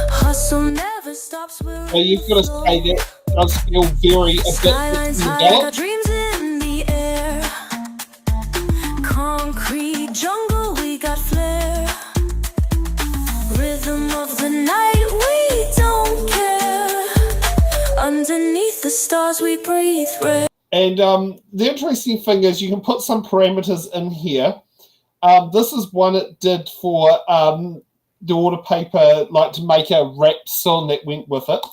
Hustle never stops. So you've got to say that does feel very a bit got dreams in the air. Concrete jungle, we got flair. Rhythm of the night, we don't care. Underneath the stars, we breathe rare. And the interesting thing is you can put some parameters in here. This is one it did for the order paper, like to make a rap song that went with it.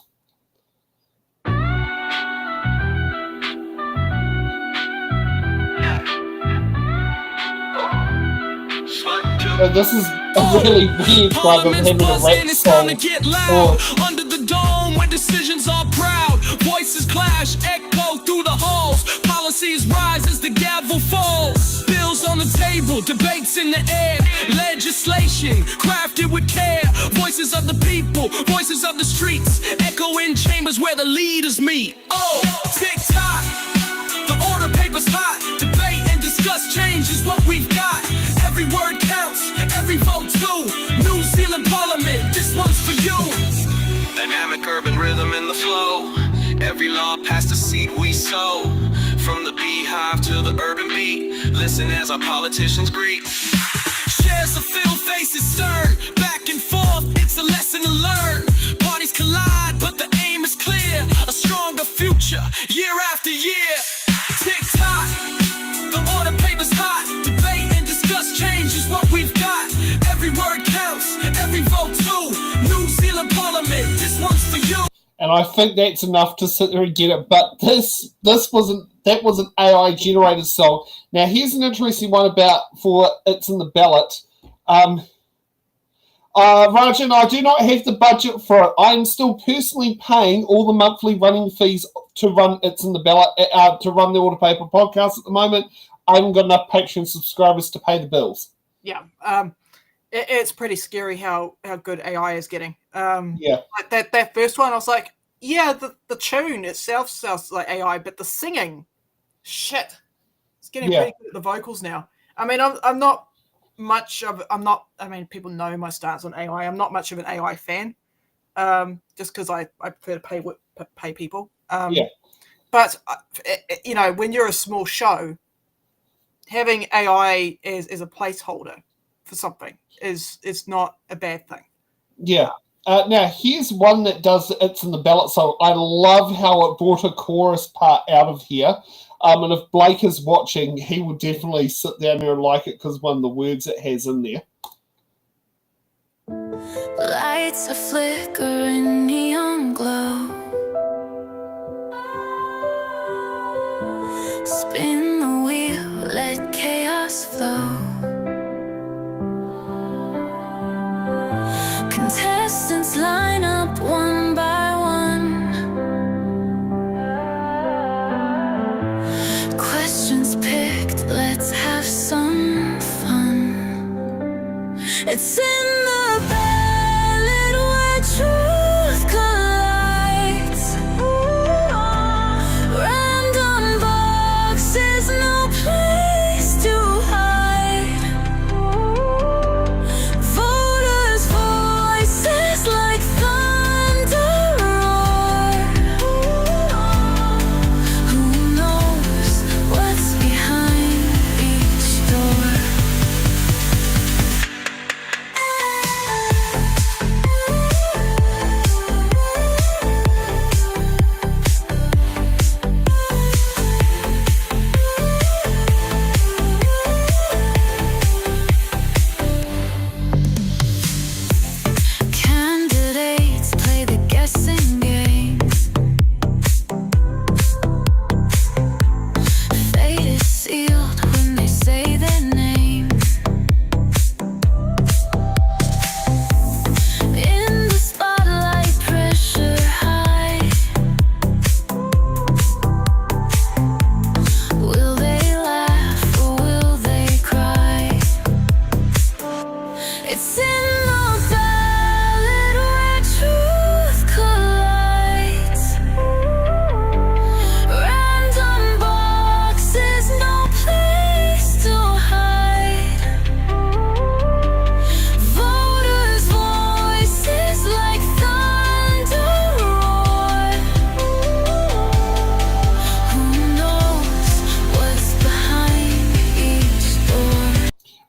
So this is a really weird type of having a rap song. Under the dome where decisions are proud, voices clash, echo through the halls. Policies rise as the gavel falls. Bills on the table, debates in the air. Legislation crafted with care. Voices of the people, voices of the streets, echo in chambers where the leaders meet. Oh, tick tock, the order paper's hot. Debate and discuss change is what we've got. Every word counts, every vote too. New Zealand Parliament, this one's for you. Dynamic urban rhythm in the flow. Every law passed a seed we sow. From the beehive to the urban beat, listen as our politicians greet. Shares of filled faces stern, back and forth, it's a lesson to learn. Parties collide, but the aim is clear. A stronger future, year after year. Tick tock, the order paper's hot. Debate and discuss change is what we've got. Every word counts, every vote too. New Zealand Parliament, this one's for you. And I think that's enough to sit there and get it. But that was an AI generated song. Now here's an interesting one about for It's in the Ballot. Rajan, I do not have the budget for it. I am still personally paying all the monthly running fees to run It's in the Ballot, to run the Order Paper podcast at the moment. I haven't got enough Patreon subscribers to pay the bills. Yeah. It's pretty scary how good AI is getting. Yeah. Like that first one, I was like, yeah, the tune itself sounds like AI, but the singing, shit, it's getting pretty good at the vocals now. I mean, I'm not much of I mean, people know my stance on AI. I'm not much of an AI fan, just because I prefer to pay people. But you know, when you're a small show, having AI as a placeholder for something is not a bad thing. Yeah. Now, here's one that does It's in the Ballot song. I love how it brought a chorus part out of here. And if Blake is watching, he will definitely sit down there and like it because one of the words it has in there. Lights are flickering, neon glow. Spin the wheel, let chaos flow. Contestants line up one by one. Questions picked, let's have some fun. It's in the ballot where truth collides. Random boxes, no place to hide. Voters' voices like thunder roar. Who knows what's behind each door?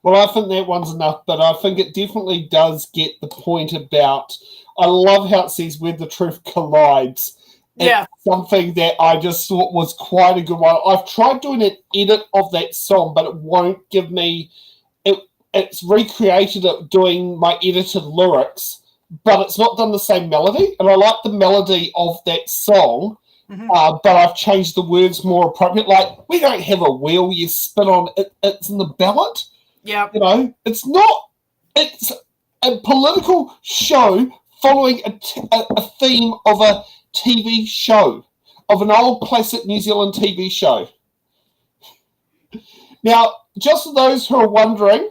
Well, I think that one's enough, but I think it definitely does get the point about. I love how it says where the truth collides. Yeah. It's something that I just thought was quite a good one. I've tried doing an edit of that song, but it won't give me. It's recreated it doing my edited lyrics, but it's not done the same melody. And I like the melody of that song, but I've changed the words more appropriate. Like, we don't have a wheel you spin on. It's in the ballot. Yeah. You know, it's not. It's a political show following a theme of a TV show, of an old classic New Zealand TV show. Now, just for those who are wondering,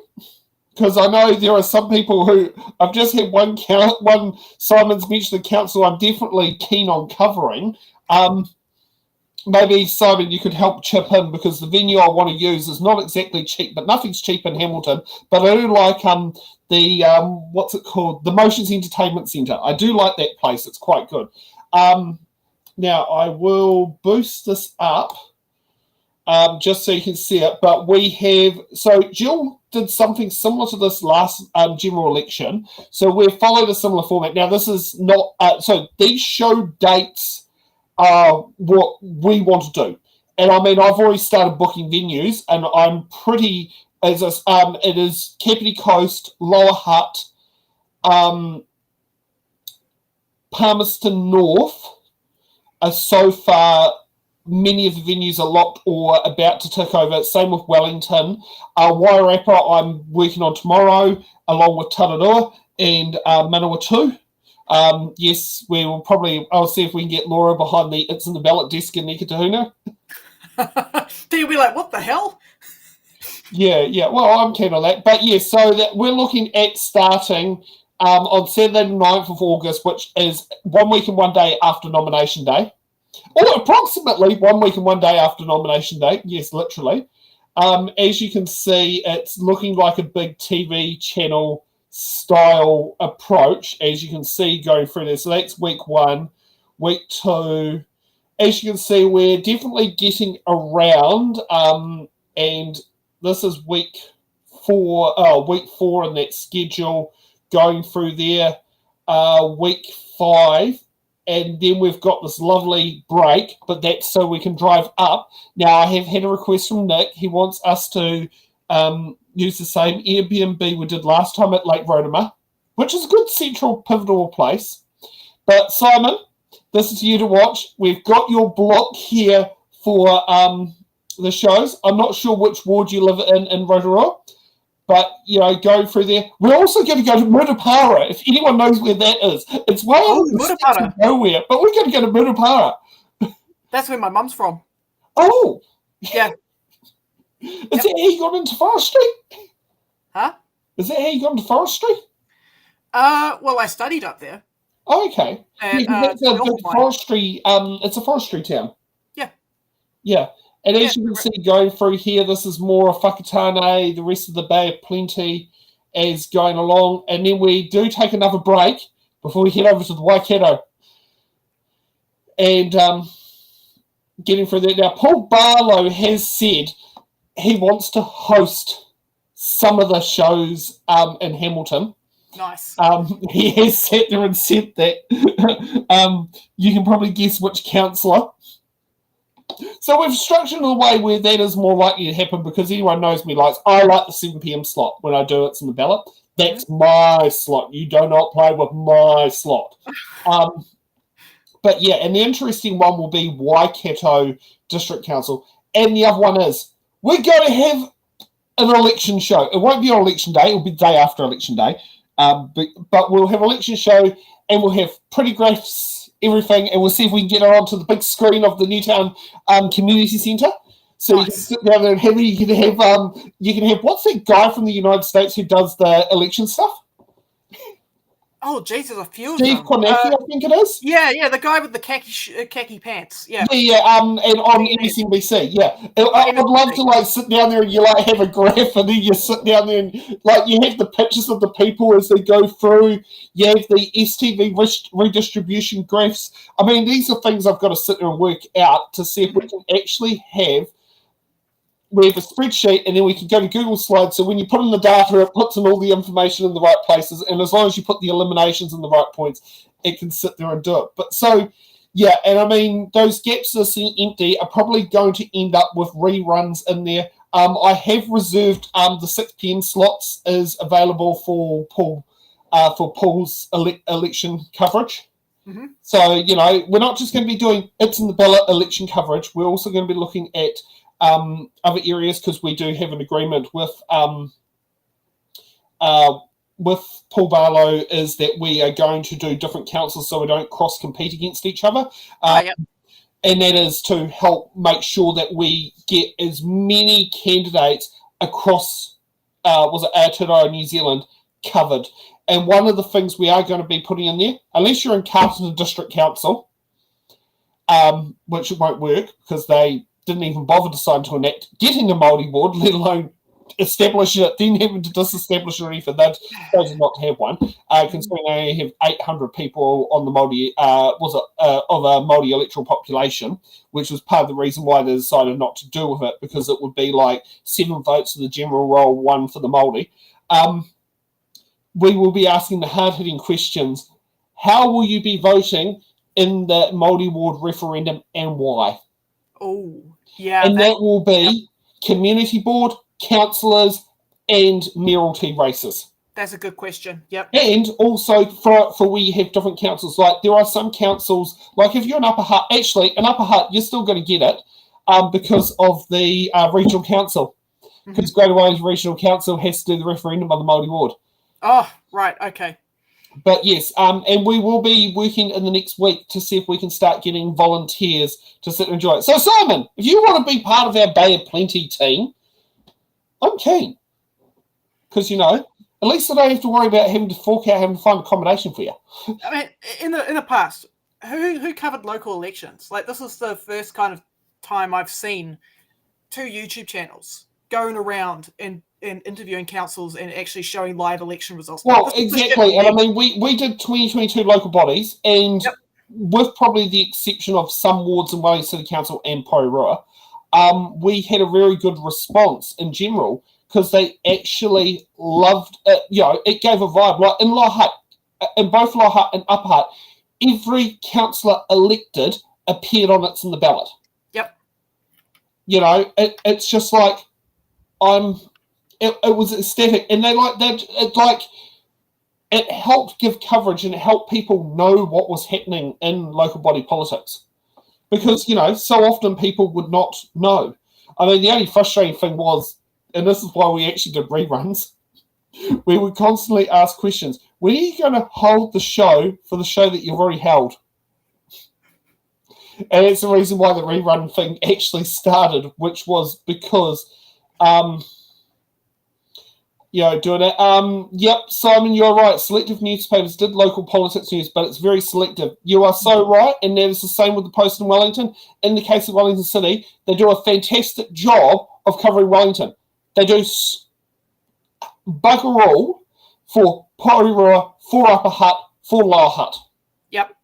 because I know there are some people who I've just had one Simon's mentioned the council I'm definitely keen on covering. Maybe, Simon, you could help chip in, because the venue I want to use is not exactly cheap, but nothing's cheap in Hamilton. But I do like the what's it called? The Motions Entertainment Centre. I do like that place. It's quite good. Now, I will boost this up just so you can see it. But we have... So Jill did something similar to this last general election. So we've followed a similar format. Now, this is not... so these show dates are what we want to do. And I mean, I've already started booking venues, and I'm pretty... it is Kapiti Coast, Lower Hutt, Palmerston North are so far, many of the venues are locked or about to tick over. Same with Wellington. Wairarapa I'm working on tomorrow, along with Tararua and Manawatu. Yes, we will probably... I'll see if we can get Laura behind the It's in the Ballot desk in Nikatahuna. You'll be like, what the hell? Yeah. Well, I'm keen on that. But yeah, so that we're looking at starting on Saturday the 9th of August, which is 1 week and 1 day after nomination day. Or approximately 1 week and 1 day after nomination day. Yes, literally. As you can see, it's looking like a big TV channel style approach, as you can see going through there. So that's week 1. Week 2, as you can see, we're definitely getting around, and this is week 4 in that schedule, going through there, week 5, and then we've got this lovely break, but that's so we can drive up. Now, I have had a request from Nick. He wants us to use the same Airbnb we did last time at Lake Rotorua, which is a good central pivotal place. But Simon, this is you to watch. We've got your block here for the shows. I'm not sure which ward you live in Rotorua, but, you know, go through there. We're also going to go to Murupara, if anyone knows where that is. It's way out of nowhere, but we're going to go to Murupara. That's where my mum's from. Oh! Yeah. Is that how you got into forestry? Huh? Is that how you got into forestry? Well, I studied up there. Oh, okay. And, that's a big forestry. It's a forestry town. Yeah. Yeah. And as you can see, going through here, this is more Whakatane, the rest of the Bay of Plenty is going along. And then we do take another break before we head over to the Waikato. And getting through that. Now, Paul Barlow has said he wants to host some of the shows in Hamilton. Nice. He has sat there and said that you can probably guess which councillor. So we've structured in a way where that is more likely to happen, because anyone knows me I like the 7 p.m. slot when I do It's in the Ballot. That's my slot. You do not play with my slot. But yeah, and the interesting one will be Waikato District Council. And the other one is, we're going to have an election show. It won't be on election day. It'll be the day after election day. But we'll have an election show, and we'll have pretty graphs, everything, and we'll see if we can get her onto the big screen of the Newtown Community Centre. So nice. You can sit down there and have you can have what's that guy from the United States who does the election stuff? Oh, jeez, there's a few of Steve them. Kornacki, I think it is. Yeah, the guy with the khaki pants. Yeah. And on MSNBC, yeah. I would love to sit down there and you have a graph, and then you sit down there and you have the pictures of the people as they go through. You have the STV redistribution graphs. I mean, these are things I've got to sit there and work out to see if we can actually have we have a spreadsheet, and then we can go to Google Slides. So when you put in the data, it puts in all the information in the right places. And as long as you put the eliminations in the right points, it can sit there and do it. But so, yeah, and I mean, those gaps that are sitting empty are probably going to end up with reruns in there. I have reserved the 6 p.m. slots is available for Paul's election coverage. Mm-hmm. So, you know, we're not just going to be doing it's in the ballot election coverage. We're also going to be looking at other areas because we do have an agreement with Paul Barlow is that we are going to do different councils so we don't cross-compete against each other. And that is to help make sure that we get as many candidates across Aotearoa, New Zealand, covered. And one of the things we are going to be putting in there, unless you're in Carlton District Council, which it won't work because they didn't even bother deciding to enact getting a Māori board, let alone establish it, then having to disestablish it or anything. They chose not to have one, considering they only have 800 people on the Māori, of a Māori electoral population, which was part of the reason why they decided not to do with it, because it would be like 7 votes for the general roll, 1 for the Māori. We will be asking the hard-hitting questions. How will you be voting in the Māori ward referendum and why? Oh, yeah. And that will be community board, councillors, and mayoralty races. That's a good question. Yep. And also for where you have different councils, like there are some councils, like if you're in Upper Hutt, actually in Upper Hutt, you're still going to get it because of the regional council. Because Greater Wales Regional Council has to do the referendum on the Māori ward. Oh, right. Okay. But yes, and we will be working in the next week to see if we can start getting volunteers to sit and enjoy it. So Simon, if you want to be part of our Bay of Plenty team, I'm keen. Because, you know, at least I don't have to worry about having to fork out having to find accommodation for you. I mean, in the past, who covered local elections? Like, this is the first kind of time I've seen 2 YouTube channels going around and interviewing councils and actually showing live election results. Well, exactly. And I mean, we did 2022 local bodies, and with probably the exception of some wards in Wellington City Council and Porirua, we had a very good response in general because they actually loved it. You know, it gave a vibe. Like in Laura Hutt, in both Laura Hutt and Upper Hutt, every councillor elected appeared on It's in the Ballot. Yep. You know, it's just like it was ecstatic, and they like that. It helped give coverage and it helped people know what was happening in local body politics, because you know so often people would not know. I mean, the only frustrating thing was, and this is why we actually did reruns. We would constantly ask questions. When are you going to hold the show for the show that you've already held? And it's the reason why the rerun thing actually started, which was because. Doing it. Yep, Simon, you're right. Selective newspapers did local politics news, but it's very selective. You are so right, and that is the same with the Post in Wellington. In the case of Wellington City, they do a fantastic job of covering Wellington. They do bugger all for Porirua, for Upper Hutt, for Lower Hutt. Yep.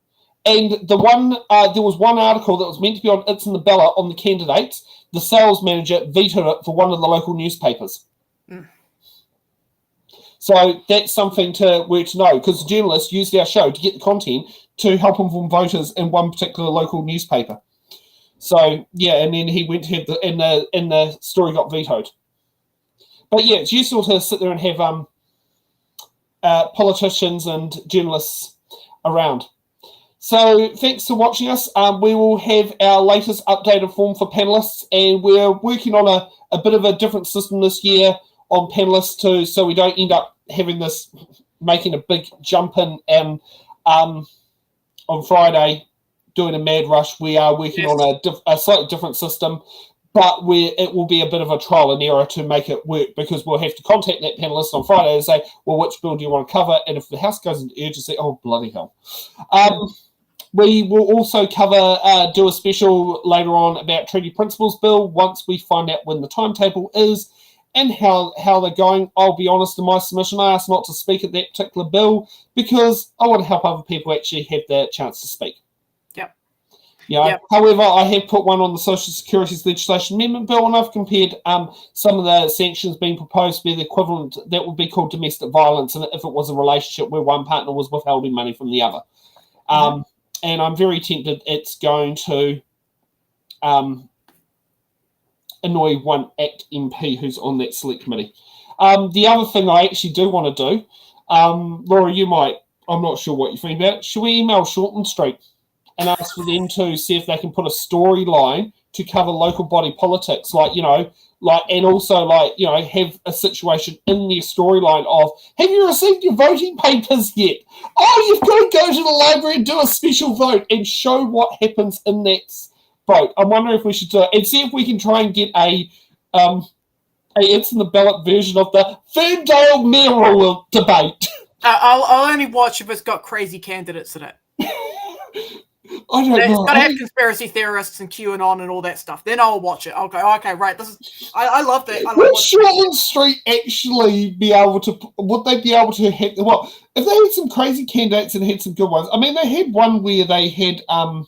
And the one, there was one article that was meant to be on It's in the Ballot on the candidates. The sales manager vetoed it for one of the local newspapers. So that's something to know, because the journalists used our show to get the content to help inform voters in one particular local newspaper. So yeah, and then he went to have and the story got vetoed. But yeah, it's useful to sit there and have politicians and journalists around. So thanks for watching us. We will have our latest updated form for panellists, and we're working on a bit of a different system this year on panellists too, so we don't end up having this, making a big jump in and on Friday doing a mad rush. We are working on a slightly different system, but it will be a bit of a trial and error to make it work, because we'll have to contact that panellist on Friday and say, well, which bill do you want to cover? And if the House goes into urgency, oh, bloody hell. We will also do a special later on about Treaty Principles Bill once we find out when the timetable is and how they're going. I'll be honest, in my submission, I asked not to speak at that particular bill because I want to help other people actually have the chance to speak. Yep. Yeah. Yep. However, I have put one on the Social Security's legislation amendment bill, and I've compared some of the sanctions being proposed to be the equivalent that would be called domestic violence, and if it was a relationship where one partner was withholding money from the other. And I'm very tempted it's going to annoy one ACT MP who's on that select committee. The other thing I actually do want to do, Laura, you might, I'm not sure what you think about it. Should we email Shortland Street and ask for them to see if they can put a storyline to cover local body politics, and also have a situation in their storyline of, have you received your voting papers yet? Oh, you've got to go to the library and do a special vote and show what happens in that vote. I'm wondering if we should do it and see if we can try and get a it's in the ballot version of the Ferndale mayoral debate. I'll only watch if it's got crazy candidates in it. I don't know. It's got to have conspiracy theorists and QAnon and all that stuff. Then I'll watch it. I'll go, okay, right. This is. I love that. Would Shortland Street actually be able to? Would they be able to have? Well, if they had some crazy candidates and had some good ones. I mean, they had one where they had a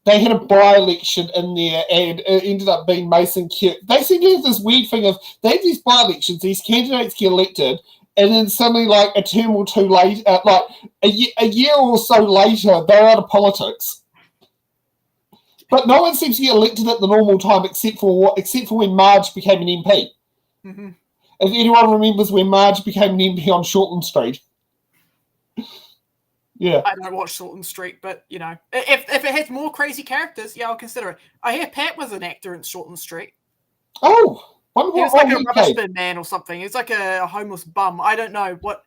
by-election in there, and it ended up being Mason Kirk. They seem to have this weird thing of they have these by-elections. These candidates get elected. And then suddenly, like a term or two later, like a year or so later, they're out of politics. But no one seems to get elected at the normal time, except for when Marge became an MP. Mm-hmm. If anyone remembers when Marge became an MP on Shortland Street. Yeah. I don't watch Shortland Street, but if it has more crazy characters, yeah, I'll consider it. I hear Pat was an actor in Shortland Street. Oh. He was like a rubbish bin man or something. He's like a homeless bum. I don't know what,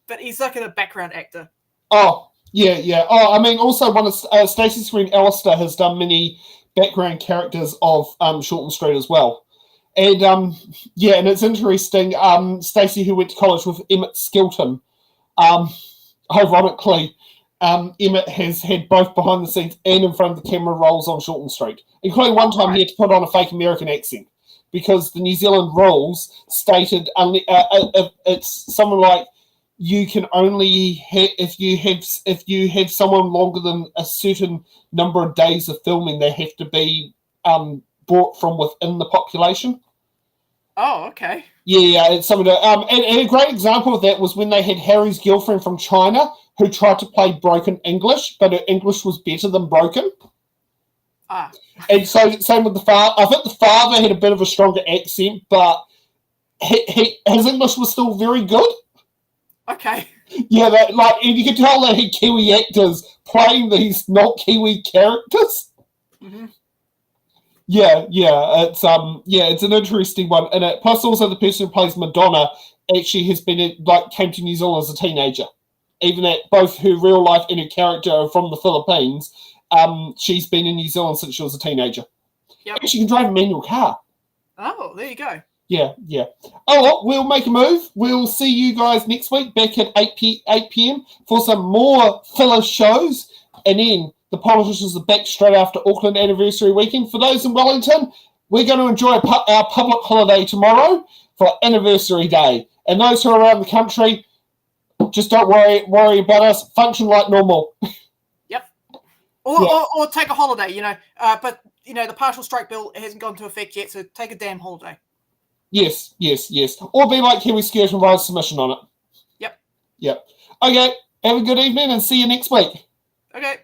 but he's like a background actor. Oh, yeah. Oh, I mean, also one of Stacey Screen Alistair has done many background characters of Shortland Street as well. And and it's interesting. Stacey, who went to college with Emmett Skilton, ironically, Emmett has had both behind the scenes and in front of the camera roles on Shortland Street, including one time he had to put on a fake American accent. Because the New Zealand rules stated it's something like you can only if you have someone longer than a certain number of days of filming, they have to be brought from within the population. Oh, okay. Yeah, it's something. And a great example of that was when they had Harry's girlfriend from China who tried to play broken English, but her English was better than broken. And so, same with the father. I think the father had a bit of a stronger accent, but his English was still very good. Okay. Yeah, and you could tell they had Kiwi actors playing these not Kiwi characters. Mm-hmm. Yeah, it's an interesting one, and plus also the person who plays Madonna actually has been came to New Zealand as a teenager, even that both her real life and her character are from the Philippines. She's been in New Zealand since she was a teenager. Yep. And she can drive a manual car. Oh, there you go. Yeah. Oh, well, we'll make a move. We'll see you guys next week back at 8 p.m. for some more filler shows. And then the politicians are back straight after Auckland anniversary weekend. For those in Wellington, we're going to enjoy our public holiday tomorrow for anniversary day. And those who are around the country, just don't worry about us. Function like normal. Or take a holiday, but the partial strike bill hasn't gone into effect yet, so take a damn holiday. Yes. Or be like Kiwi Skirt and write a submission on it. Yep. Okay, have a good evening and see you next week. Okay.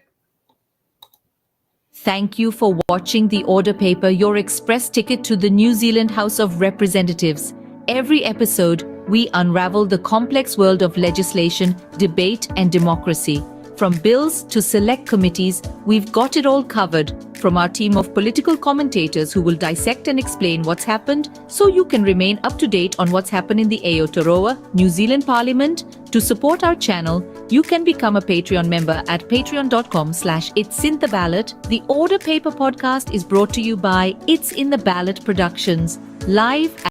Thank you for watching The Order Paper, your express ticket to the New Zealand House of Representatives. Every episode, we unravel the complex world of legislation, debate, and democracy. From bills to select committees, we've got it all covered. From our team of political commentators who will dissect and explain what's happened so you can remain up to date on what's happened in the Aotearoa, New Zealand Parliament. To support our channel, you can become a Patreon member at patreon.com/It's in the Ballot. The Order Paper podcast is brought to you by It's in the Ballot Productions, live